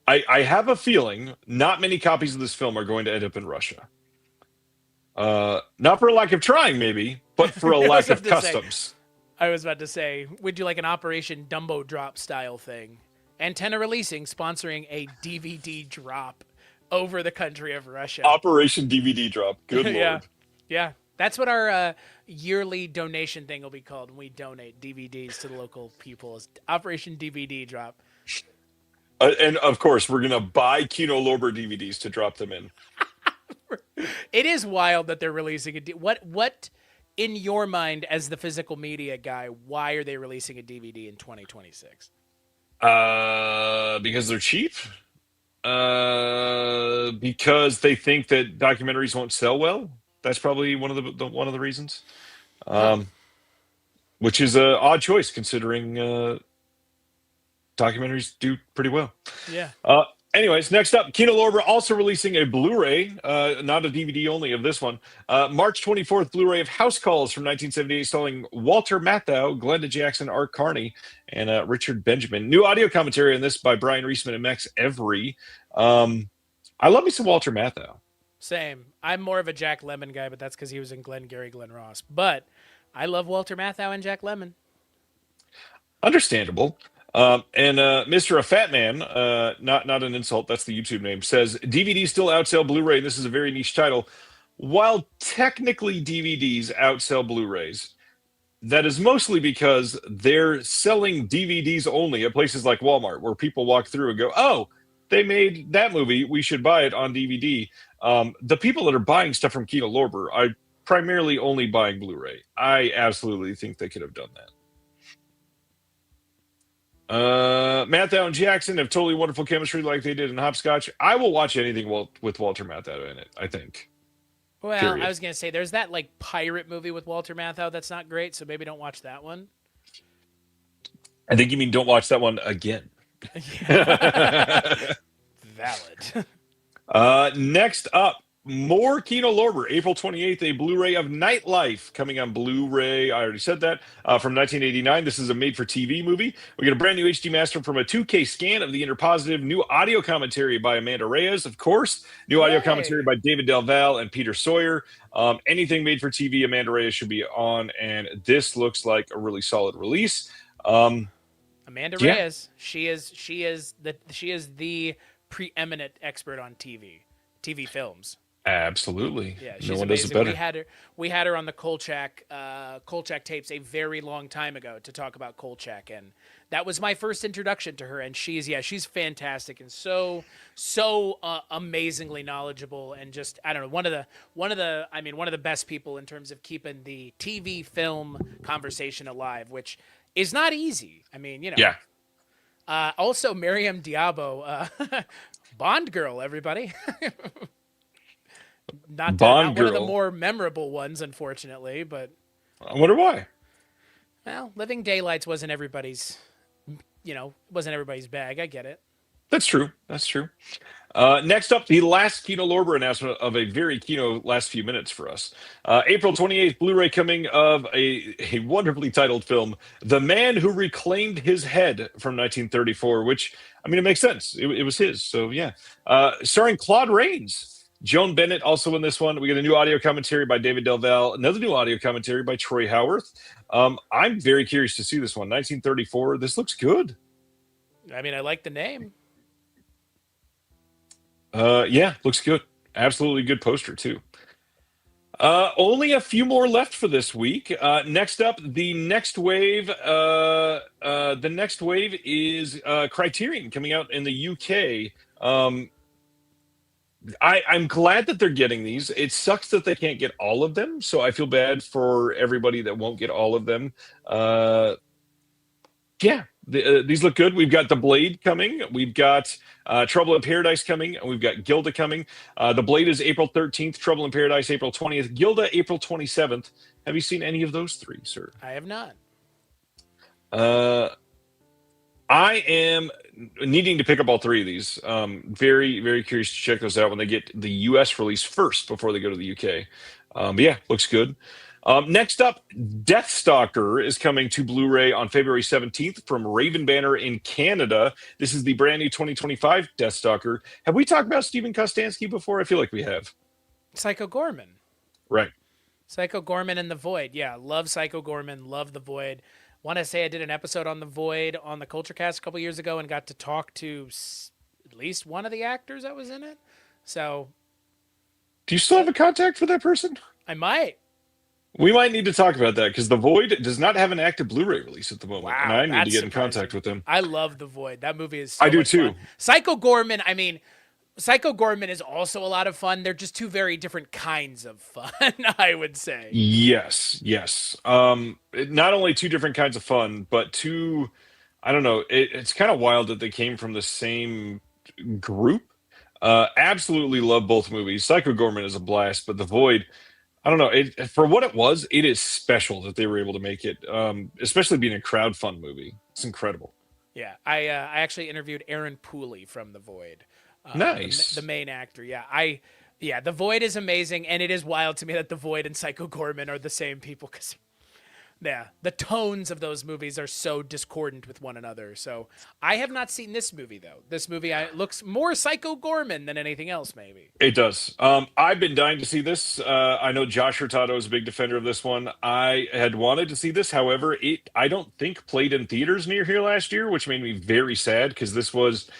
I have a feeling not many copies of this film are going to end up in Russia. Not for a lack of trying, maybe, but for a lack of customs. I was about to say, would you like an Operation Dumbo Drop style thing? Antenna Releasing sponsoring a DVD drop over the country of Russia. Operation DVD drop. Good Yeah. Lord. Yeah. That's what our yearly donation thing will be called when we donate DVDs to the local people. Is Operation DVD Drop. And of course, we're gonna buy Kino Lorber DVDs to drop them in. It is wild that they're releasing what in your mind as the physical media guy, why are they releasing a DVD in 2026? Because they're cheap. Because they think that documentaries won't sell well. That's probably one of the reasons. Which is an odd choice considering documentaries do pretty well. Yeah. Anyways, next up, Kino Lorber also releasing a Blu-ray, not a DVD only of this one. March 24th Blu-ray of House Calls from 1978, starring Walter Matthau, Glenda Jackson, Art Carney, and Richard Benjamin. New audio commentary on this by Brian Reisman and Max Every. I love me some Walter Matthau. Same. I'm more of a Jack Lemmon guy, but that's because he was in Glenn Ross. But I love Walter Matthau and Jack Lemmon. Understandable. And Mr. A Fat Man, not an insult, that's the YouTube name, says DVDs still outsell Blu-ray. This is a very niche title. While technically DVDs outsell Blu-rays, that is mostly because they're selling DVDs only at places like Walmart, where people walk through and go, "Oh, they made that movie. We should buy it on DVD." The people that are buying stuff from Kino Lorber are primarily only buying Blu-ray. I absolutely think they could have done that. Matthau and Jackson have totally wonderful chemistry like they did in Hopscotch. I will watch anything with Walter Matthau in it, I think. Well, Period. I was going to say, there's that like pirate movie with Walter Matthau that's not great, so maybe don't watch that one. I think you mean don't watch that one again. Valid. Next up, more Kino Lorber. April 28th, a Blu-ray of Nightlife coming on Blu-ray. I already said that. From 1989. This is a made-for-TV movie. We get a brand new HD master from a 2K scan of the Interpositive. New audio commentary by Amanda Reyes, of course. New audio commentary by David Del Valle and Peter Sawyer. Anything made for TV, Amanda Reyes should be on, and this looks like a really solid release. Amanda Reyes, she is the preeminent expert on TV films. Absolutely. Yeah, she's no one amazing. does it better. We had her on the Kolchak tapes a very long time ago to talk about Kolchak, and that was my first introduction to her. And she's fantastic and so amazingly knowledgeable, and just I don't know, one of the best people in terms of keeping the TV film conversation alive, which is not easy. I mean, Yeah. Also, Miriam Diabo, Bond girl, everybody. not one of the more memorable ones, unfortunately, but I wonder why. Well, Living Daylights wasn't everybody's bag. I get it. That's true. Next up, the last Kino Lorber announcement of a very Kino last few minutes for us. April 28th, Blu-ray coming of a wonderfully titled film, The Man Who Reclaimed His Head from 1934, which, I mean, it makes sense. It was his, so yeah. Starring Claude Rains. Joan Bennett also in this one. We get a new audio commentary by David Del Valle, another new audio commentary by Troy Howarth. I'm very curious to see this one. 1934. This looks good. I mean, I like the name. Yeah, looks good. Absolutely good poster too. Only a few more left for this week. Next up, the next wave. The next wave is Criterion coming out in the UK. I'm glad that they're getting these. It sucks that they can't get all of them, so I feel bad for everybody that won't get all of them. Yeah, these look good. We've got The Blade coming. We've got Trouble in Paradise coming. And we've got Gilda coming. The Blade is April 13th. Trouble in Paradise, April 20th. Gilda, April 27th. Have you seen any of those three, sir? I have not. I am needing to pick up all three of these. Very, very curious to check those out when they get the US release first before they go to the UK. But yeah, looks good. Next up, Deathstalker is coming to Blu-ray on February 17th from Raven Banner in Canada. This is the brand new 2025 Deathstalker. Have we talked about Steven Kostanski before? I feel like we have. Psycho Gorman. Right. Psycho Gorman and The Void. Yeah, love Psycho Gorman, love The Void. Want to say I did an episode on The Void on the Kulturecast a couple years ago and got to talk to at least one of the actors that was in it. So, Do you still have a contact for that person? I might. We might need to talk about that because The Void does not have an active Blu-ray release at the moment, Wow, and I need to that's get in surprising. contact with them. I love The Void. That movie is so I do much too. fun. Psycho Gorman, I mean, Psycho Gorman is also a lot of fun. They're just two very different kinds of fun, I would say. Yes, yes. Not only two different kinds of fun, but two. I don't know. It's kind of wild that they came from the same group. Absolutely love both movies. Psycho Gorman is a blast, but The Void. I don't know. For what it was, it is special that they were able to make it, especially being a crowdfund movie. It's incredible. Yeah, I actually interviewed Aaron Pooley from The Void. Nice. The main actor. Yeah, The Void is amazing, and it is wild to me that The Void and Psycho Gorman are the same people because, yeah, the tones of those movies are so discordant with one another. So I have not seen this movie though. This movie looks more Psycho Gorman than anything else, maybe. It does. I've been dying to see this. I know Josh Hurtado is a big defender of this one. I had wanted to see this. However, I don't think played in theaters near here last year, which made me very sad because this was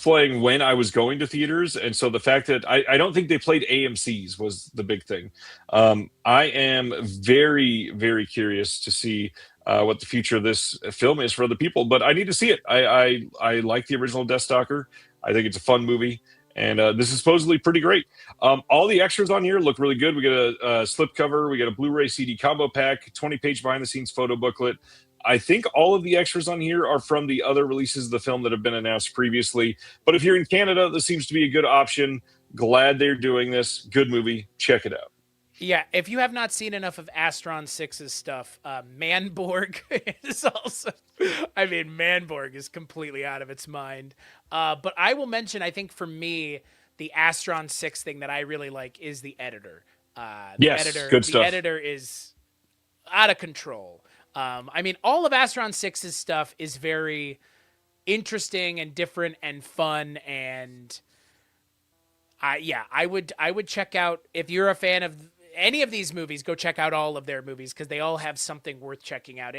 playing when I was going to theaters. And so the fact that I don't think they played AMC's was the big thing. I am very, very curious to see what the future of this film is for other people, but I need to see it. I like the original Deathstalker. I think it's a fun movie. And this is supposedly pretty great. All the extras on here look really good. We get a slipcover. We get a Blu-ray CD combo pack, 20-page behind-the-scenes photo booklet. I think all of the extras on here are from the other releases of the film that have been announced previously. But if you're in Canada, this seems to be a good option. Glad they're doing this. Good movie. Check it out. Yeah, if you have not seen enough of Astron 6's stuff, Manborg is also... I mean, Manborg is completely out of its mind. But I will mention, I think for me, the Astron 6 thing that I really like is the editor. Good The stuff. editor is out of control. I mean, all of Astron 6's stuff is very interesting and different and fun, and I would check out, if you're a fan of any of these movies, go check out all of their movies because they all have something worth checking out.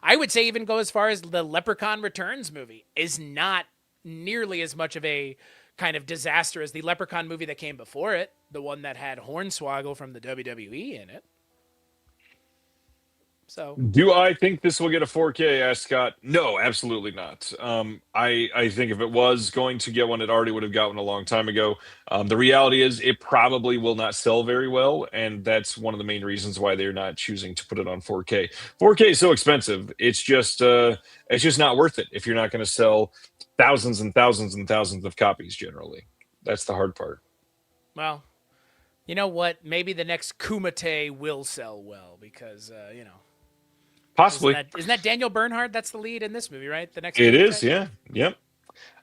I would say even go as far as the Leprechaun Returns movie is not nearly as much of a kind of disaster as the Leprechaun movie that came before it, the one that had Hornswoggle from the WWE in it. So, do I think this will get a 4K? Asked Scott. No, absolutely not. I think if it was going to get one, it already would have got one a long time ago. The reality is, it probably will not sell very well, and that's one of the main reasons why they're not choosing to put it on 4K. 4K is so expensive; it's just not worth it if you're not going to sell thousands and thousands and thousands of copies. Generally, that's the hard part. well, you know what? Maybe the next Kumite will sell well because Possibly. Isn't that Daniel Bernhardt? That's the lead in this movie, right? The next. It Kumite? is, yeah. Yep.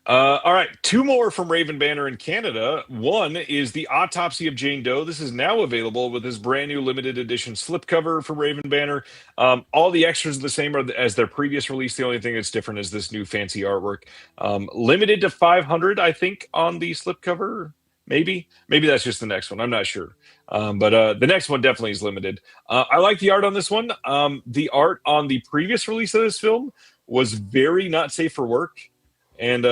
All right, two more from Raven Banner in Canada. One is The Autopsy of Jane Doe. This is now available with this brand new limited edition slipcover from Raven Banner. All the extras are the same as their previous release. The only thing that's different is this new fancy artwork. Limited to 500, I think, on the slipcover. Maybe that's just the next one. I'm not sure. But the next one definitely is limited. I like the art on this one. The art on the previous release of this film was very not safe for work. And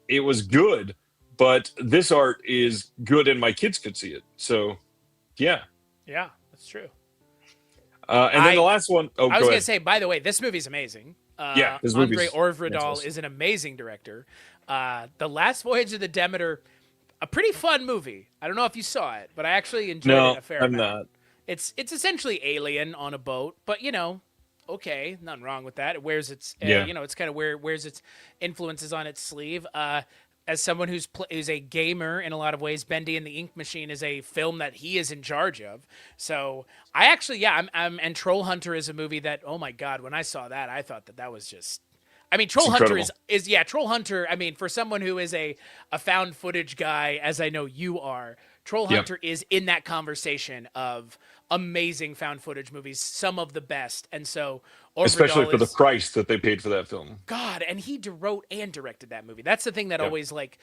it was good. But this art is good and my kids could see it. So, yeah. Yeah, that's true. And then the last one. Oh, I was going to say, by the way, this movie's amazing. Yeah, this Andre movie's Orvredal fantastic. is an amazing director. The Last Voyage of the Demeter, a pretty fun movie. I don't know if you saw it, but I actually enjoyed it a fair I'm amount. not. It's essentially Alien on a boat, but okay, nothing wrong with that. It wears its, Yeah. it's kind of wears its influences on its sleeve. As someone who's a gamer in a lot of ways, Bendy and the Ink Machine is a film that he is in charge of. So I actually, and Troll Hunter is a movie that, oh my God, when I saw that, I thought that was just, I mean, Troll Hunter Troll Hunter, I mean, for someone who is a found footage guy, as I know you are, Troll Yep. Hunter is in that conversation of amazing found footage movies, some of the best. And so Especially Overdahl for the is price that they paid for that film. God, and he wrote and directed that movie. That's the thing that Yep. always like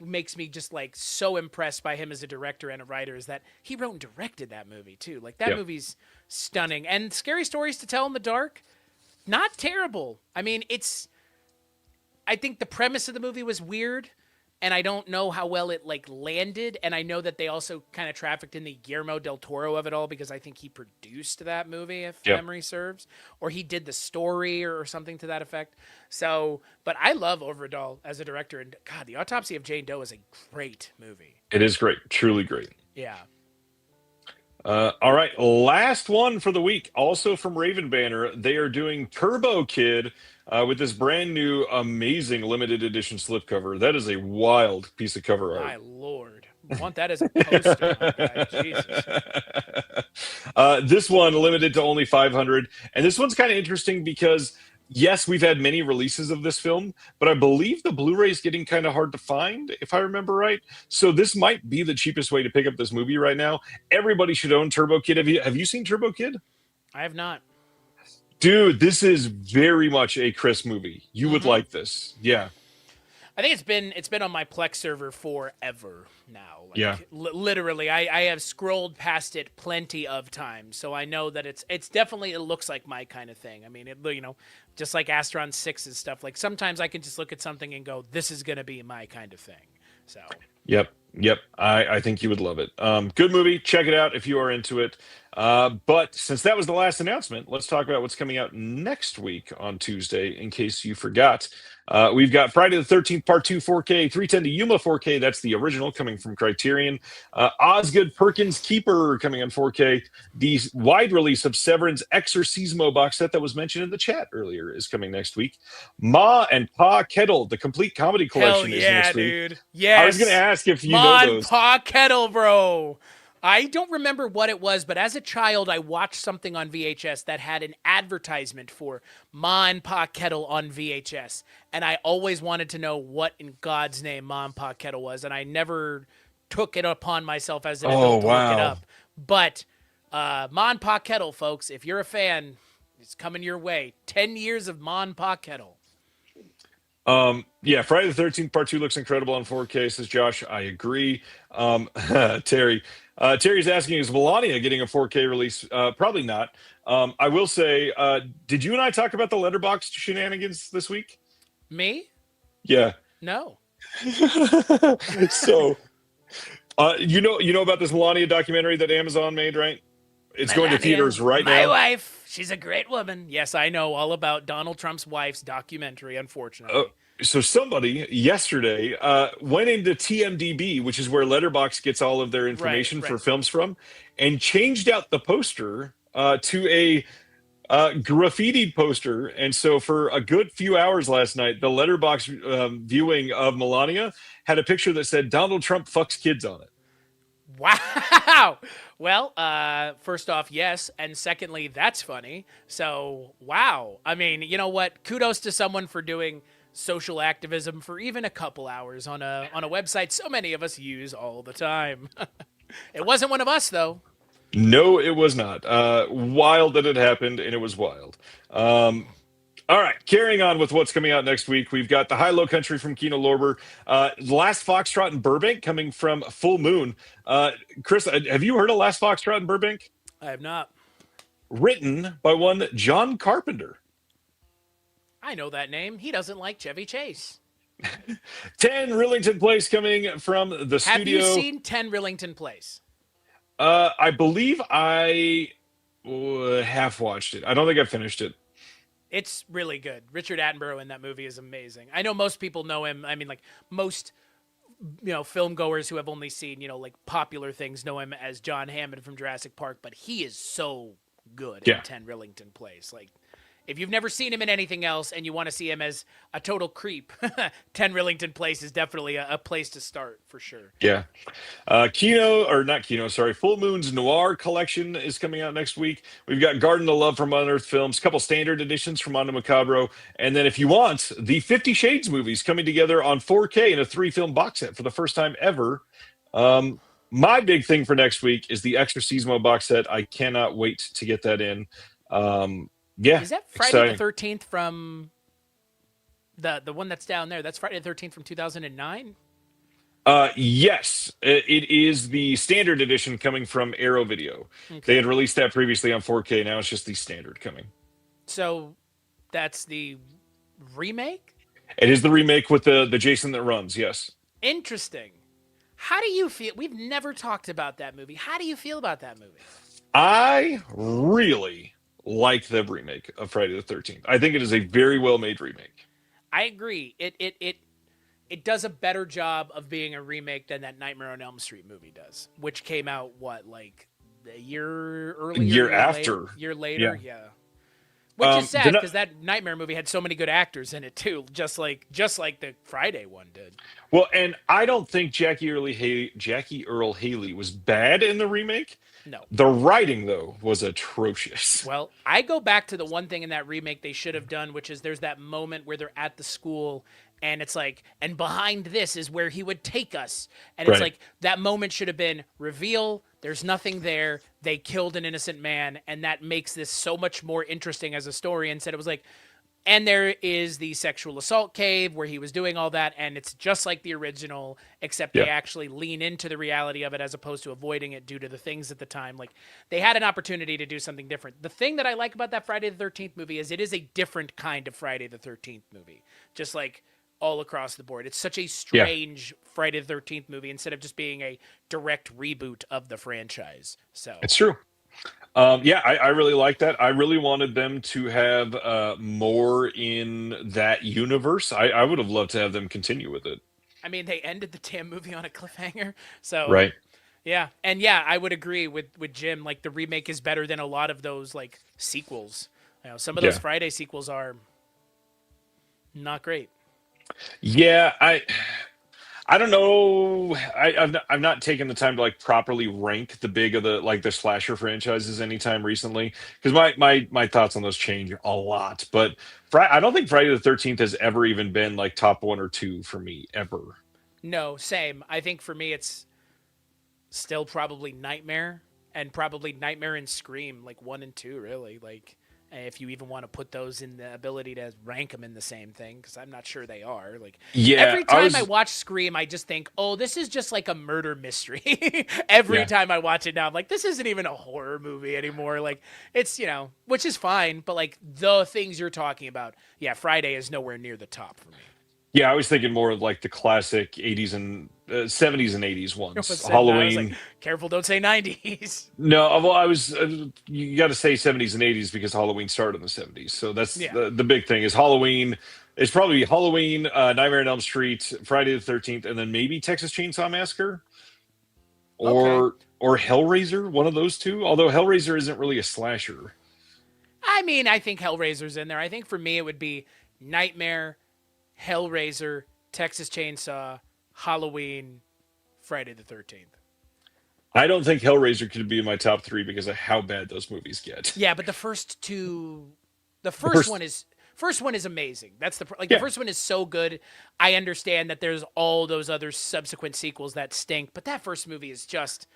makes me just like so impressed by him as a director and a writer is that he wrote and directed that movie too. Like that Yep. movie's stunning. And Scary Stories to Tell in the Dark, not terrible. I mean, I think the premise of the movie was weird, and I don't know how well it like landed. And I know that they also kind of trafficked in the Guillermo del Toro of it all because I think he produced that movie, if Yep. memory serves, or he did the story or something to that effect. So, but I love Overdahl as a director, and God, The Autopsy of Jane Doe is a great movie. It is great, truly great. Yeah. All right, last one for the week, also from Raven Banner. They are doing Turbo Kid with this brand new, amazing limited edition slipcover. That is a wild piece of cover My art. Lord. I want that as a poster, my guy. Jesus. This one limited to only 500, and this one's kind of interesting because yes, we've had many releases of this film, but I believe the Blu-ray is getting kind of hard to find, if I remember right. So this might be the cheapest way to pick up this movie right now. Everybody should own Turbo Kid. Have you seen Turbo Kid? I have not. Dude, this is very much a Chris movie. You would like this. Yeah. I think it's been on my Plex server forever now. Like, Yeah. Literally, I have scrolled past it plenty of times, so I know that it's definitely, it looks like my kind of thing. I mean, just like Astron 6 and stuff. Like sometimes I can just look at something and go, "This is gonna be my kind of thing." So. Yep. I think you would love it. Good movie. Check it out if you are into it. But since that was the last announcement, let's talk about what's coming out next week on Tuesday, in case you forgot. We've got Friday the 13th, Part 2, 4K, 310 to Yuma 4K. That's the original coming from Criterion. Osgood Perkins Keeper coming on 4K. The wide release of Severin's Exorcismo box set that was mentioned in the chat earlier is coming next week. Ma and Pa Kettle, the complete comedy collection, is next week. Dude. Yes. I was going to ask if you know Mon those. Pa Kettle, bro. I don't remember what it was, but as a child, I watched something on VHS that had an advertisement for Ma and Pa Kettle on VHS, and I always wanted to know what in God's name Ma and Pa Kettle was, and I never took it upon myself as an adult to look it up. But Ma and Pa Kettle, folks, if you're a fan, it's coming your way. 10 years of Ma and Pa Kettle. Yeah, Friday the 13th Part 2 looks incredible on 4K, says Josh. I agree. Terry's asking, is Melania getting a 4K release? Probably not. I will say, did you and I talk about the Letterboxd shenanigans this week? Me? Yeah. No. So, you know about this Melania documentary that Amazon made, right? It's going to theaters right now. My wife, she's a great woman. Yes, I know all about Donald Trump's wife's documentary, unfortunately. So somebody yesterday went into TMDB, which is where Letterboxd gets all of their information for films from, and changed out the poster to a graffitied poster. And so for a good few hours last night, the Letterboxd viewing of Melania had a picture that said Donald Trump fucks kids on it. Wow. Well, first off, yes. And secondly, that's funny. So, wow. I mean, you know what? Kudos to someone for doing social activism for even a couple hours on a website so many of us use all the time. It wasn't one of us, though. No, it was not. Wild that it happened, and it was wild. All right, carrying on with what's coming out next week, we've got The High-Low Country from Kino Lorber, Last Foxtrot in Burbank coming from Full Moon. Chris, have you heard of Last Foxtrot in Burbank? I have not. Written by one John Carpenter. I know that name. He doesn't like Chevy Chase. 10 Rillington Place coming from the studio. Have you seen 10 Rillington Place? I believe I half watched it. I don't think I finished it. It's really good. Richard Attenborough in that movie is amazing. I know most people know him. I mean, like most, film goers who have only seen, like popular things know him as John Hammond from Jurassic Park, but he is so good in 10 Rillington Place. Like, if you've never seen him in anything else and you want to see him as a total creep, 10 Rillington Place is definitely a place to start for sure. Yeah. Full Moon's Noir collection is coming out next week. We've got Garden of Love from Unearthed Films, a couple standard editions from Mondo Macabro, and then if you want, the 50 Shades movies coming together on 4K in a 3-film box set for the first time ever. Um, my big thing for next week is the Exorcismo box set. I cannot wait to get that in. Yeah, Is that Friday the exciting. 13th from the one that's down there? That's Friday the 13th from 2009? Yes, it is the standard edition coming from Arrow Video. They Okay. had released that previously on 4K. Now it's just the standard coming. So that's the remake? It is the remake with the Jason that runs. Yes, Interesting. How do you feel? We've never talked about that movie. How do you feel about that movie? I really like the remake of Friday the 13th. I think it is a very well made remake. I agree. It does a better job of being a remake than that Nightmare on Elm Street movie does, which came out what, like a year earlier, Year later, after, year yeah. later, yeah. Which is The sad because that Nightmare movie had so many good actors in it too, just like the Friday one did. Well, and I don't think Jackie Earl Haley was bad in the remake. No. The writing though was atrocious. Well, I go back to the one thing in that remake they should have done, which is there's that moment where they're at the school and it's like, and behind this is where he would take us. And it's Right. like that moment should have been reveal, there's nothing there. They killed an innocent man, and that makes this so much more interesting as a story. Instead, it was like, and there is the sexual assault cave where he was doing all that, and it's just like the original, except they Yeah. actually lean into the reality of it as opposed to avoiding it due to the things at the time. Like, they had an opportunity to do something different. The thing that I like about that Friday the 13th movie is it is a different kind of Friday the 13th movie, just like all across the board. It's such a Yeah. strange Friday the 13th movie instead of just being a direct reboot of the franchise. So, It's true. Yeah, I really like that. I really wanted them to have more in that universe. I would have loved to have them continue with it. I mean, they ended the damn movie on a cliffhanger. So, Right. yeah, and yeah, I would agree with Jim. Like the remake is better than a lot of those like sequels. You know, some of those Yeah. Friday sequels are not great. Yeah, I don't know. I've not taken the time to like properly rank the big of the like the slasher franchises anytime recently because my thoughts on those change a lot. But I don't think Friday the 13th has ever even been like top one or two for me ever. No, same. I think for me, it's still probably Nightmare and probably Nightmare and Scream, like 1 and 2, really. Like if you even want to put those in the ability to rank them in the same thing, because I'm not sure they are. Like Yeah, every time I watch Scream, I just think, oh, this is just like a murder mystery. Every Yeah. time I watch it now, I'm like, this isn't even a horror movie anymore. Like it's, which is fine, but like the things you're talking about, yeah, Friday is nowhere near the top for me. Yeah, I was thinking more of like the classic 80s and 70s and 80s I ones. was Halloween. like, careful, don't say 90s. No, well, you got to say 70s and 80s because Halloween started in the 70s. So that's Yeah. the big thing is Halloween. It's probably Halloween, Nightmare on Elm Street, Friday the 13th, and then maybe Texas Chainsaw Massacre or Hellraiser, one of those two. Although Hellraiser isn't really a slasher. I mean, I think Hellraiser's in there. I think for me it would be Nightmare, Hellraiser, Texas Chainsaw, Halloween, Friday the 13th. I don't think Hellraiser could be in my top three because of how bad those movies get. Yeah, but the first two, the The first one is amazing. That's the the Yeah. first one is so good. I understand that there's all those other subsequent sequels that stink, but that first movie is just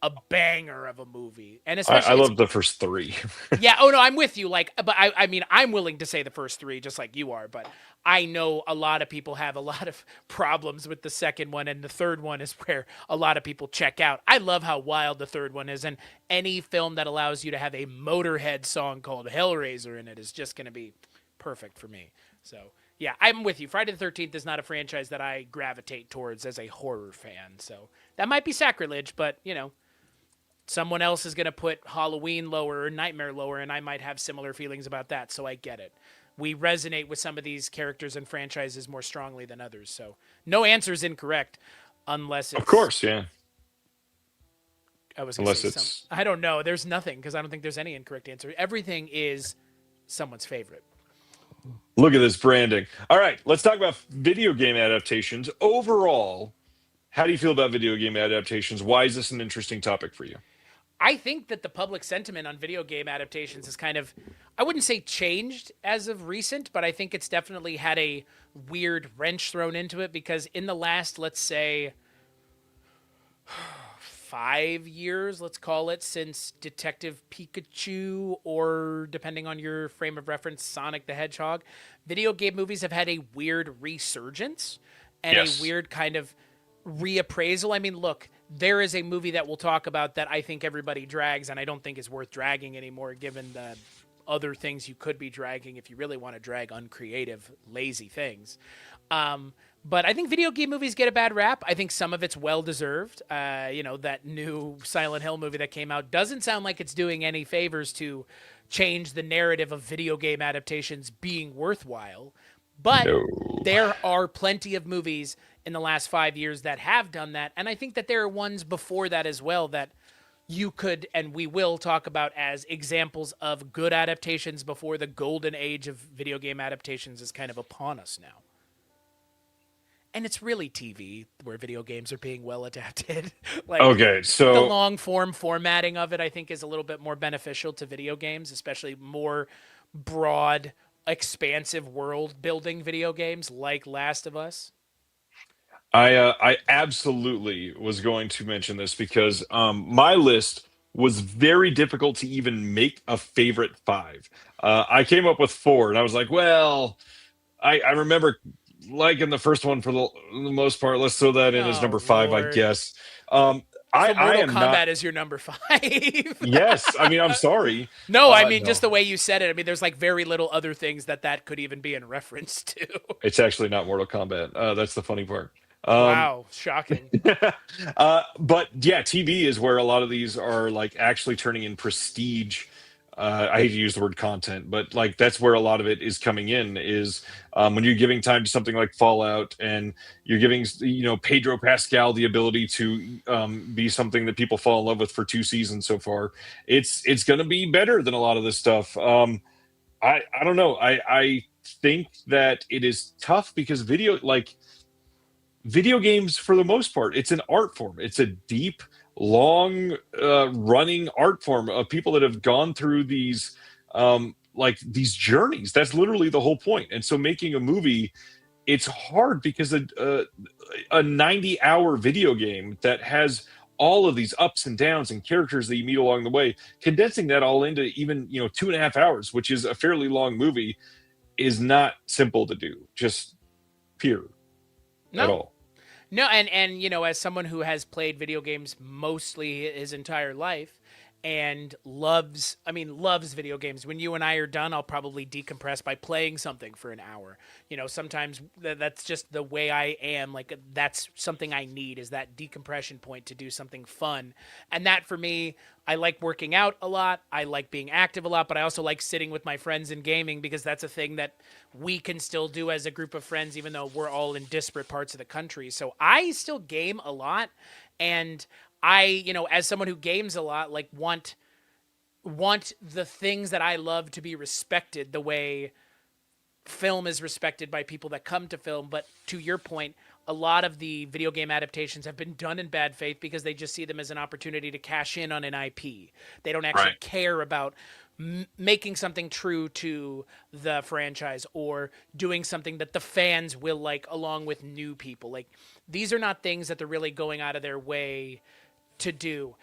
a banger of a movie, and I especially love the first three. yeah. Oh no, I'm with you. Like, but I mean, I'm willing to say the first three, just like you are. But I know a lot of people have a lot of problems with the second one, and the third one is where a lot of people check out. I love how wild the third one is, and any film that allows you to have a Motorhead song called Hellraiser in it is just going to be perfect for me. So yeah, I'm with you. Friday the 13th is not a franchise that I gravitate towards as a horror fan. So that might be sacrilege, but someone else is going to put Halloween lower or Nightmare lower, and I might have similar feelings about that, so I get it. We resonate with some of these characters and franchises more strongly than others, so no answer is incorrect unless it's... Of course, yeah. I was going to Unless say it's I don't know. There's nothing, because I don't think there's any incorrect answer. Everything is someone's favorite. Look at this branding. All right, let's talk about video game adaptations. Overall, how do you feel about video game adaptations? Why is this an interesting topic for you? I think that the public sentiment on video game adaptations is kind of, I wouldn't say changed as of recent, but I think it's definitely had a weird wrench thrown into it because in the last, let's say, 5 years, let's call it, since Detective Pikachu, or depending on your frame of reference, Sonic the Hedgehog. Video game movies have had a weird resurgence and a Yes. weird kind of reappraisal. I mean, look, there is a movie that we'll talk about that I think everybody drags, and I don't think is worth dragging anymore, given the other things you could be dragging if you really want to drag uncreative, lazy things. But I think video game movies get a bad rap. I think some of it's well deserved. That new Silent Hill movie that came out doesn't sound like it's doing any favors to change the narrative of video game adaptations being worthwhile. But No. there are plenty of movies in the last 5 years that have done that. And I think that there are ones before that as well that you could and we will talk about as examples of good adaptations before the golden age of video game adaptations is kind of upon us now. And it's really TV where video games are being well adapted. Like Okay, the so long form formatting of it, I think, is a little bit more beneficial to video games, especially more broad, expansive world building video games like Last of Us. I absolutely was going to mention this because my list was very difficult to even make a favorite five. I came up with four, and I was like, well, I remember liking the first one for the most part. Let's throw that in as Oh number five, I Lord! guess. Um, I So I Mortal am not. Kombat is your number 5. Yes, I mean I'm sorry. No, I mean just No, the way you said it. I mean, there's like very little other things that could even be in reference to. it's actually not Mortal Kombat. That's the funny part. Um, Wow, shocking. but yeah, TV is where a lot of these are like actually turning in prestige. I hate to use the word content, but like that's where a lot of it is coming in. Is when you're giving time to something like Fallout, and you're giving Pedro Pascal the ability to be something that people fall in love with for 2 seasons so far. It's going to be better than a lot of this stuff. I don't know. I think that it is tough because video games for the most part it's an art form. It's a deep long running art form of people that have gone through these like these journeys. That's literally the whole point. And so making a movie, it's hard because a 90-hour video game that has all of these ups and downs and characters that you meet along the way, condensing that all into even 2.5 hours, which is a fairly long movie, is not simple to do, just pure at No, all. no, and as someone who has played video games mostly his entire life and loves video games. When you and I are done, I'll probably decompress by playing something for an hour. Sometimes that's just the way I am. Like that's something I need, is that decompression point to do something fun. And that for me, I like working out a lot. I like being active a lot, but I also like sitting with my friends and gaming because that's a thing that we can still do as a group of friends, even though we're all in disparate parts of the country. So I still game a lot. And as someone who games a lot, like want the things that I love to be respected the way film is respected by people that come to film. But to your point, a lot of the video game adaptations have been done in bad faith because they just see them as an opportunity to cash in on an IP. They don't actually Right. care about making something true to the franchise or doing something that the fans will like along with new people. Like these are not things that they're really going out of their way to do.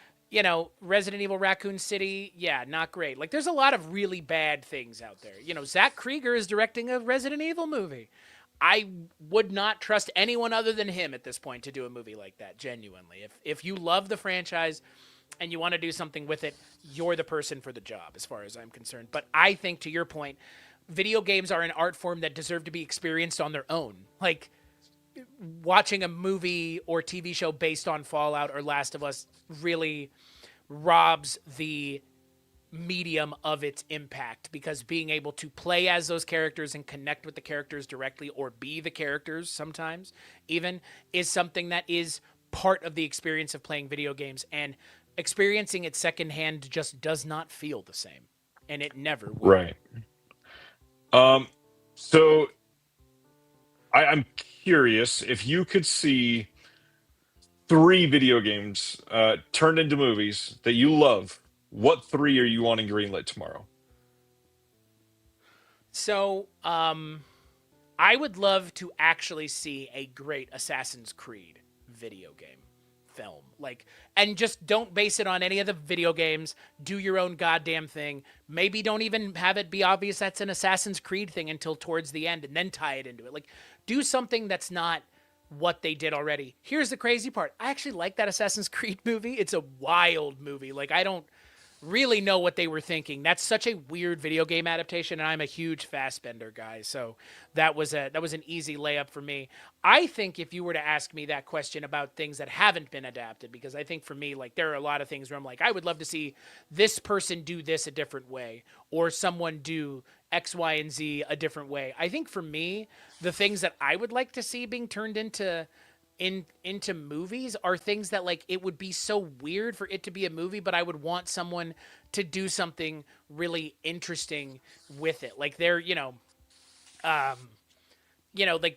Resident Evil Raccoon City, yeah, not great. Like, there's a lot of really bad things out there. Zach Krieger is directing a Resident Evil movie. I would not trust anyone other than him at this point to do a movie like that, genuinely. If you love the franchise and you want to do something with it, you're the person for the job, as far as I'm concerned. But I think, to your point, video games are an art form that deserve to be experienced on their own. Like, watching a movie or TV show based on Fallout or Last of Us really robs the medium of its impact, because being able to play as those characters and connect with the characters directly, or be the characters sometimes even, is something that is part of the experience of playing video games, and experiencing it secondhand just does not feel the same, and it never will. Right. So I'm curious if you could see three video games turned into movies that you love. What three are you wanting greenlit tomorrow? So, I would love to actually see a great Assassin's Creed video game film. Like, and just don't base it on any of the video games. Do your own goddamn thing. Maybe don't even have it be obvious that's an Assassin's Creed thing until towards the end, and then tie it into it. Like, do something that's not what they did already. Here's the crazy part. I actually like that Assassin's Creed movie. It's a wild movie. Like, I don't really know what they were thinking. That's such a weird video game adaptation, and I'm a huge Fassbender guy, so that was an easy layup for me. I think if you were to ask me that question about things that haven't been adapted, because I think for me, like, there are a lot of things where I'm like, I would love to see this person do this a different way, or someone do X, Y, and Z a different way. I think for me, the things that I would like to see being turned into movies are things that, like, it would be so weird for it to be a movie, but I would want someone to do something really interesting with it. Like, like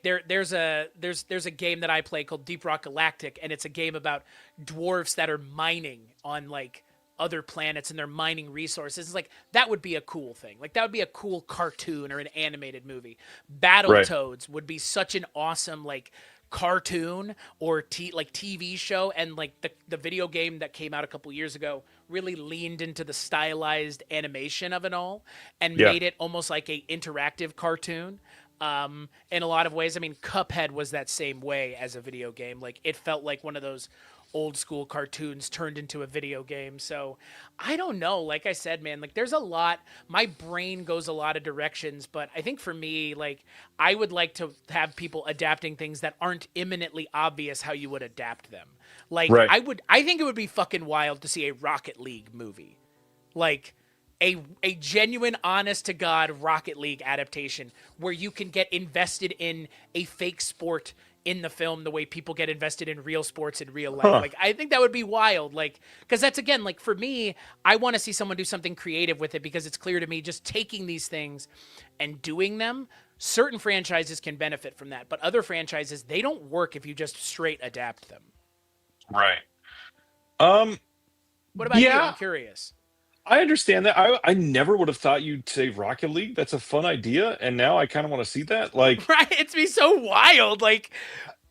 there's a game that I play called Deep Rock Galactic, and it's a game about dwarves that are mining on, like, other planets, and they're mining resources. It's like, that would be a cool thing. Like, that would be a cool cartoon or an animated movie. Battletoads would be such an awesome, like, cartoon or TV show, and like the video game that came out a couple years ago really leaned into the stylized animation of it all and made it almost like a interactive cartoon. In a lot of ways, I mean, Cuphead was that same way as a video game. Like, it felt like one of those old school cartoons turned into a video game. So I don't know. Like I said, man, like, there's a lot, my brain goes a lot of directions, but I think for me, like, I would like to have people adapting things that aren't imminently obvious how you would adapt them. Like, I think it would be fucking wild to see a Rocket League movie. Like, a genuine, honest to God Rocket League adaptation where you can get invested in a fake sport in the film the way people get invested in real sports in real life. Like, I think that would be wild. Like, because that's, again, like, for me, I want to see someone do something creative with it, because it's clear to me just taking these things and doing them, certain franchises can benefit from that, but other franchises, they don't work if you just straight adapt them. Right. What about you? I'm curious. I understand that. I never would have thought you'd say Rocket League. That's a fun idea, and now I kind of want to see that. Like, right? It's be so wild. Like,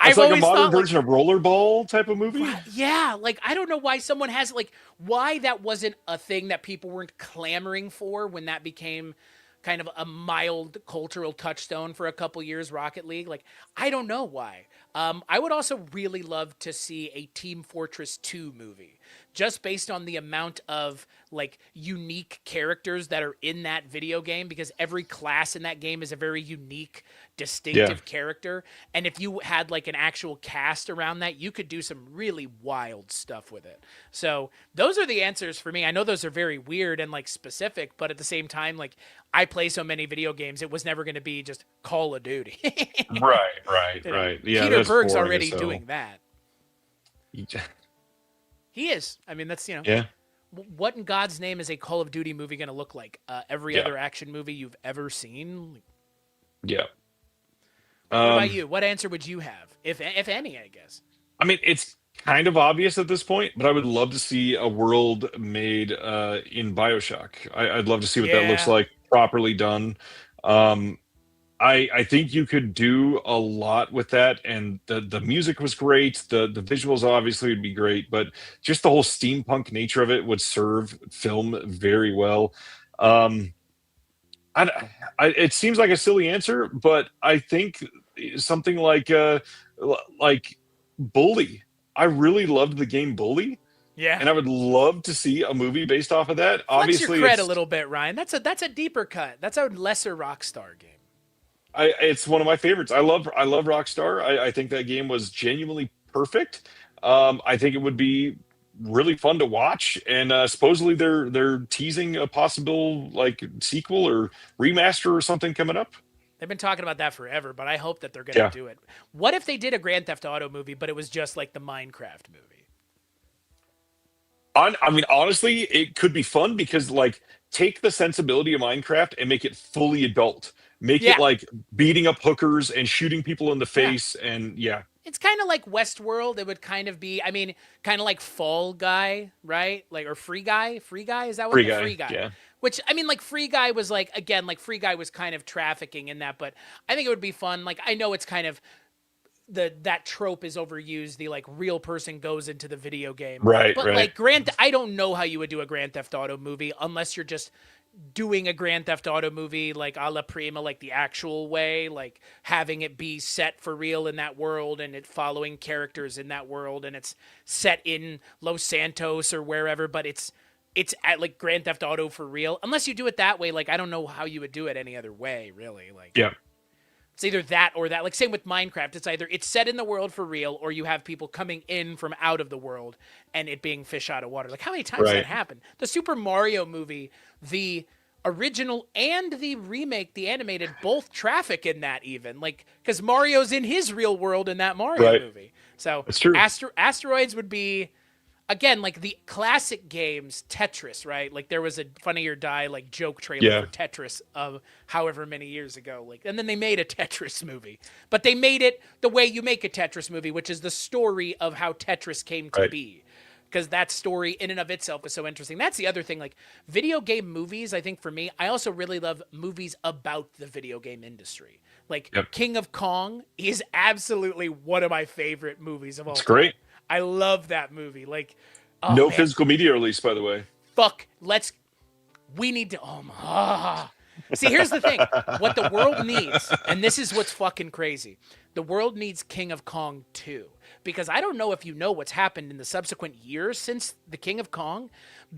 it's I've like a always modern thought, version of Rollerball type of movie. yeah, like, I don't know why someone has, like, why that wasn't a thing that people weren't clamoring for when that became kind of a mild cultural touchstone for a couple years, Rocket League. Like, I don't know why. I would also really love to see a Team Fortress 2 movie, just based on the amount of, like, unique characters that are in that video game, because every class in that game is a very unique, distinctive character. And if you had, like, an actual cast around that, you could do some really wild stuff with it. So those are the answers for me. I know those are very weird and, like, specific, but at the same time, like, I play so many video games, it was never going to be just Call of Duty. Right. Yeah, Peter Berg's boring already as hell. doing that. He is. I mean, that's, Yeah. What in God's name is a Call of Duty movie going to look like? Every other action movie you've ever seen? Yeah. What about you? What answer would you have, if any, I guess? I mean, it's kind of obvious at this point, but I would love to see a world made in BioShock. I'd love to see what that looks like, properly done. I think you could do a lot with that, and the music was great. The visuals obviously would be great, but just the whole steampunk nature of it would serve film very well. It seems like a silly answer, but I think something like Bully. I really loved the game Bully. Yeah. And I would love to see a movie based off of that. Flex Obviously, your cred a little bit, Ryan. That's a deeper cut. That's a lesser Rockstar game. It's one of my favorites. I love Rockstar. I think that game was genuinely perfect. I think it would be really fun to watch, and supposedly they're teasing a possible, like, sequel or remaster or something coming up. They've been talking about that forever, but I hope that they're going to do it. What if they did a Grand Theft Auto movie, but it was just like the Minecraft movie? I mean, honestly, it could be fun, because, like, take the sensibility of Minecraft and make it fully adult. Make it like beating up hookers and shooting people in the face, and It's kind of like Westworld. It would kind of be, I mean, kind of like Fall Guy, right? Like, or Free Guy? Free Guy? Is that what? Free Guy. Yeah. Which, I mean, like, Free Guy was like, again, like, Free Guy was kind of trafficking in that, but I think it would be fun. Like, I know it's kind of that trope is overused. The like real person goes into the video game, Right, but right. like I don't know how you would do a Grand Theft Auto movie unless you're just doing a Grand Theft Auto movie like a la Prima, like the actual way, like having it be set for real in that world and it following characters in that world and it's set in Los Santos or wherever, but it's at like Grand Theft Auto for real. Unless you do it that way, like I don't know how you would do it any other way, really. Like Yeah. it's either that or that. Like same with Minecraft. It's either it's set in the world for real or you have people coming in from out of the world and it being fish out of water. Like how many times Right. that happened? The Super Mario movie, the original and the remake, the animated, both traffic in that even. Like because Mario's in his real world in that Mario Right. movie. So That's true. Asteroids would be again, like the classic games, Tetris, right? Like there was a Funny or Die like joke trailer Yeah. for Tetris of however many years ago. Like, and then they made a Tetris movie, but they made it the way you make a Tetris movie, which is the story of how Tetris came to Right. be. Because that story in and of itself is so interesting. That's the other thing. Like video game movies, I think for me, I also really love movies about the video game industry. Like Yep. King of Kong is absolutely one of my favorite movies of all It's time. great. I love that movie. Like, oh, No man, physical media release, by the way. fuck. We need to. See, here's the thing. What the world needs, and this is what's fucking crazy. The world needs King of Kong 2. Because I don't know if you know what's happened in the subsequent years since the King of Kong.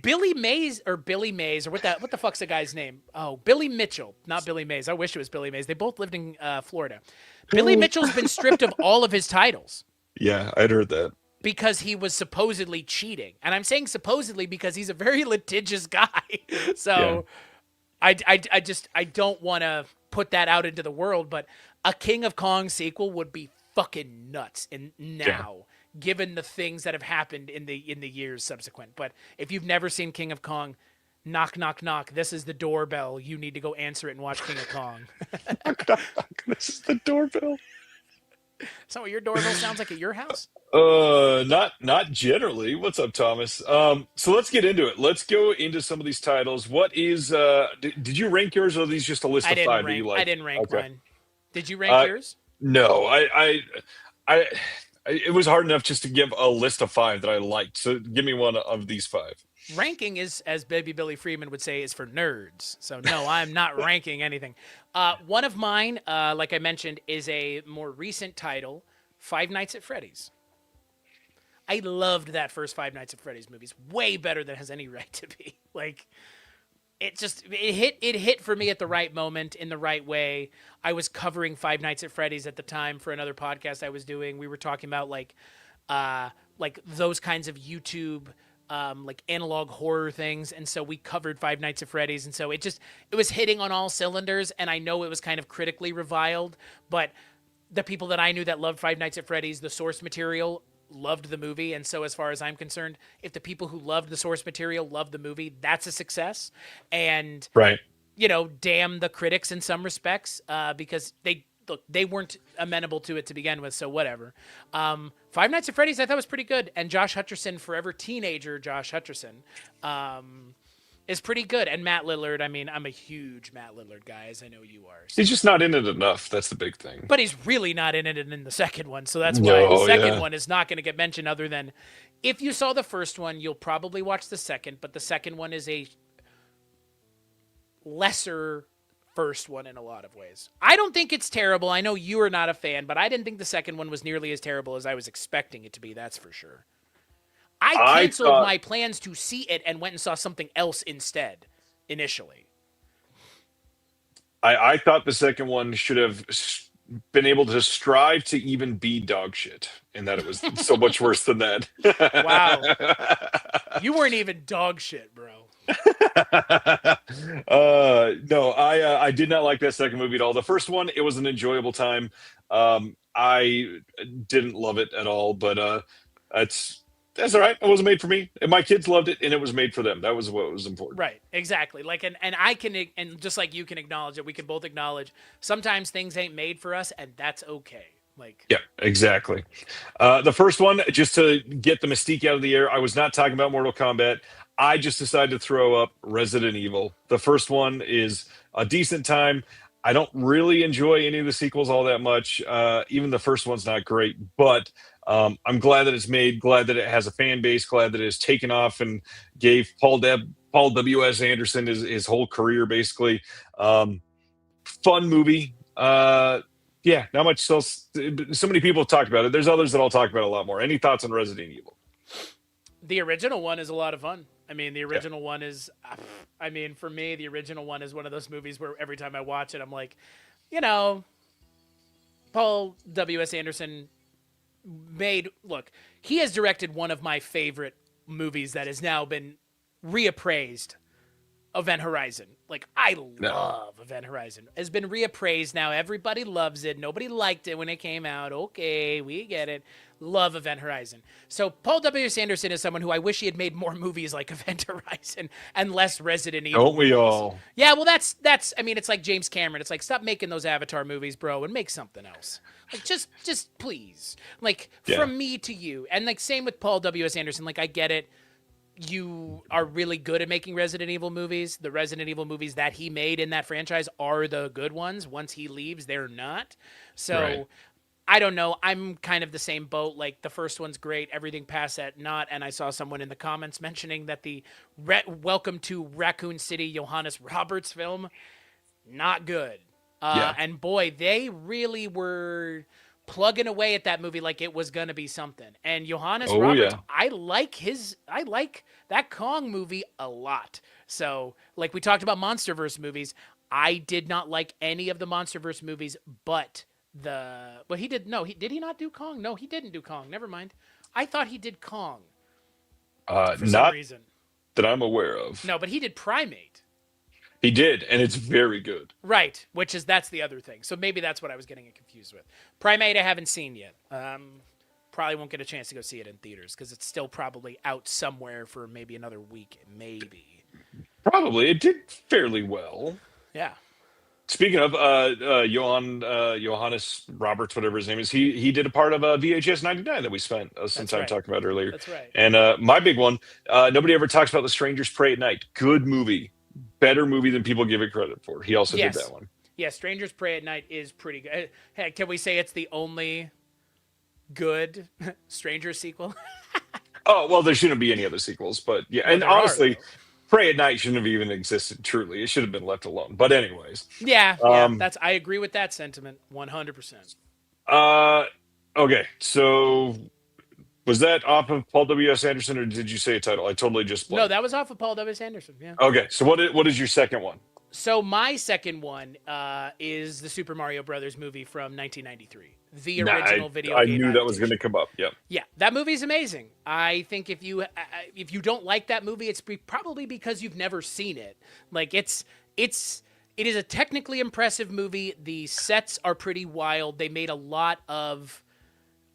Billy Mays, or what the fuck's the guy's name? Oh, Billy Mitchell, not Billy Mays. I wish it was Billy Mays. They both lived in Florida. Billy Mitchell's been stripped of all of his titles Yeah, I'd heard that. because he was supposedly cheating. And I'm saying supposedly because he's a very litigious guy. So I don't want to put that out into the world, but a King of Kong sequel would be fucking nuts and now given the things that have happened in the years subsequent. But if you've never seen King of Kong, knock knock knock, this is the doorbell. You need to go answer it and watch King of Kong. This is the doorbell. So your doorbell sounds like at your house? Not generally. What's up, Thomas? So let's get into it. Let's go into some of these titles. What is did you rank yours, or are these just a list of five that you like? I didn't rank Okay. mine. Did you rank yours? No, I it was hard enough just to give a list of five that I liked. So give me one of these five. Ranking is, as Baby Billy Freeman would say, is for nerds. So no, I'm not ranking anything. One of mine, like I mentioned, is a more recent title, Five Nights at Freddy's. I loved that first Five Nights at Freddy's movies. Way better than it has any right to be. Like, it hit for me at the right moment in the right way. I was covering Five Nights at Freddy's at the time for another podcast I was doing. We were talking about like those kinds of YouTube like analog horror things, and so we covered Five Nights at Freddy's, and so it was hitting on all cylinders. And I know it was kind of critically reviled, but the people that I knew that loved Five Nights at Freddy's, the source material, loved the movie. And so as far as I'm concerned, if the people who loved the source material loved the movie, that's a success. And Right. you know, damn the critics in some respects, because they weren't amenable to it to begin with, so whatever. Five Nights at Freddy's I thought was pretty good, and Josh Hutcherson, forever teenager Josh Hutcherson, is pretty good. And Matt Lillard, I mean, I'm a huge Matt Lillard guy, as I know you are. So. He's just not in it enough. That's the big thing. But he's really not in it in the second one, so that's why the second one is not going to get mentioned, other than if you saw the first one, you'll probably watch the second, but the second one is a lesser first one in a lot of ways. I don't think it's terrible. I know you are not a fan, but I didn't think the second one was nearly as terrible as I was expecting it to be, that's for sure. I canceled my plans to see it and went and saw something else instead, initially. I thought the second one should have been able to strive to even be dog shit, and that it was so much worse than that. Wow. You weren't even dog shit, bro. No, I did not like that second movie at all. The first one, it was an enjoyable time. I didn't love it at all, but that's all right. It wasn't made for me. And my kids loved it, and it was made for them. That was what was important. Right, exactly. Like, and I can, and just like you can acknowledge it, we can both acknowledge sometimes things ain't made for us, and that's okay. Like, Yeah, exactly. The first one, just to get the mystique out of the air, I was not talking about Mortal Kombat. I just decided to throw up Resident Evil. The first one is a decent time. I don't really enjoy any of the sequels all that much. Even the first one's not great, but I'm glad that it's made, glad that it has a fan base, glad that it's taken off and gave Paul W.S. Anderson his whole career, basically. Fun movie. Yeah, not much else. So many people have talked about it. There's others that I'll talk about a lot more. Any thoughts on Resident Evil? The original one is a lot of fun. I mean, the original one is, I mean, for me, the original one is one of those movies where every time I watch it, I'm like, you know, Paul W.S. Anderson look, he has directed one of my favorite movies that has now been reappraised, Event Horizon. Like, I love Event Horizon. Has been reappraised now. Everybody loves it. Nobody liked it when it came out. Okay, we get it. Love Event Horizon. So Paul W.S. Anderson is someone who I wish he had made more movies like Event Horizon and less Resident Evil. Don't we movies. all? Yeah, well, that's. I mean, it's like James Cameron. It's like, stop making those Avatar movies, bro, and make something else. Like, just please. Like, from me to you. And like, same with Paul W.S. Anderson. Like, I get it. You are really good at making Resident Evil movies. The Resident Evil movies that he made in that franchise are the good ones. Once he leaves, they're not. So, right. I don't know. I'm kind of the same boat. Like, the first one's great. Everything past that, not. And I saw someone in the comments mentioning that the Welcome to Raccoon City Johannes Roberts film, not good. And boy, they really were plugging away at that movie like it was gonna be something. And Johannes Roberts, I like that Kong movie a lot. So, like we talked about MonsterVerse movies, I did not like any of the MonsterVerse movies, but did he not do Kong? No, he didn't do Kong. Never mind. I thought he did Kong. For some reason. That I'm aware of. No, but he did Primate. He did, and it's very good. Right, that's the other thing. So maybe that's what I was getting confused with. Primate I haven't seen yet. Probably won't get a chance to go see it in theaters because it's still probably out somewhere for maybe another week, maybe. Probably. It did fairly well. Yeah. Speaking of Johannes Roberts, whatever his name is, he did a part of VHS 99 that we spent some time talking about earlier. That's right. And my big one, nobody ever talks about The Strangers Pray at Night. Good movie. Better movie than people give it credit for. He also did that one. Yeah, Strangers Pray at Night is pretty good. Hey, can we say it's the only good Strangers sequel? Oh, well, there shouldn't be any other sequels, but yeah. Well, and honestly, Pray at Night shouldn't have even existed, truly. It should have been left alone. But anyways. Yeah, I agree with that sentiment 100%. Okay, so was that off of Paul W.S. Anderson, or did you say a title? I totally just blanked. No, that was off of Paul W.S. Anderson, yeah. Okay, so what is your second one? So my second one is the Super Mario Brothers movie from 1993. The original video game. I knew that was going to come up, yeah. Yeah, that movie's amazing. I think if you don't like that movie, it's probably because you've never seen it. Like, it is a technically impressive movie. The sets are pretty wild. They made a lot out of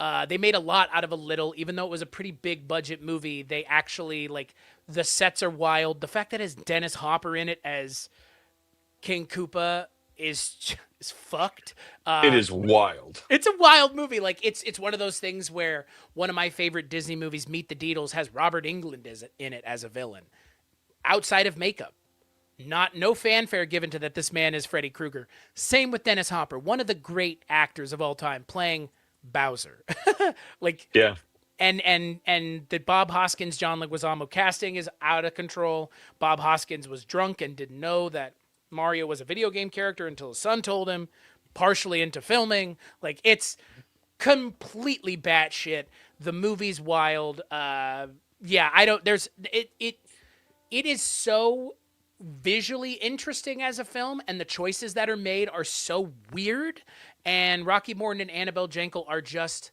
a little, even though it was a pretty big budget movie. They actually, like, the sets are wild. The fact that it has Dennis Hopper in it as King Koopa is fucked. It is wild. It's a wild movie. Like, it's one of those things where one of my favorite Disney movies, Meet the Deedles, has Robert Englund in it as a villain. Outside of makeup. No fanfare given to that this man is Freddy Krueger. Same with Dennis Hopper, one of the great actors of all time, playing Bowser. Like, yeah. And the Bob Hoskins John Leguizamo casting is out of control. Bob Hoskins was drunk and didn't know that Mario was a video game character until his son told him. Partially into filming. Like, it's completely batshit. The movie's wild. It is so visually interesting as a film, and the choices that are made are so weird. And Rocky Morton and Annabelle Jankel are just,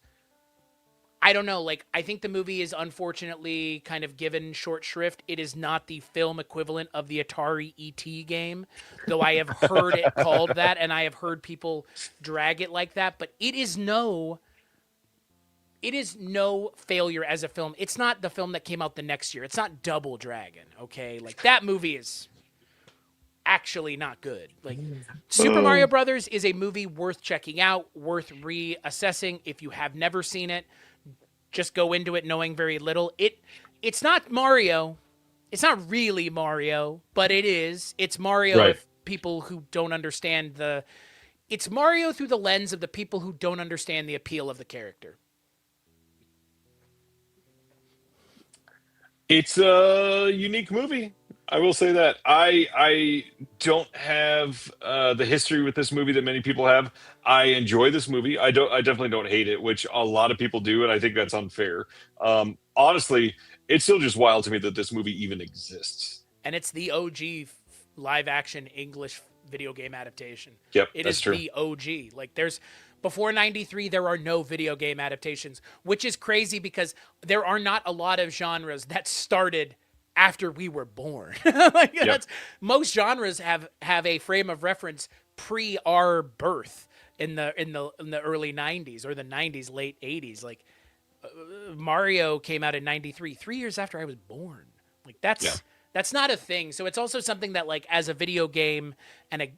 I don't know, like, I think the movie is unfortunately kind of given short shrift. It is not the film equivalent of the Atari ET game, though I have heard it called that, and I have heard people drag it like that, but it is no failure as a film. It's not the film that came out the next year. It's not Double Dragon, okay? Like, that movie is actually not good. Like, Super Mario Brothers is a movie worth checking out, worth reassessing. If you have never seen it, just go into it knowing very little. It's not Mario. It's not really Mario, but it is. It's Mario if people who don't understand it's Mario through the lens of the people who don't understand the appeal of the character. It's a unique movie. I will say that. I don't have the history with this movie that many people have. I enjoy this movie. I definitely don't hate it, which a lot of people do, and I think that's unfair. Honestly, it's still just wild to me that this movie even exists. And it's the OG live action English video game adaptation. Yep, It that's is true. the OG. Like before 93 there are no video game adaptations, which is crazy because there are not a lot of genres that started after we were born. Like Yep. most genres have a frame of reference pre our birth in the early 90s or the 90s, late 80s. Like Mario came out in 93, 3 years after I was born. Like that's not a thing. So it's also something that, like, as a video game and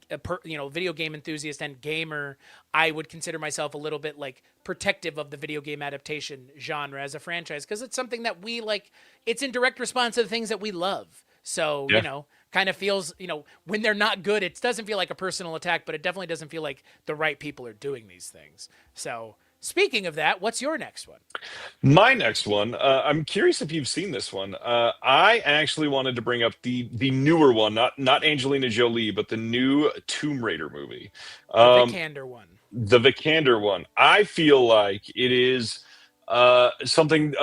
video game enthusiast and gamer, I would consider myself a little bit like protective of the video game adaptation genre as a franchise, because it's something that we like. It's in direct response to the things that we love. So, Yeah. kind of feels, when they're not good, it doesn't feel like a personal attack, but it definitely doesn't feel like the right people are doing these things. So, speaking of that, what's your next one? My next one, I'm curious if you've seen this one. I actually wanted to bring up the newer one, not Angelina Jolie, but the new Tomb Raider movie. The Um, Vikander one. the Vikander one. I feel like it is something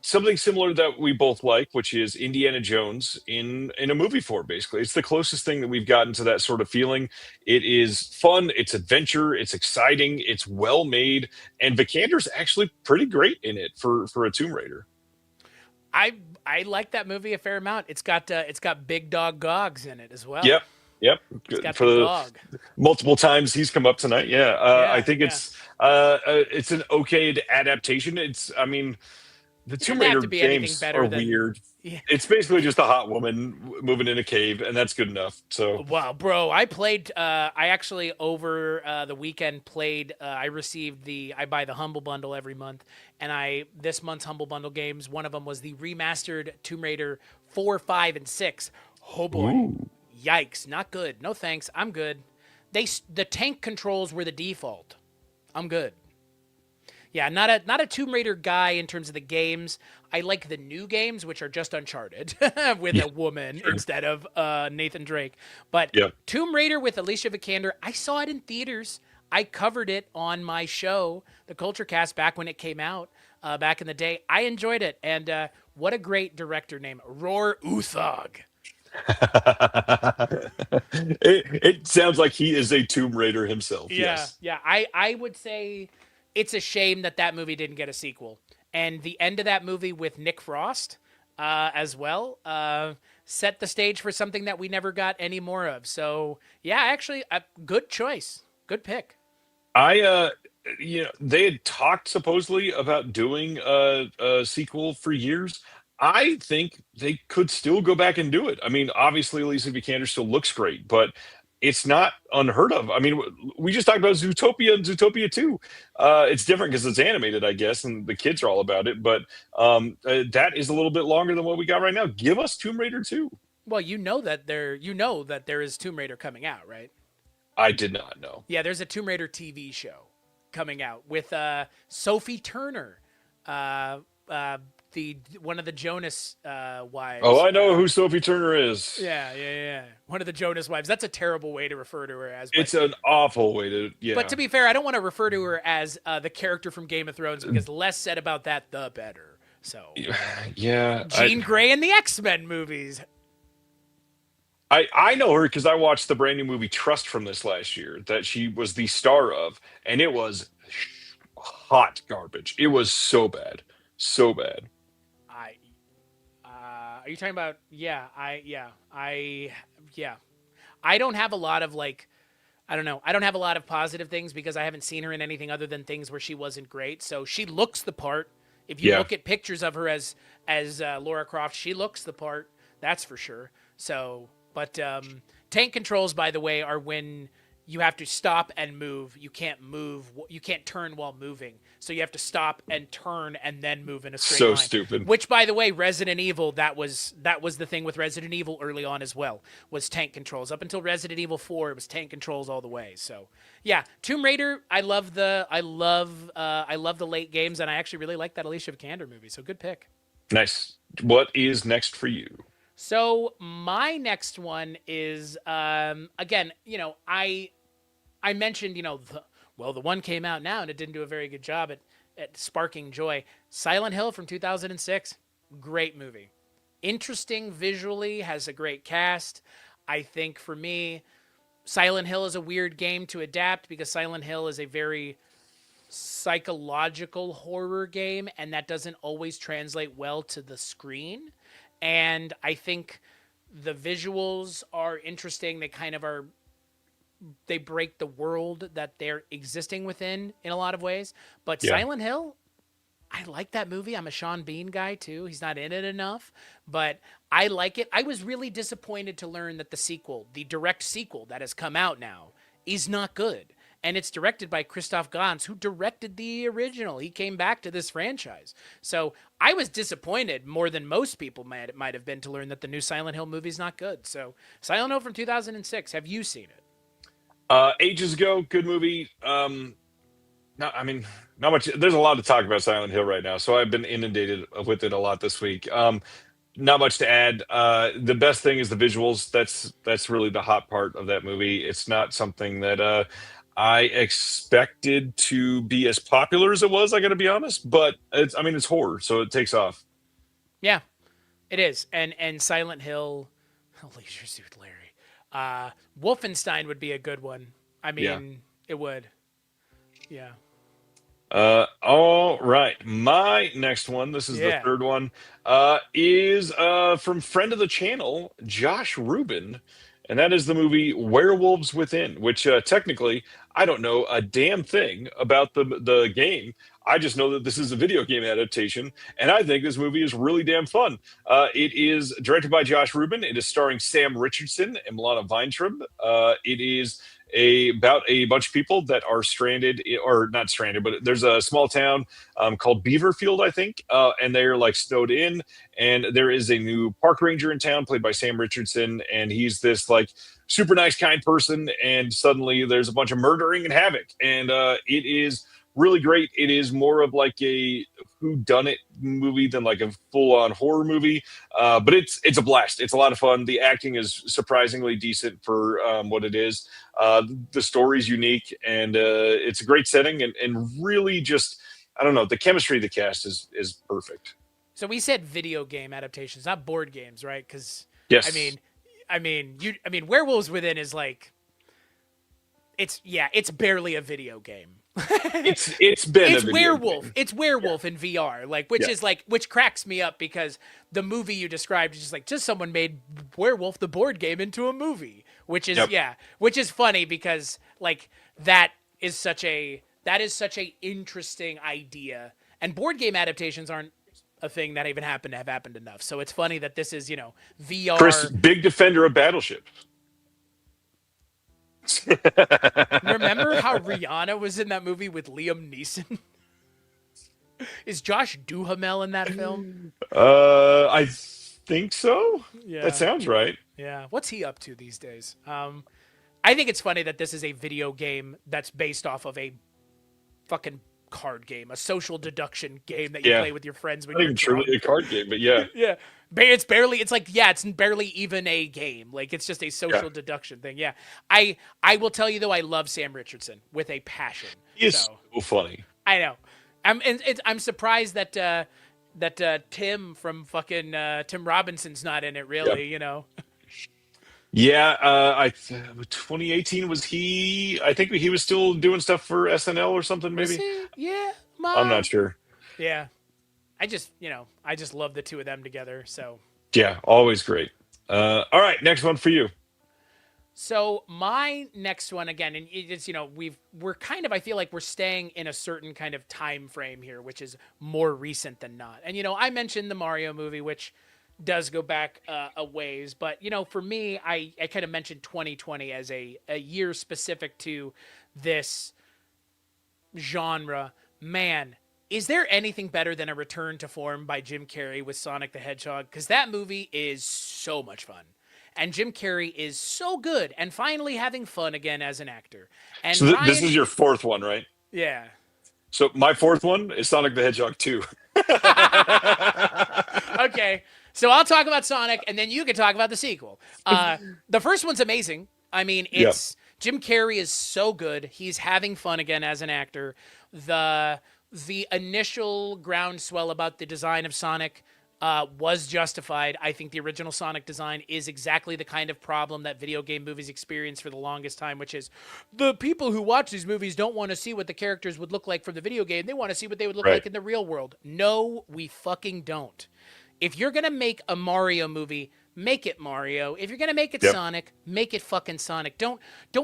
similar that we both like, which is Indiana Jones in a movie form. Basically, it's the closest thing that we've gotten to that sort of feeling. It is fun, it's adventure, it's exciting, it's well made, and Vikander's actually pretty great in it for a Tomb Raider. I like that movie a fair amount. It's got Big Dog Gogs in it as well. Yep. Yep. It's got For the the dog. multiple times he's come up tonight. Yeah. I Yeah, think yeah. it's an okay adaptation. I mean, the It Tomb doesn't have Raider to be anything games better are than weird. Yeah. It's basically just a hot woman moving in a cave, and that's good enough. So Wow, bro! I played. I actually over the weekend played. I received I buy the Humble Bundle every month, and this month's Humble Bundle games. One of them was the remastered Tomb Raider 4, 5, and 6. Oh boy, yikes! Not good. No thanks. I'm good. The tank controls were the default. I'm good. Yeah, not a Tomb Raider guy in terms of the games. I like the new games, which are just Uncharted with a woman instead of Nathan Drake. But yeah. Tomb Raider with Alicia Vikander, I saw it in theaters. I covered it on my show, the Kulturecast, back when it came out back in the day. I enjoyed it, and what a great director name, Roar Uthog. It sounds like he is a Tomb Raider himself. Yeah, Yes. yeah. I would say it's a shame that movie didn't get a sequel. And the end of that movie with Nick Frost as well set the stage for something that we never got any more of. So, yeah, actually, a good choice. Good pick. They had talked supposedly about doing a sequel for years. I think they could still go back and do it. I mean, obviously, Alicia Vikander still looks great, but it's not unheard of. I mean, we just talked about Zootopia and Zootopia 2. It's different because it's animated, I guess, and the kids are all about it. But that is a little bit longer than what we got right now. Give us Tomb Raider 2. Well, you know that there is Tomb Raider coming out, right? I did not know. Yeah, there's a Tomb Raider TV show coming out with Sophie Turner, one of the Jonas wives. Oh, I know who Sophie Turner is. Yeah. One of the Jonas wives. That's a terrible way to refer to her as. But, It's an awful way to, yeah. but to be fair, I don't want to refer to her as the character from Game of Thrones, because the less said about that, the better. So, yeah. Jean Grey in the X-Men movies. I know her because I watched the brand new movie Trust from this last year that she was the star of, and it was hot garbage. It was so bad. So bad. Are you talking about? I don't have a lot of I don't know. I don't have a lot of positive things because I haven't seen her in anything other than things where she wasn't great. So she looks the part. If you look at pictures of her as Laura Croft, she looks the part. That's for sure. So, but tank controls, by the way, are when you have to stop and move. You can't move. You can't turn while moving. So you have to stop and turn and then move in a straight So line. stupid. Which, by the way, Resident Evil, that was the thing with Resident Evil early on as well, was tank controls. Up until Resident Evil 4, it was tank controls all the way. So yeah, Tomb Raider. I love the late games, and I actually really like that Alicia Vikander movie. So good pick. Nice. What is next for you? So my next one is again, I mentioned, the one came out now and it didn't do a very good job at sparking joy. Silent Hill from 2006, great movie. Interesting visually, has a great cast. I think for me, Silent Hill is a weird game to adapt because Silent Hill is a very psychological horror game, and that doesn't always translate well to the screen. And I think the visuals are interesting. They break the world that they're existing within in a lot of ways. But Yeah. Silent Hill, I like that movie. I'm a Sean Bean guy too. He's not in it enough, but I like it. I was really disappointed to learn that the direct sequel that has come out now, is not good. And it's directed by Christoph Gans, who directed the original. He came back to this franchise. So I was disappointed more than most people might have been to learn that the new Silent Hill movie is not good. So Silent Hill from 2006, have you seen it? Ages ago, good movie. Not much. There's a lot to talk about Silent Hill right now, so I've been inundated with it a lot this week. Not much to add. The best thing is the visuals. That's really the hot part of that movie. It's not something that I expected to be as popular as it was. I got to be honest, but it's horror, so it takes off. Yeah, it is. And Silent Hill, Leisure Suit Larry. Wolfenstein would be a good one. I mean, It would. Yeah. All right. My next one, this is the third one, is from friend of the channel, Josh Rubin, and that is the movie Werewolves Within, which technically I don't know a damn thing about the game. I just know that this is a video game adaptation, and I think this movie is really damn fun. It is directed by Josh Rubin. It is starring Sam Richardson and Milana Weintraub. It is about a bunch of people that are stranded, or not stranded, but there's a small town called Beaverfield, I think, and they're like snowed in, and there is a new park ranger in town played by Sam Richardson, and he's this like super nice, kind person, and suddenly there's a bunch of murdering and havoc, and it is really great. It is more of like a whodunit movie than like a full-on horror movie, but it's a blast. It's a lot of fun. The acting is surprisingly decent for what it is. The story's unique, and it's a great setting, and really just, I don't know, the chemistry of the cast is perfect. So we said video game adaptations, not board games, right? Because Yes. I mean, Werewolves Within is like, it's barely a video game. It's been It's a video werewolf. game. It's werewolf in VR, which cracks me up because the movie you described is just someone made Werewolf the board game into a movie, which is funny because like that is such a interesting idea, and board game adaptations aren't a thing that even have happened enough. So it's funny that this is VR. Chris, big defender of Battleship. Remember how Rihanna was in that movie with Liam Neeson? Is Josh Duhamel in that film? I think so. Yeah. That sounds right. Yeah. What's he up to these days? I think it's funny that this is a video game that's based off of a fucking card game, a social deduction game that you play with your friends when not you're even drunk. truly a card game, but yeah. Yeah. It's barely even a game. Like it's just a social deduction thing. Yeah. I will tell you though, I love Sam Richardson with a passion. He is so funny. I know. I'm surprised that Tim from fucking Tim Robinson's not in it. Really, Yeah, 2018 was he? I think he was still doing stuff for SNL or something. Maybe. Yeah, I'm not sure. Yeah, I just love the two of them together. So yeah, always great. All right, next one for you. So my next one again, and it's we're kind of, I feel like we're staying in a certain kind of time frame here, which is more recent than not. And I mentioned the Mario movie, which does go back a ways. But, for me, I kind of mentioned 2020 as a year specific to this genre. Man, is there anything better than a return to form by Jim Carrey with Sonic the Hedgehog? Because that movie is so much fun. And Jim Carrey is so good and finally having fun again as an actor. And So this is Ryan, your fourth one, right? yeah. So my fourth one is Sonic the Hedgehog 2. Okay, so I'll talk about Sonic, and then you can talk about the sequel. The first one's amazing. I mean, Yeah. Jim Carrey is so good. He's having fun again as an actor. The initial groundswell about the design of Sonic was justified. I think the original Sonic design is exactly the kind of problem that video game movies experience for the longest time, which is the people who watch these movies don't want to see what the characters would look like from the video game. They want to see what they would look Right. like in the real world. No, we fucking don't. If you're going to make a Mario movie, make it Mario. If you're going to make it Yep. Sonic, make it fucking Sonic. Don't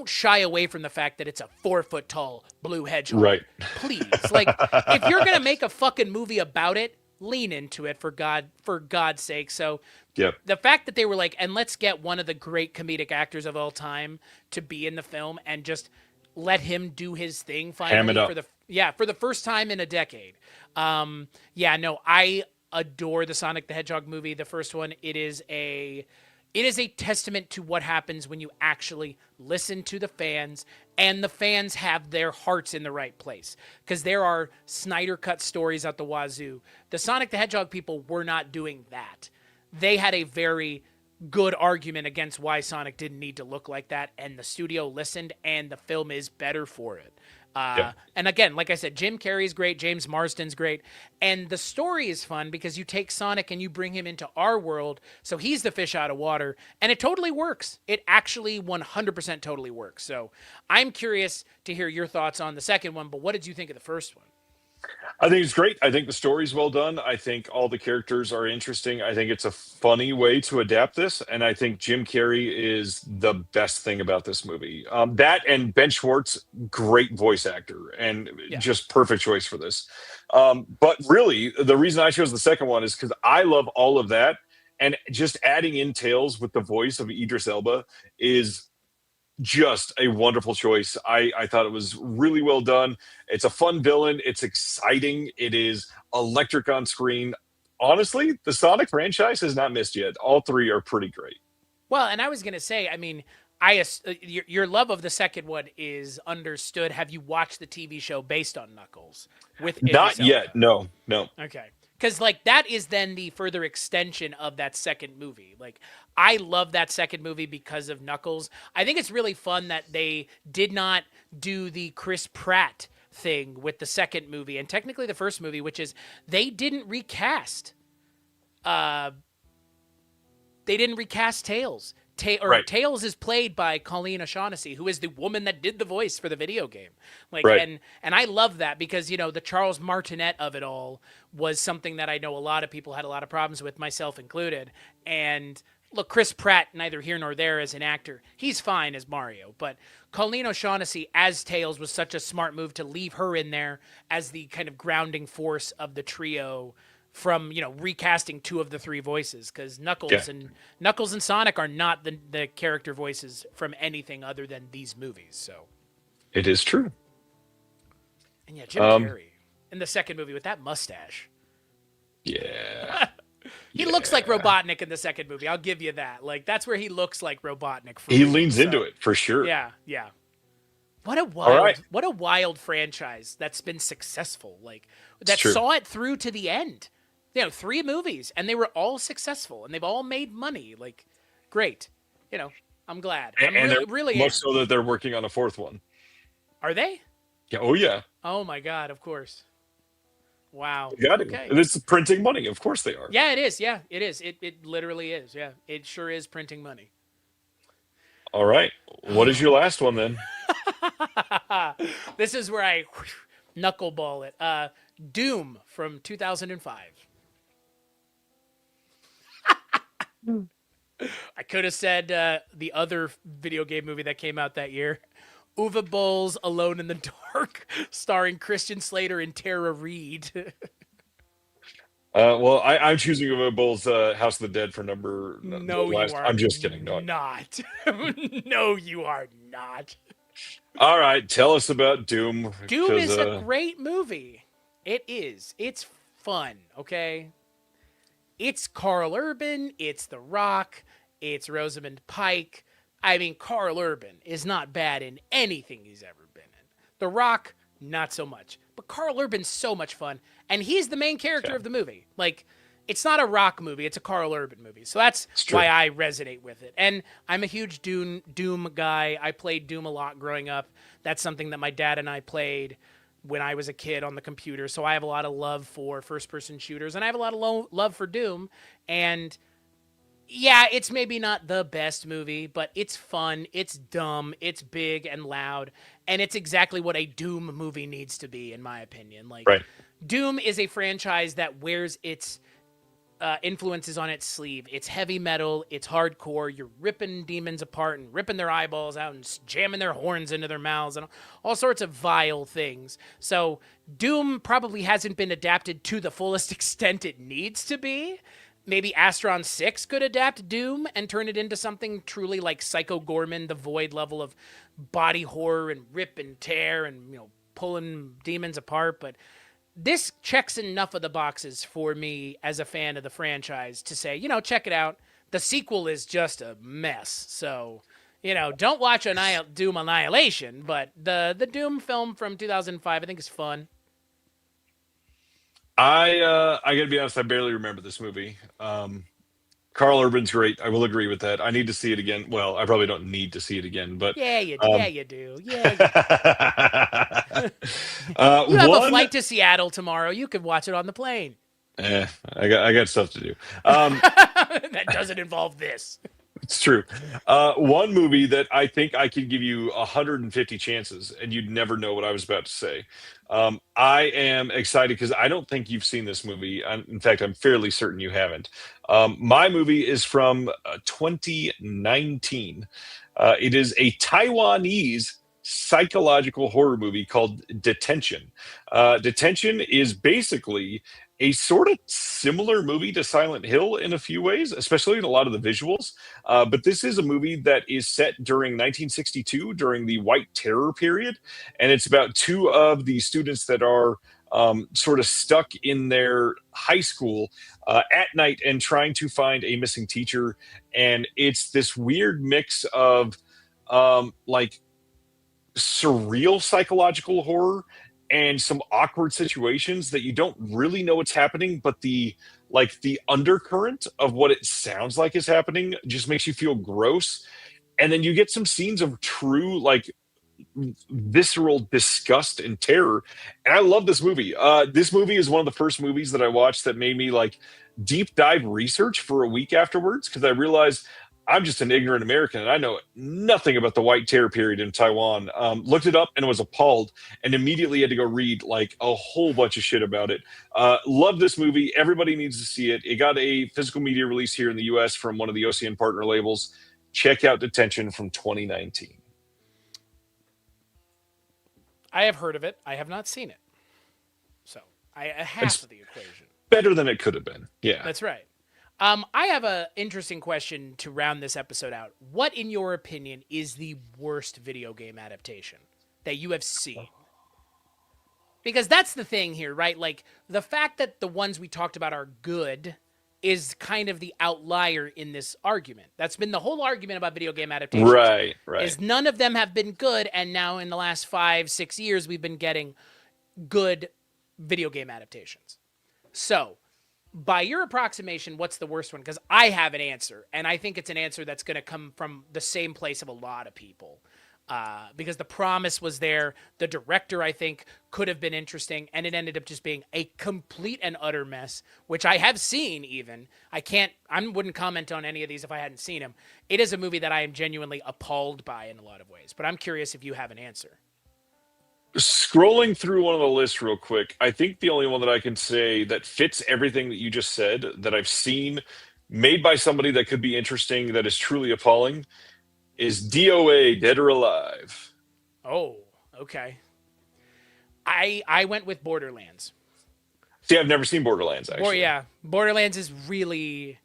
shy away from the fact that it's a 4-foot tall blue hedgehog. Right. Please. Like, if you're going to make a fucking movie about it, lean into it for God's sake. So Yep. the fact that they were like, and let's get one of the great comedic actors of all time to be in the film and just let him do his thing Ham it finally up. for the first time in a decade. I adore the Sonic the Hedgehog movie, the first one. It is a testament to what happens when you actually listen to the fans, and the fans have their hearts in the right place. Because there are Snyder cut stories out the wazoo. The Sonic the Hedgehog people were not doing that. They had a very good argument against why Sonic didn't need to look like that, and the studio listened, and the film is better for it. Yeah. And again, like I said, Jim Carrey's great, James Marsden's great, and the story is fun because you take Sonic and you bring him into our world, so he's the fish out of water, and it totally works. It actually 100% totally works. So I'm curious to hear your thoughts on the second one, but what did you think of the first one? I think it's great. I think the story's well done. I think all the characters are interesting. I think it's a funny way to adapt this, and I think Jim Carrey is the best thing about this movie. That and Ben Schwartz, great voice actor, and Yeah. just perfect choice for this. But really, the reason I chose the second one is because I love all of that, and just adding in Tails with the voice of Idris Elba is just a wonderful choice. I thought it was really well done. It's a fun villain. It's exciting. It is electric on screen. Honestly, the Sonic franchise has not missed yet. All three are pretty great. Well, and I was going to say, I mean, your love of the second one is understood. Have you watched the TV show based on Knuckles? With Not Idris yet. Elba? No. Okay. Because, like, that is then the further extension of that second movie. Like, I love that second movie because of Knuckles. I think it's really fun that they did not do the Chris Pratt thing with the second movie, and technically the first movie, which is they didn't recast. They didn't recast Tails. Right. Tails is played by Colleen O'Shaughnessy, who is the woman that did the voice for the video game. Like, Right. and I love that because, the Charles Martinet of it all was something that I know a lot of people had a lot of problems with, myself included. And look, Chris Pratt, neither here nor there as an actor, he's fine as Mario. But Colleen O'Shaughnessy as Tails was such a smart move to leave her in there as the kind of grounding force of the trio from recasting two of the three voices, because Knuckles and Sonic are not the character voices from anything other than these movies. So It is true. and Jim Carrey in the second movie with that mustache, Yeah. he looks like Robotnik in the second movie. I'll give you that. Like, that's where he looks like Robotnik. For He real. leans So, into it for sure. Yeah. What a right. wild franchise that's been successful. Like, that true. saw it through to the end. 3 movies, and they were all successful, and they've all made money. Like, great. I'm glad. I'm And they're really much am. so that they're working on a fourth one. Are they? Yeah. Oh yeah. Oh my God! Of course. Wow. You got it. Okay. It's printing money. Of course they are. Yeah, it is. Yeah, it is. It literally is. Yeah, it sure is printing money. All right. What is your last one then? This is where I knuckleball it. Doom from 2005. I could have said the other video game movie that came out that year, Uwe Boll's Alone in the Dark, starring Christian Slater and Tara Reid. Well, I'm choosing both House of the Dead for the No, you last. are I'm just kidding. No. not. No, you are not. All right, tell us about Doom, Doom because is a great movie. It is. It's fun, okay? It's Carl Urban, it's The Rock, it's Rosamund Pike. I mean, Carl Urban is not bad in anything he's ever been in. The Rock, not so much. But Carl Urban's so much fun, and he's the main character yeah, of the movie. Like, it's not a Rock movie, it's a Carl Urban movie. So that's it's true. why I resonate with it. And I'm a huge Doom guy. I played Doom a lot growing up. That's something that my dad and I played when I was a kid on the computer. So I have a lot of love for first person shooters, and I have a lot of love for Doom. And yeah, it's maybe not the best movie, but it's fun, it's dumb, it's big and loud, and it's exactly what a Doom movie needs to be, in my opinion. Like, Right. Doom is a franchise that wears its influences on its sleeve. It's heavy metal, it's hardcore. You're ripping demons apart and ripping their eyeballs out and jamming their horns into their mouths and all sorts of vile things. So Doom probably hasn't been adapted to the fullest extent it needs to be. Maybe Astron 6 could adapt Doom and turn it into something truly like Psycho Gorman, the Void level of body horror and rip and tear and, pulling demons apart. But this checks enough of the boxes for me as a fan of the franchise to say, check it out. The sequel is just a mess. So, don't watch Doom Annihilation, but the Doom film from 2005 I think is fun. I gotta be honest, I barely remember this movie. Carl Urban's great. I will agree with that. I need to see it again. Well, I probably don't need to see it again, but Yeah, you do. Yeah, you have a one. flight to Seattle tomorrow. You could watch it on the plane. I got stuff to do. That doesn't involve this. It's true. One movie that I think I could give you 150 chances, and you'd never know what I was about to say. I am excited because I don't think you've seen this movie. In fact, I'm fairly certain you haven't. My movie is from 2019. It is a Taiwanese psychological horror movie called Detention. Detention is basically a sort of similar movie to Silent Hill in a few ways, especially in a lot of the visuals. But this is a movie that is set during 1962, during the White Terror period. And it's about two of the students that are sort of stuck in their high school at night and trying to find a missing teacher. And it's this weird mix of like surreal psychological horror and some awkward situations that you don't really know what's happening, but the undercurrent of what it sounds like is happening just makes you feel gross. And then you get some scenes of true like visceral disgust and terror. And I love this movie. This movie is one of the first movies that I watched that made me like deep dive research for a week afterwards, because I realized I'm just an ignorant American and I know nothing about the White Terror period in Taiwan. Looked it up and was appalled, and immediately had to go read like a whole bunch of shit about it. Love this movie. Everybody needs to see it. It got a physical media release here in the US from one of the OCN partner labels. Check out Detention from 2019. I have heard of it. I have not seen it. So half It's of the equation. better than it could have been. Yeah. That's right. I have an interesting question to round this episode out. What, in your opinion, is the worst video game adaptation that you have seen? Because that's the thing here, right? Like, the fact that the ones we talked about are good is kind of the outlier in this argument. That's been the whole argument about video game adaptations. Right. Is none of them have been good, and now in the last 5-6 years, we've been getting good video game adaptations. So, by your approximation, what's the worst one? Because I have an answer, and I think it's an answer that's going to come from the same place of a lot of people. Because the promise was there. The director, I think, could have been interesting, and it ended up just being a complete and utter mess, which I have seen even. I wouldn't comment on any of these if I hadn't seen them. It is a movie that I am genuinely appalled by in a lot of ways, but I'm curious if you have an answer. Scrolling through one of the lists real quick, I think the only one that I can say that fits everything that you just said that I've seen made by somebody that could be interesting, that is truly appalling, is DOA, Dead or Alive. Oh, okay. I went with Borderlands. See, I've never seen Borderlands actually. Yeah, Borderlands is really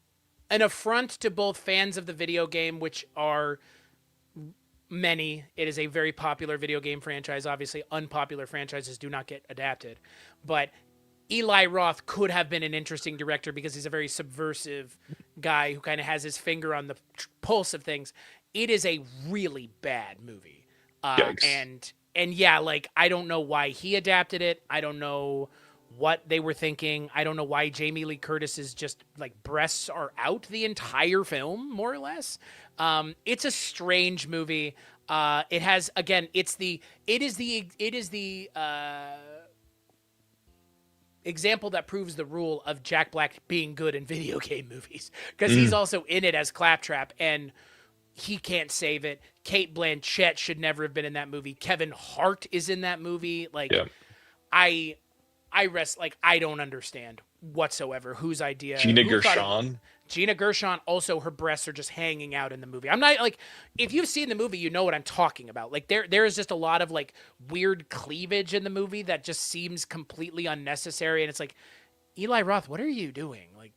an affront to both fans of the video game, which are many. It is a very popular video game franchise. Obviously, unpopular franchises do not get adapted. But Eli Roth could have been an interesting director because he's a very subversive guy who kind of has his finger on the pulse of things. It is a really bad movie. And yeah, like, I don't know why he adapted it. I don't know what they were thinking. I don't know why Jamie Lee Curtis's just like breasts are out the entire film, more or less. It's a strange movie. It has, again, it is the example that proves the rule of Jack Black being good in video game movies, because he's also in it as Claptrap, and he can't save it. Cate Blanchett should never have been in that movie. Kevin Hart is in that movie. Like, Yeah. I don't understand whatsoever whose idea. Gina who thought Gershon. Gina Gershon, also her breasts are just hanging out in the movie. I'm not like, if you've seen the movie, you know what I'm talking about. Like, there is just a lot of like weird cleavage in the movie that just seems completely unnecessary. And it's like, Eli Roth, what are you doing? Like,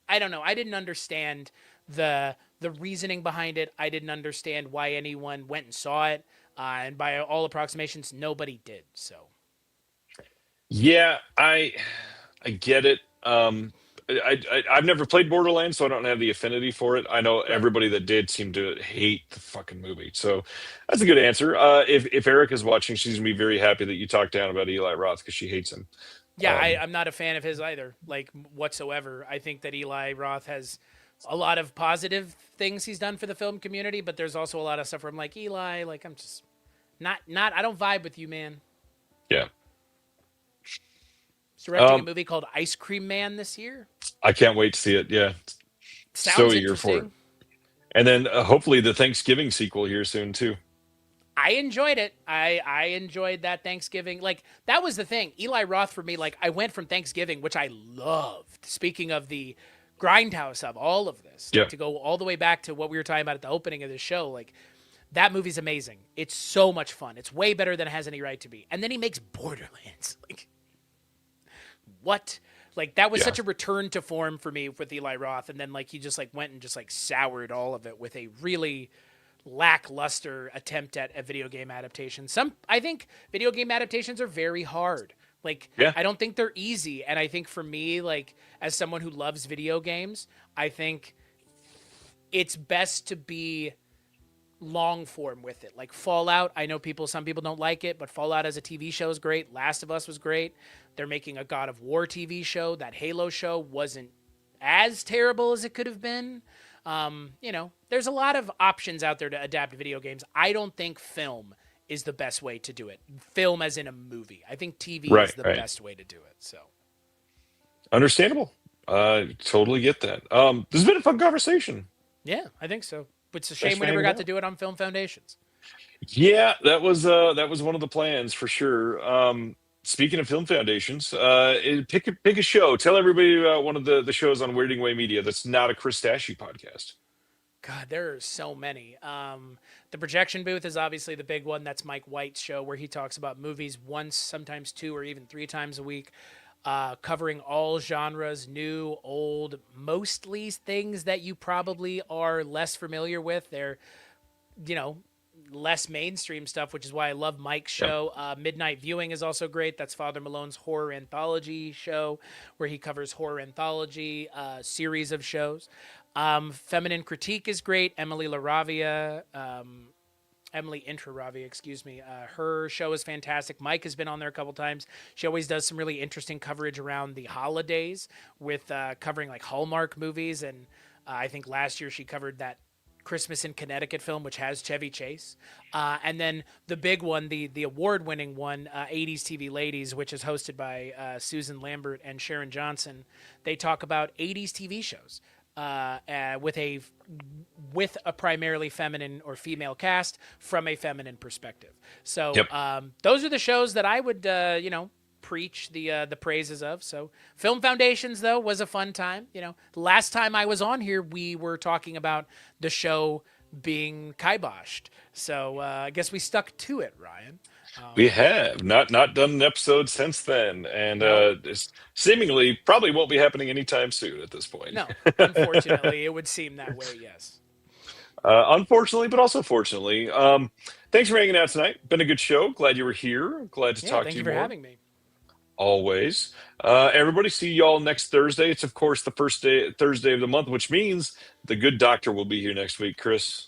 I don't know. I didn't understand the reasoning behind it. I didn't understand why anyone went and saw it. And by all approximations, nobody did. So Yeah, I get it. I've never played Borderlands, so I don't have the affinity for it. I know everybody that did seem to hate the fucking movie, so that's a good answer. If Erica's watching, she's gonna be very happy that you talked down about Eli Roth because she hates him. yeah, I'm not a fan of his either, like, whatsoever. I think that Eli Roth has a lot of positive things he's done for the film community, but there's also a lot of stuff where I'm like, Eli, like, I'm just not. I don't vibe with you, man. Yeah, He's directing a movie called Ice Cream Man this year. I can't wait to see it. Yeah, Sounds so eager for it. interesting. And then hopefully the Thanksgiving sequel here soon too. I enjoyed it. I enjoyed that Thanksgiving. Like, that was the thing. Eli Roth for me, like, I went from Thanksgiving, which I loved. Speaking of the grindhouse of all of this, Yeah. to go all the way back to what we were talking about at the opening of the show, like, that movie's amazing. It's so much fun. It's way better than it has any right to be. And then he makes Borderlands. Like, what? Like, that was Yeah. such a return to form for me with Eli Roth. And then, like, he just, like, went and just, like, soured all of it with a really lackluster attempt at a video game adaptation. I think video game adaptations are very hard. Like, Yeah. I don't think they're easy. And I think for me, like, as someone who loves video games, I think it's best to be long form with it. Like Fallout, I know some people don't like it, but Fallout as a TV show is great. Last of Us was great. They're making a God of War TV show. That Halo show wasn't as terrible as it could have been. There's a lot of options out there to adapt video games. I don't think film is the best way to do it. Film as in a movie. I think TV is the best way to do it. So Understandable. Totally get that. This has been a fun conversation. yeah, I think so. But it's a shame Thanks we for never hanging got out. to do it on Film Foundations. Yeah, that was one of the plans for sure. Speaking of film foundations, pick a show. Tell everybody about one of the shows on Weirding Way Media that's not a Chris Stachiw podcast. God, there are so many. The Projection Booth is obviously the big one. That's Mike White's show where he talks about movies once, sometimes 2 or even 3 times a week, covering all genres, new, old, mostly things that you probably are less familiar with. They're, less mainstream stuff, which is why I love Mike's show. Midnight Viewing is also great. That's Father Malone's horror anthology show where he covers horror anthology series of shows. Feminine Critique is great. Emily Intraravia, excuse me. Her show is fantastic. Mike has been on there a couple times. She always does some really interesting coverage around the holidays with covering like Hallmark movies. And I think last year she covered that Christmas in Connecticut film, which has Chevy Chase. And then the big one, the award-winning one, 80s TV Ladies, which is hosted by Susan Lambert and Sharon Johnson. They talk about 80s TV shows with a primarily feminine or female cast from a feminine perspective. So those are the shows that I would, preach the praises of. So Film Foundations, though, was a fun time. Last time I was on here, we were talking about the show being kiboshed. So I guess we stuck to it, Ryan. We have not done an episode since then, and No. this seemingly probably won't be happening anytime soon at this point. No, unfortunately, it would seem that way. Yes. Unfortunately, but also fortunately. Thanks for hanging out tonight. Been a good show. Glad you were here. Glad to Yeah. talk Thank to you you for more. having me. Always. Everybody, see y'all next Thursday. It's of course the first day Thursday of the month, which means the good doctor will be here next week, Chris.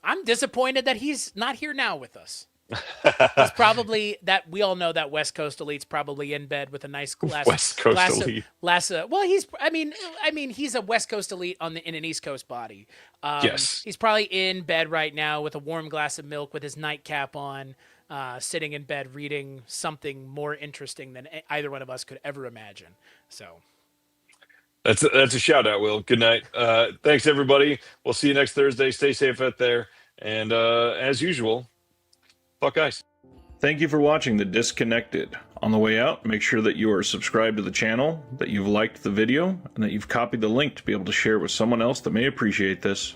I'm disappointed that he's not here now with us. He's probably that we all know that West Coast elite's probably in bed with a nice West Coast elite. well, he's a West Coast elite in an East Coast body. Yes. He's probably in bed right now with a warm glass of milk with his nightcap on, sitting in bed reading something more interesting than either one of us could ever imagine. So That's a shout out, Will. Good night. Thanks everybody. We'll see you next Thursday. Stay safe out there. And as usual, fuck guys. Thank you for watching The Disconnected. On the way out, make sure that you are subscribed to the channel, that you've liked the video, and that you've copied the link to be able to share it with someone else that may appreciate this.